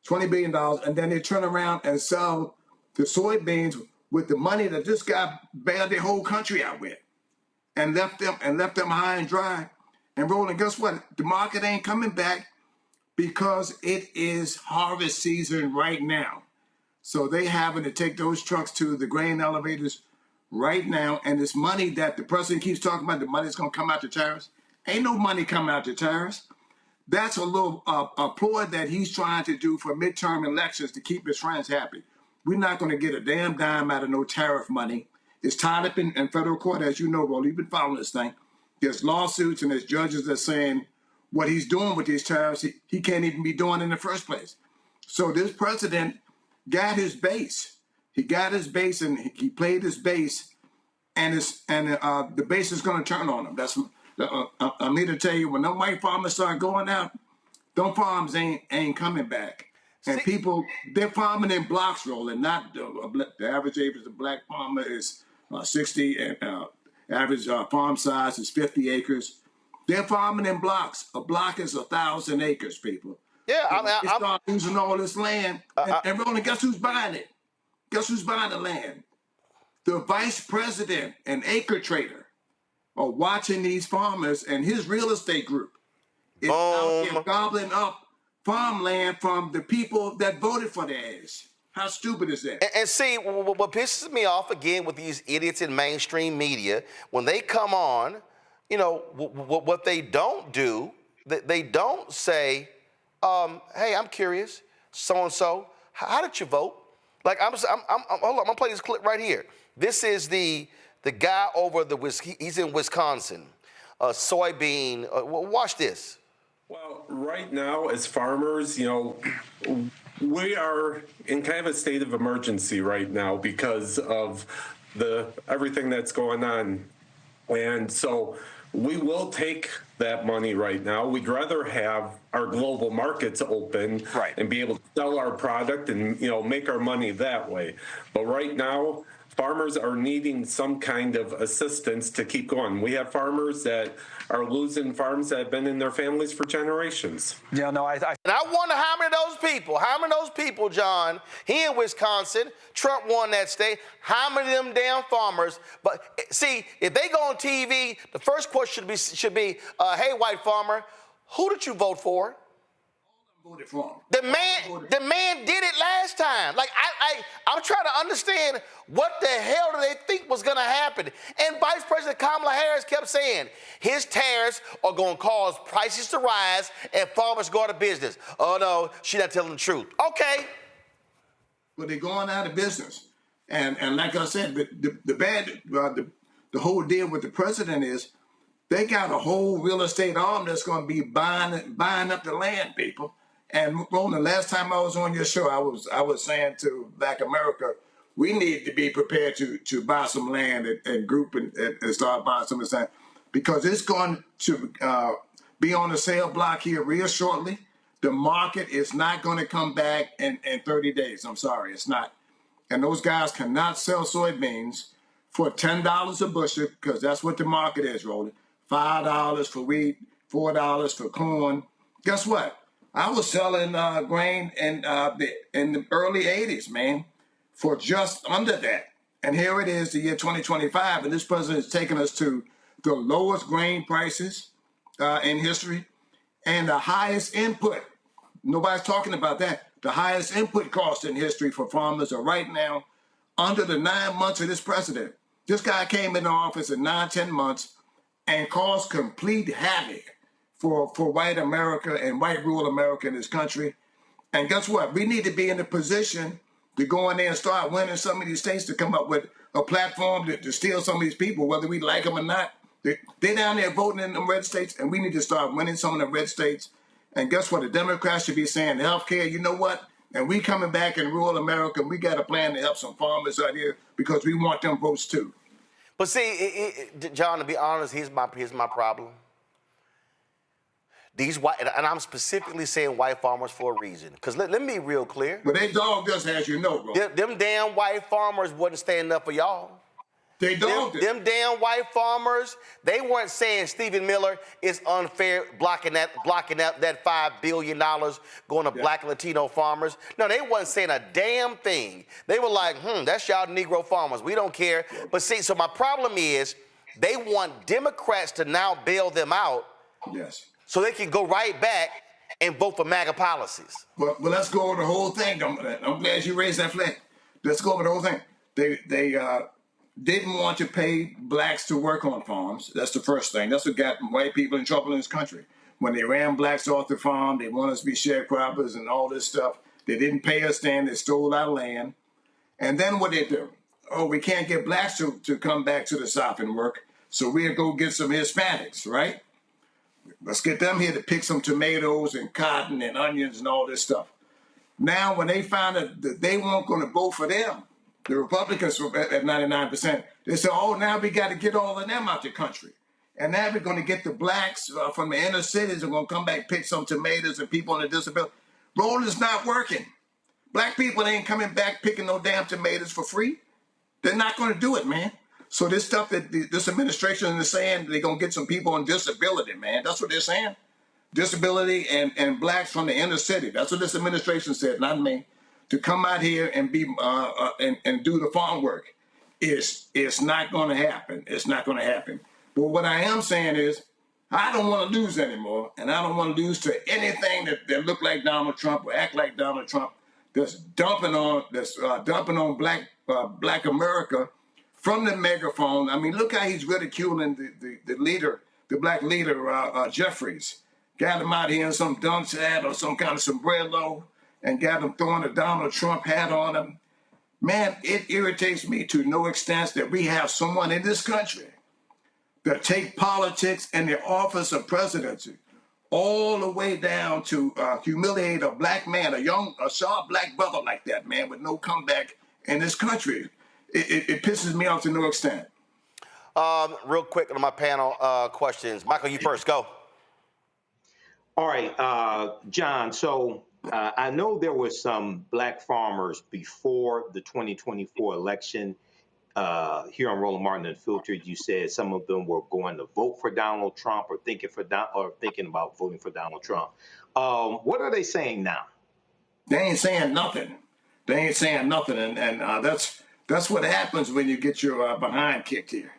$20 billion, and then they turn around and sell the soybeans with the money that this guy bailed their whole country out with, and left them high and dry. And Roland, guess what? The market ain't coming back because it is harvest season right now. So they having to take those trucks to the grain elevators right now. And this money that the president keeps talking about, the money's going to come out to tariffs. Ain't no money coming out to tariffs. That's a little a ploy that he's trying to do for midterm elections to keep his friends happy. We're not going to get a damn dime out of no tariff money. It's tied up in federal court, as you know, Roland. You've been following this thing. There's lawsuits and there's judges that are saying what he's doing with these tariffs, he can't even be doing in the first place. So this president got his base. He got his base and he played his base, and the base is going to turn on him. I'm here to tell you, when them white farmers start going out, them farms ain't coming back. And people, they're farming in blocks, Roland. Not the average age of the black farmer is 60, and average farm size is 50 acres. They're farming in blocks. A block is 1,000 acres, people. Yeah, they start losing all this land. And Roland, guess who's buying it? Guess who's buying the land? The vice president and acre trader are watching these farmers, and his real estate group is out there gobbling up farmland from the people that voted for their ass. How stupid is that? And see, what pisses me off again with these idiots in mainstream media, when they come on, you know, what they don't do, they don't say, hey, I'm curious, so-and-so, how did you vote? Like, hold on, I'm gonna play this clip right here. This is the guy over he's in Wisconsin, soybean, watch this. Well, right now, as farmers, you know, we are in kind of a state of emergency right now because of everything that's going on. And so we will take that money right now. We'd rather have our global markets open and be able to sell our product and, you know, make our money that way. But right now, farmers are needing some kind of assistance to keep going. We have farmers that are losing farms that have been in their families for generations. Yeah, no, and I wonder how many of those people, John, here in Wisconsin, Trump won that state, how many of them damn farmers, but see, if they go on TV, the first question should be, hey, white farmer, who did you vote for? Voted for him. The man did it last time. Like, I'm trying to understand what the hell do they think was going to happen. And Vice President Kamala Harris kept saying his tariffs are going to cause prices to rise and farmers go out of business. Oh, no, she's not telling the truth. Okay. But they're going out of business. And like I said, the whole deal with the president is they got a whole real estate arm that's going to be buying up the land, people. And Roland, the last time I was on your show, I was saying to Black America, we need to be prepared to buy some land and group and start buying some of this land, because it's going to be on the sale block here real shortly. The market is not going to come back in 30 days. I'm sorry, it's not. And those guys cannot sell soybeans for $10 a bushel, because that's what the market is, Roland. $5 for wheat, $4 for corn. Guess what? I was selling grain in the early 80s, man, for just under that. And here it is, the year 2025, and this president is taking us to the lowest grain prices in history and the highest input. Nobody's talking about that. The highest input cost in history for farmers are right now under the 9 months of this president. This guy came into office in 9-10 months and caused complete havoc for white America and white rural America in this country. And guess what? We need to be in a position to go in there and start winning some of these states, to come up with a platform to steal some of these people, whether we like them or not. They're down there voting in the red states, and we need to start winning some of the red states. And guess what? The Democrats should be saying healthcare, you know what? And we coming back in rural America, we got a plan to help some farmers out here because we want them votes too. But see, John, to be honest, here's my problem. These white, and I'm specifically saying white farmers for a reason. Because let me be real clear. But they dogged us, as you know, bro. Them damn white farmers wasn't standing up for y'all. They dogged it. Them damn white farmers, they weren't saying Stephen Miller is unfair, blocking that $5 billion going to black and Latino farmers. No, they wasn't saying a damn thing. They were like, that's y'all Negro farmers. We don't care. But see, so my problem is they want Democrats to now bail them out. Yes. So they can go right back and vote for MAGA policies. Well, let's go over the whole thing. I'm glad you raised that flag. Let's go over the whole thing. They didn't want to pay blacks to work on farms. That's the first thing. That's what got white people in trouble in this country. When they ran blacks off the farm, they wanted us to be sharecroppers and all this stuff. They didn't pay us then. They stole our land. And then what they do? Oh, we can't get blacks to come back to the South and work, so we'll go get some Hispanics, right? Let's get them here to pick some tomatoes and cotton and onions and all this stuff. Now, when they found that they weren't going to vote for them, the Republicans were at 99%, they said, oh, now we got to get all of them out the country. And now we're going to get the blacks from the inner cities who are going to come back, pick some tomatoes, and people on the disability. Roll is not working. Black people ain't coming back picking no damn tomatoes for free. They're not going to do it, man. So this stuff that this administration is saying, they're going to get some people on disability, man. That's what they're saying. Disability and blacks from the inner city. That's what this administration said, not me, to come out here and be and do the farm work. It's not going to happen. It's not going to happen. But what I am saying is, I don't want to lose anymore, and I don't want to lose to anything that look like Donald Trump or act like Donald Trump. That's dumping on Black America from the megaphone. I mean, look how he's ridiculing the leader, the Black leader, Jeffries. Got him out here in some dunce hat or some kind of sombrero, and got him throwing a Donald Trump hat on him. Man, it irritates me to no extent that we have someone in this country that take politics and the office of presidency all the way down to humiliate a black man, a sharp black brother like that, man, with no comeback in this country. It pisses me off to no extent. Real quick on my panel questions. Michael, you first. Go. All right, John. So I know there were some black farmers before the 2024 election. Here on Roland Martin Unfiltered, you said some of them were going to vote for Donald Trump or thinking about voting for Donald Trump. What are they saying now? They ain't saying nothing. They ain't saying nothing, and that's what happens when you get your behind kicked here.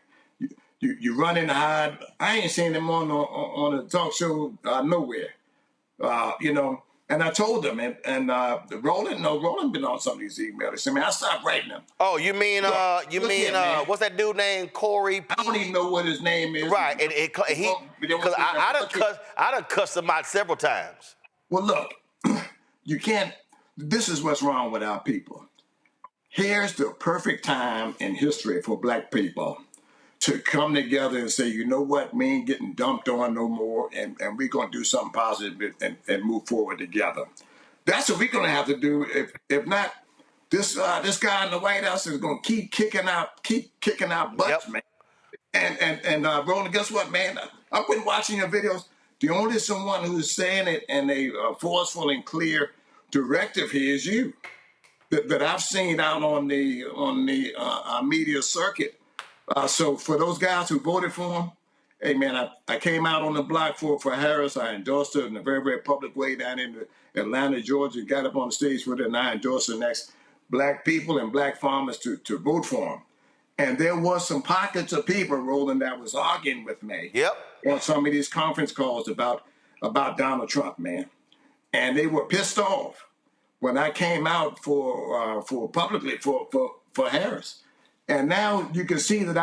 You run and hide. I ain't seen them on a talk show nowhere. And I told them, and Roland been on some of these emails. I mean, I stopped writing them. Oh, you mean what's that dude named Corey? I don't even know what his name is. Right, because I done cussed him out several times. Well, look, you can't. This is what's wrong with our people. Here's the perfect time in history for black people to come together and say, you know what, we ain't getting dumped on no more, and we're going to do something positive and move forward together. That's what we're going to have to do. If not, this guy in the White House is going to keep kicking out butts, man. And Roland, guess what, man? I've been watching your videos. The only someone who's saying it in a forceful and clear directive here is you, that I've seen out on the media circuit. So for those guys who voted for him, hey man, I came out on the block for Harris. I endorsed her in a very, very public way down in Atlanta, Georgia. Got up on the stage with her, and I endorsed the next black people and black farmers to vote for him. And there was some pockets of people, Roland, that was arguing with me on some of these conference calls about Donald Trump, man. And they were pissed off when I came out for publicly for Harris. And now you can see that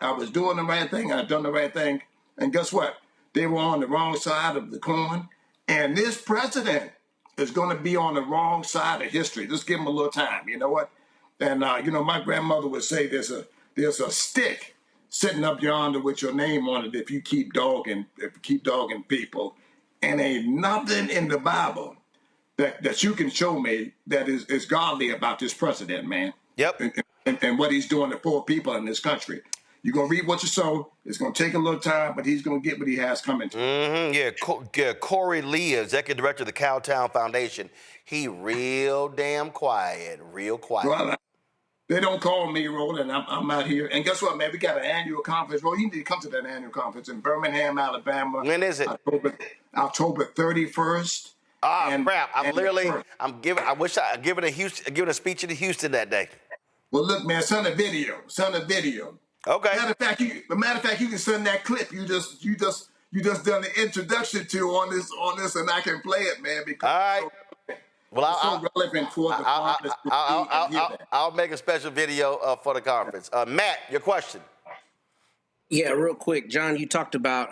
I was doing the right thing. I've done the right thing. And guess what? They were on the wrong side of the coin. And this president is going to be on the wrong side of history. Just give him a little time. You know what? And, my grandmother would say there's a stick sitting up yonder with your name on it if you keep dogging people. And ain't nothing in the Bible that you can show me that is godly about this president, man. Yep. And what he's doing to poor people in this country. You're going to reap what you sow. It's going to take a little time, but he's going to get what he has coming to him. Yeah, Corey Lee, Executive Director of the Cowtown Foundation. He real damn quiet, Well, they don't call me, Roland. I'm out here. And guess what, man? We got an annual conference. Well, you need to come to that annual conference in Birmingham, Alabama. When is it? October 31st. Crap. I wish I given a speech in Houston that day. Well, look, man, send a video. Okay. Matter of fact, you can send that clip. You just done the introduction to on this, and I can play it, man. Because all right. Well, it's so relevant for the conference. I'll make a special video for the conference. Matt, your question. Yeah, real quick, John. You talked about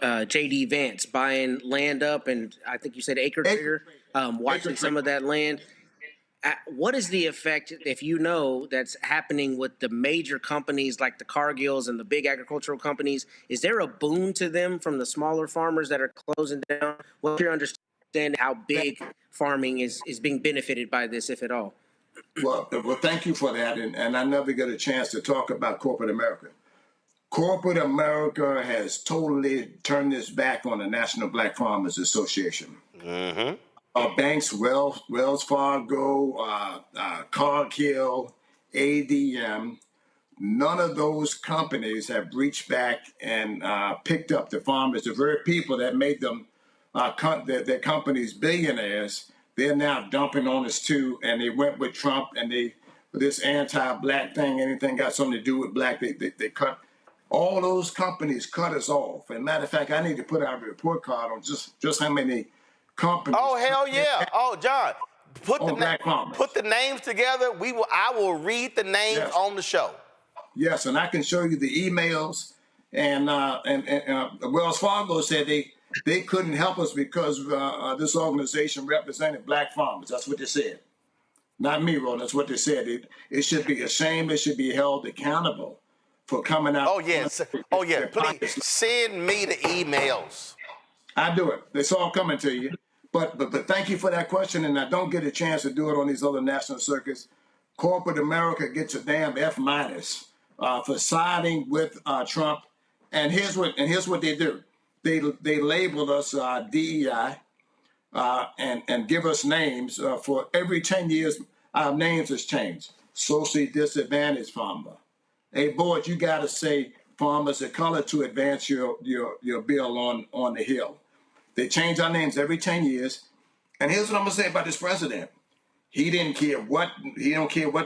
J.D. Vance buying land up, and I think you said acre trader, watching some of that land. What is the effect, if you know, that's happening with the major companies like the Cargills and the big agricultural companies? Is there a boon to them from the smaller farmers that are closing down? What's your understanding how big farming is being benefited by this, if at all? Well, thank you for that. And I never get a chance to talk about corporate America. Corporate America has totally turned its back on the National Black Farmers Association. Mm-hmm. Banks, Wells Fargo, Cargill, ADM, none of those companies have reached back and picked up the farmers, the very people that made them their companies billionaires. They're now dumping on us too, and they went with Trump and they this anti-black thing, anything got something to do with black, they cut. All those companies cut us off. And matter of fact, I need to put out a report card on just how many companies. Oh, hell yeah. Oh, John, put the names together. I will read the names on the show. Yes, and I can show you the emails. And Wells Fargo said they couldn't help us because this organization represented black farmers. That's what they said. Not me, Ron. That's what they said. It should be a shame. It should be held accountable for coming out. Oh, yes. Oh, yeah. Please send me the emails. I do it. It's all coming to you. But thank you for that question, and I don't get a chance to do it on these other national circuits. Corporate America gets a damn F- for siding with Trump. And here's what they do. They label us DEI and give us names for every 10 years. Our names has changed. Socially disadvantaged farmer. Hey, board, you got to say farmers of color to advance your bill on the Hill. They change our names every 10 years. And here's what I'm gonna say about this president. He don't care what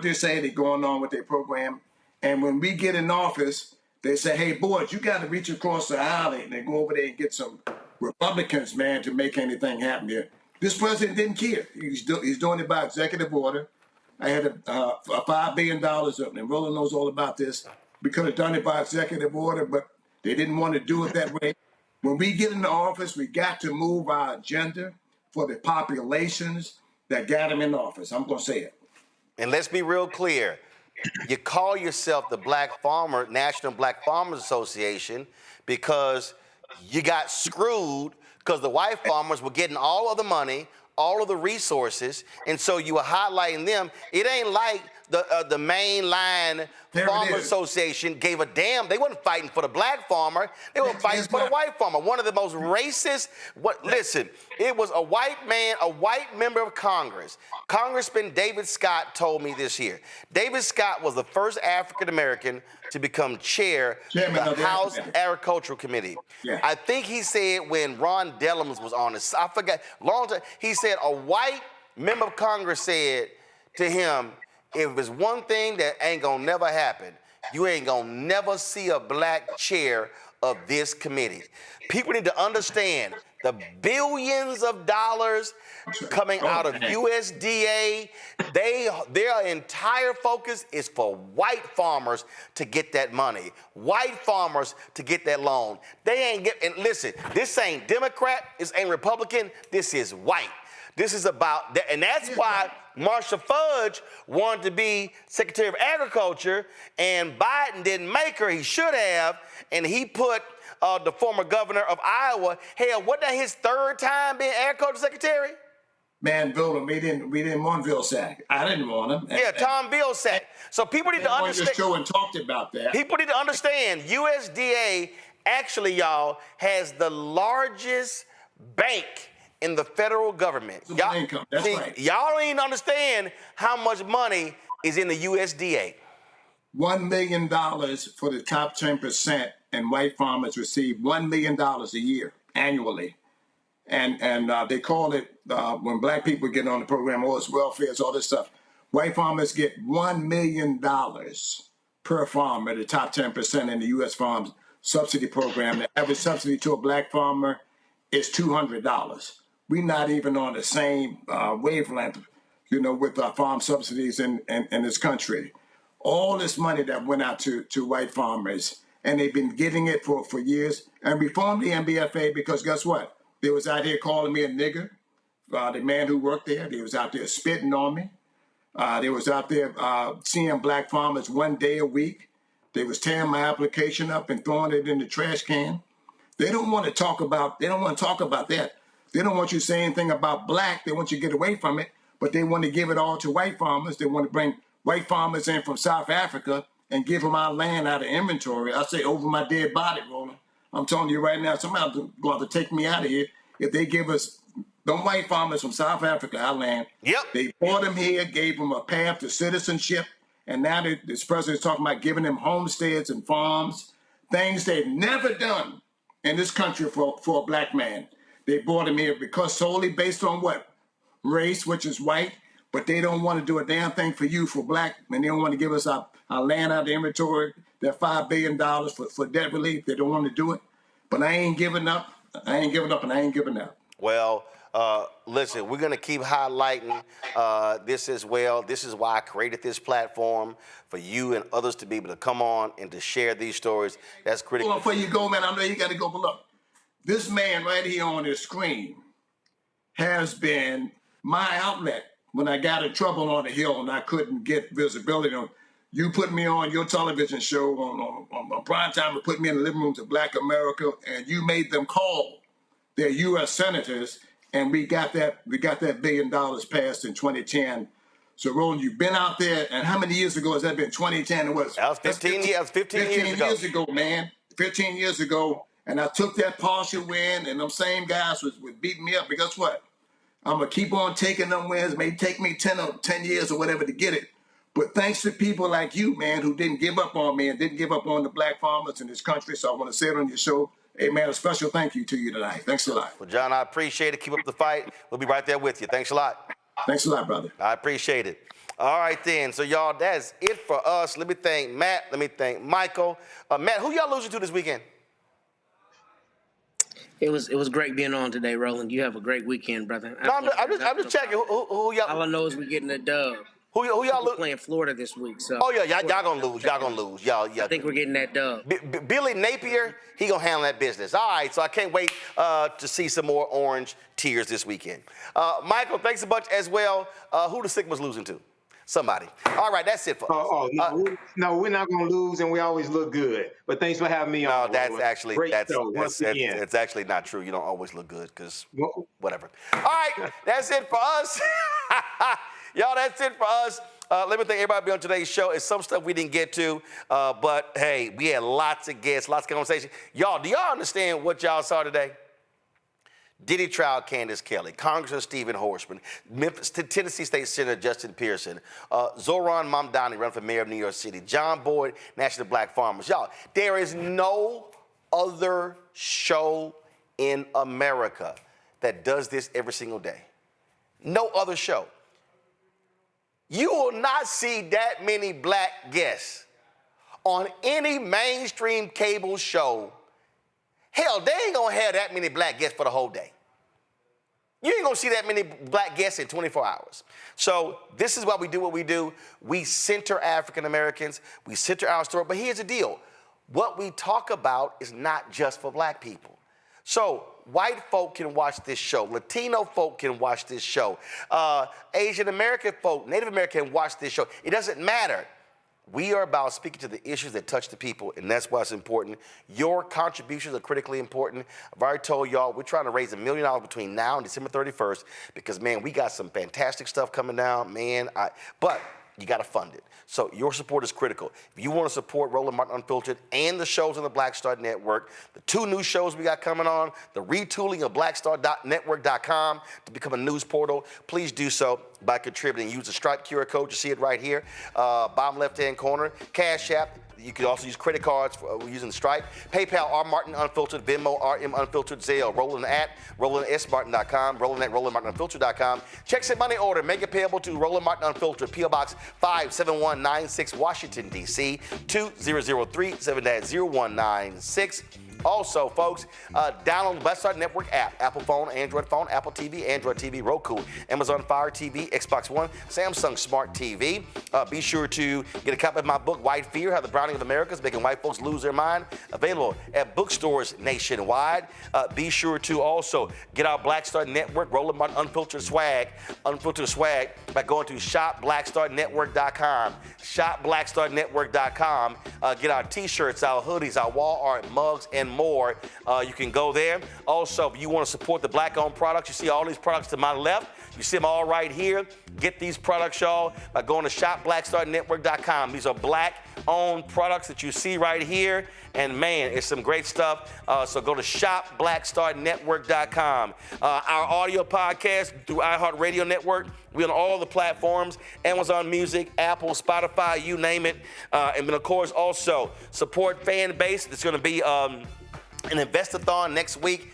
they say. They're going on with their program. And when we get in office, they say, hey, boys, you got to reach across the aisle and go over there and get some Republicans, man, to make anything happen here. This president didn't care. He's doing it by executive order. I had a $5 billion up, and Roland knows all about this. We could have done it by executive order, but they didn't want to do it that way. When we get into office, we got to move our agenda for the populations that got them in office. I'm going to say it. And let's be real clear. You call yourself the National Black Farmers Association because you got screwed because the white farmers were getting all of the money, all of the resources, and so you were highlighting them. It ain't like the mainline Farmers Association gave a damn. They wasn't fighting for the black farmer. They were fighting for the white farmer. One of the most racist. Listen, it was a white man, a white member of Congress. Congressman David Scott told me this here. David Scott was the first African American to become chairman of the House Agricultural Committee. Yeah. I think he said when Ron Dellums was on this, I forgot, long time, he said a white member of Congress said to him, if it's one thing that ain't gonna never happen, you ain't gonna never see a black chair of this committee. People need to understand the billions of dollars coming out of USDA. Their entire focus is for white farmers to get that money, white farmers to get that loan. They ain't and listen, this ain't Democrat, this ain't Republican, this is white. This is about that, and that's why Marcia Fudge wanted to be Secretary of Agriculture, and Biden didn't make her. He should have, and he put the former governor of Iowa. Hell, wasn't that his third time being Agriculture Secretary? Man, Bill, we didn't want Vilsack. I didn't want him. Yeah, Tom Vilsack. So people need to understand. On your show and talked about that. People need to understand. USDA actually, y'all, has the largest bank in the federal government. Y'all, income. That's right. Y'all don't even understand how much money is in the USDA. $1 million for the top 10%, and white farmers receive $1 million a year annually. And they call it, when black people get on the program, all this welfare, all this stuff, white farmers get $1 million per farmer, the top 10% in the U.S. Farm Subsidy Program. The average subsidy to a black farmer is $200. We're not even on the same wavelength, with our farm subsidies in this country. All this money that went out to white farmers, and they've been getting it for years. And we formed the MBFA because guess what? They was out here calling me a nigger, the man who worked there. They was out there spitting on me. They was out there seeing black farmers one day a week. They was tearing my application up and throwing it in the trash can. They don't want to talk about that. They don't want you to say anything about black. They want you to get away from it, but they want to give it all to white farmers. They want to bring white farmers in from South Africa and give them our land out of inventory. I say over my dead body, Roland. I'm telling you right now, somebody's going to have to take me out of here if they give us them white farmers from South Africa our land. Yep. They brought them here, gave them a path to citizenship, and now this president is talking about giving them homesteads and farms, things they've never done in this country for a black man. They brought him here because solely based on what? Race, which is white. but they don't want to do a damn thing for you, for black, and they don't want to give us our land out of the inventory, that $5 billion for debt relief. They don't want to do it. But I ain't giving up. I ain't giving up, and I ain't giving up. Well, listen, we're going to keep highlighting this as well. This is why I created this platform, for you and others to be able to come on and to share these stories. That's critical. Before you go, man, I know you got to go, but look, this man right here on this screen has been my outlet when I got in trouble on the Hill and I couldn't get visibility on. You put me on your television show on prime time and put me in the living rooms of Black America, and you made them call their U.S. senators, and we got that $1 billion passed in 2010. So, Roland, you've been out there, and how many years ago has that been? 2010? It was. That was 15 years. 15 years ago, man. 15 years ago, and I took that partial win, and them same guys was beating me up. But guess what? I'm gonna keep on taking them wins. It may take me 10 years or whatever to get it. But thanks to people like you, man, who didn't give up on me and didn't give up on the black farmers in this country. So I want to say it on your show. Hey, man, a special thank you to you tonight. Thanks a lot. Well, John, I appreciate it. Keep up the fight. We'll be right there with you. Thanks a lot. Thanks a lot, brother. I appreciate it. All right, then. So, y'all, that's it for us. Let me thank Matt. Let me thank Michael. Matt, who y'all losing to this weekend? It was great being on today, Roland. You have a great weekend, brother. No, I'm just checking. Who y'all? All I know is we're getting a dub. Who y'all playing Florida this week? So. Oh yeah, y'all gonna lose. Y'all gonna lose. Y'all. I think we're getting that dub. Billy Napier, he gonna handle that business. All right, so I can't wait to see some more orange tears this weekend. Michael, thanks a bunch as well. Who the Sigma's losing to? Somebody. All right, that's it for us. No, we're not going to lose, and we always look good. But thanks for having me on. No, that's actually it's actually not true. You don't always look good because whatever. All right, that's it for us. Y'all, that's it for us. Let me thank everybody being on today's show. It's some stuff we didn't get to, but hey, we had lots of guests, lots of conversation. Y'all, do y'all understand what y'all saw today? Diddy trial Candace Kelly, Congressman Steven Horsford, Memphis, Tennessee State Senator Justin Pearson, Zohran Mamdani running for mayor of New York City, John Boyd, National Black Farmers. Y'all, there is no other show in America that does this every single day. No other show. You will not see that many black guests on any mainstream cable show. Hell, they ain't gonna have that many black guests for the whole day. You ain't gonna see that many black guests in 24 hours. So this is why we do what we do. We center African Americans, we center our story, but here's the deal. What we talk about is not just for black people. So white folk can watch this show, Latino folk can watch this show, Asian American folk, Native American can watch this show. It doesn't matter. We are about speaking to the issues that touch the people, and that's why it's important. Your contributions are critically important. I've already told y'all we're trying to raise $1 million between now and December 31st because, man, we got some fantastic stuff coming down, man. But you got to fund it. So your support is critical. If you want to support Roland Martin Unfiltered and the shows on the Black Star Network, the 2 new shows we got coming on, the retooling of blackstarnetwork.com to become a news portal, please do so by contributing. Use the Stripe QR code. You see it right here, bottom left-hand corner. Cash App. You can also use credit cards for using the Stripe. PayPal, R. Martin Unfiltered, Venmo, RM Unfiltered, Zelle, Roland at RolandSMartin.com, Roland at RolandMartinUnfiltered.com. Checks and money order, make it payable to Roland Martin Unfiltered, P.O. Box 57196, Washington, D.C., 20037 0196. Also, folks, download the Black Star Network app. Apple phone, Apple TV, Android TV, Roku, Amazon Fire TV, Xbox One, Samsung Smart TV. Be sure to get a copy of my book, White Fear, How the Browning of America is Making White Folks Lose Their Mind. Available at bookstores nationwide. Be sure to also get our Black Star Network, Roland Martin Unfiltered swag by going to shopblackstarnetwork.com. Shopblackstarnetwork.com. Get our t-shirts, our hoodies, our wall art, mugs, and more. You can go there. Also, if you want to support the black-owned products, you see all these products to my left. You see them all right here. Get these products, y'all, by going to shopblackstarnetwork.com. These are black-owned products that you see right here. And, man, it's some great stuff. So go to shopblackstarnetwork.com. Our audio podcast through iHeartRadio Network. We're on all the platforms, Amazon Music, Apple, Spotify, you name it. And then, of course, also support fan base. It's going to be an investathon next week.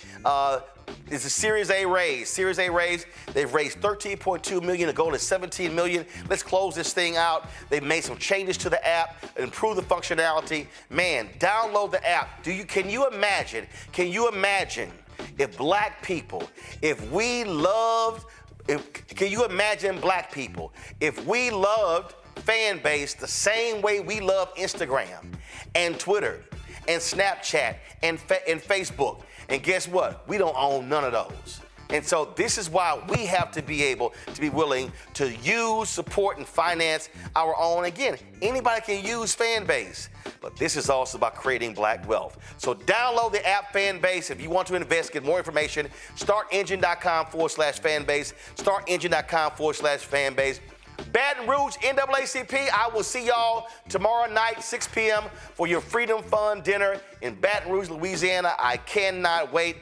It's a Series A raise. Series A raise. They've raised $13.2 million. The goal is $17 million. Let's close this thing out. They've made some changes to the app, improve the functionality. Man, download the app. Can you imagine if black people, can you imagine black people if we loved fan base the same way we love Instagram and Twitter and Snapchat and Facebook? And guess what? We don't own none of those. And so this is why we have to be able to be willing to use, support, and finance our own. Again, anybody can use fan base, but this is also about creating black wealth. So download the app Fan Base. If you want to invest, get more information, startengine.com/fanbase, startengine.com/fanbase. Baton Rouge, NAACP, I will see y'all tomorrow night, 6 p.m. for your Freedom Fund dinner in Baton Rouge, Louisiana. I cannot wait.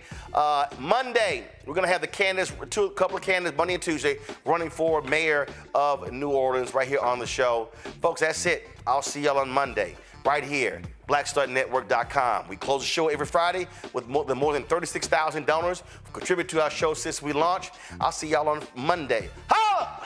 Monday, we're going to have a couple of candidates, Monday and Tuesday, running for mayor of New Orleans right here on the show. Folks, that's it. I'll see y'all on Monday right here, blackstartnetwork.com. We close the show every Friday with more than 36,000 donors who contribute to our show since we launched. I'll see y'all on Monday. Holla!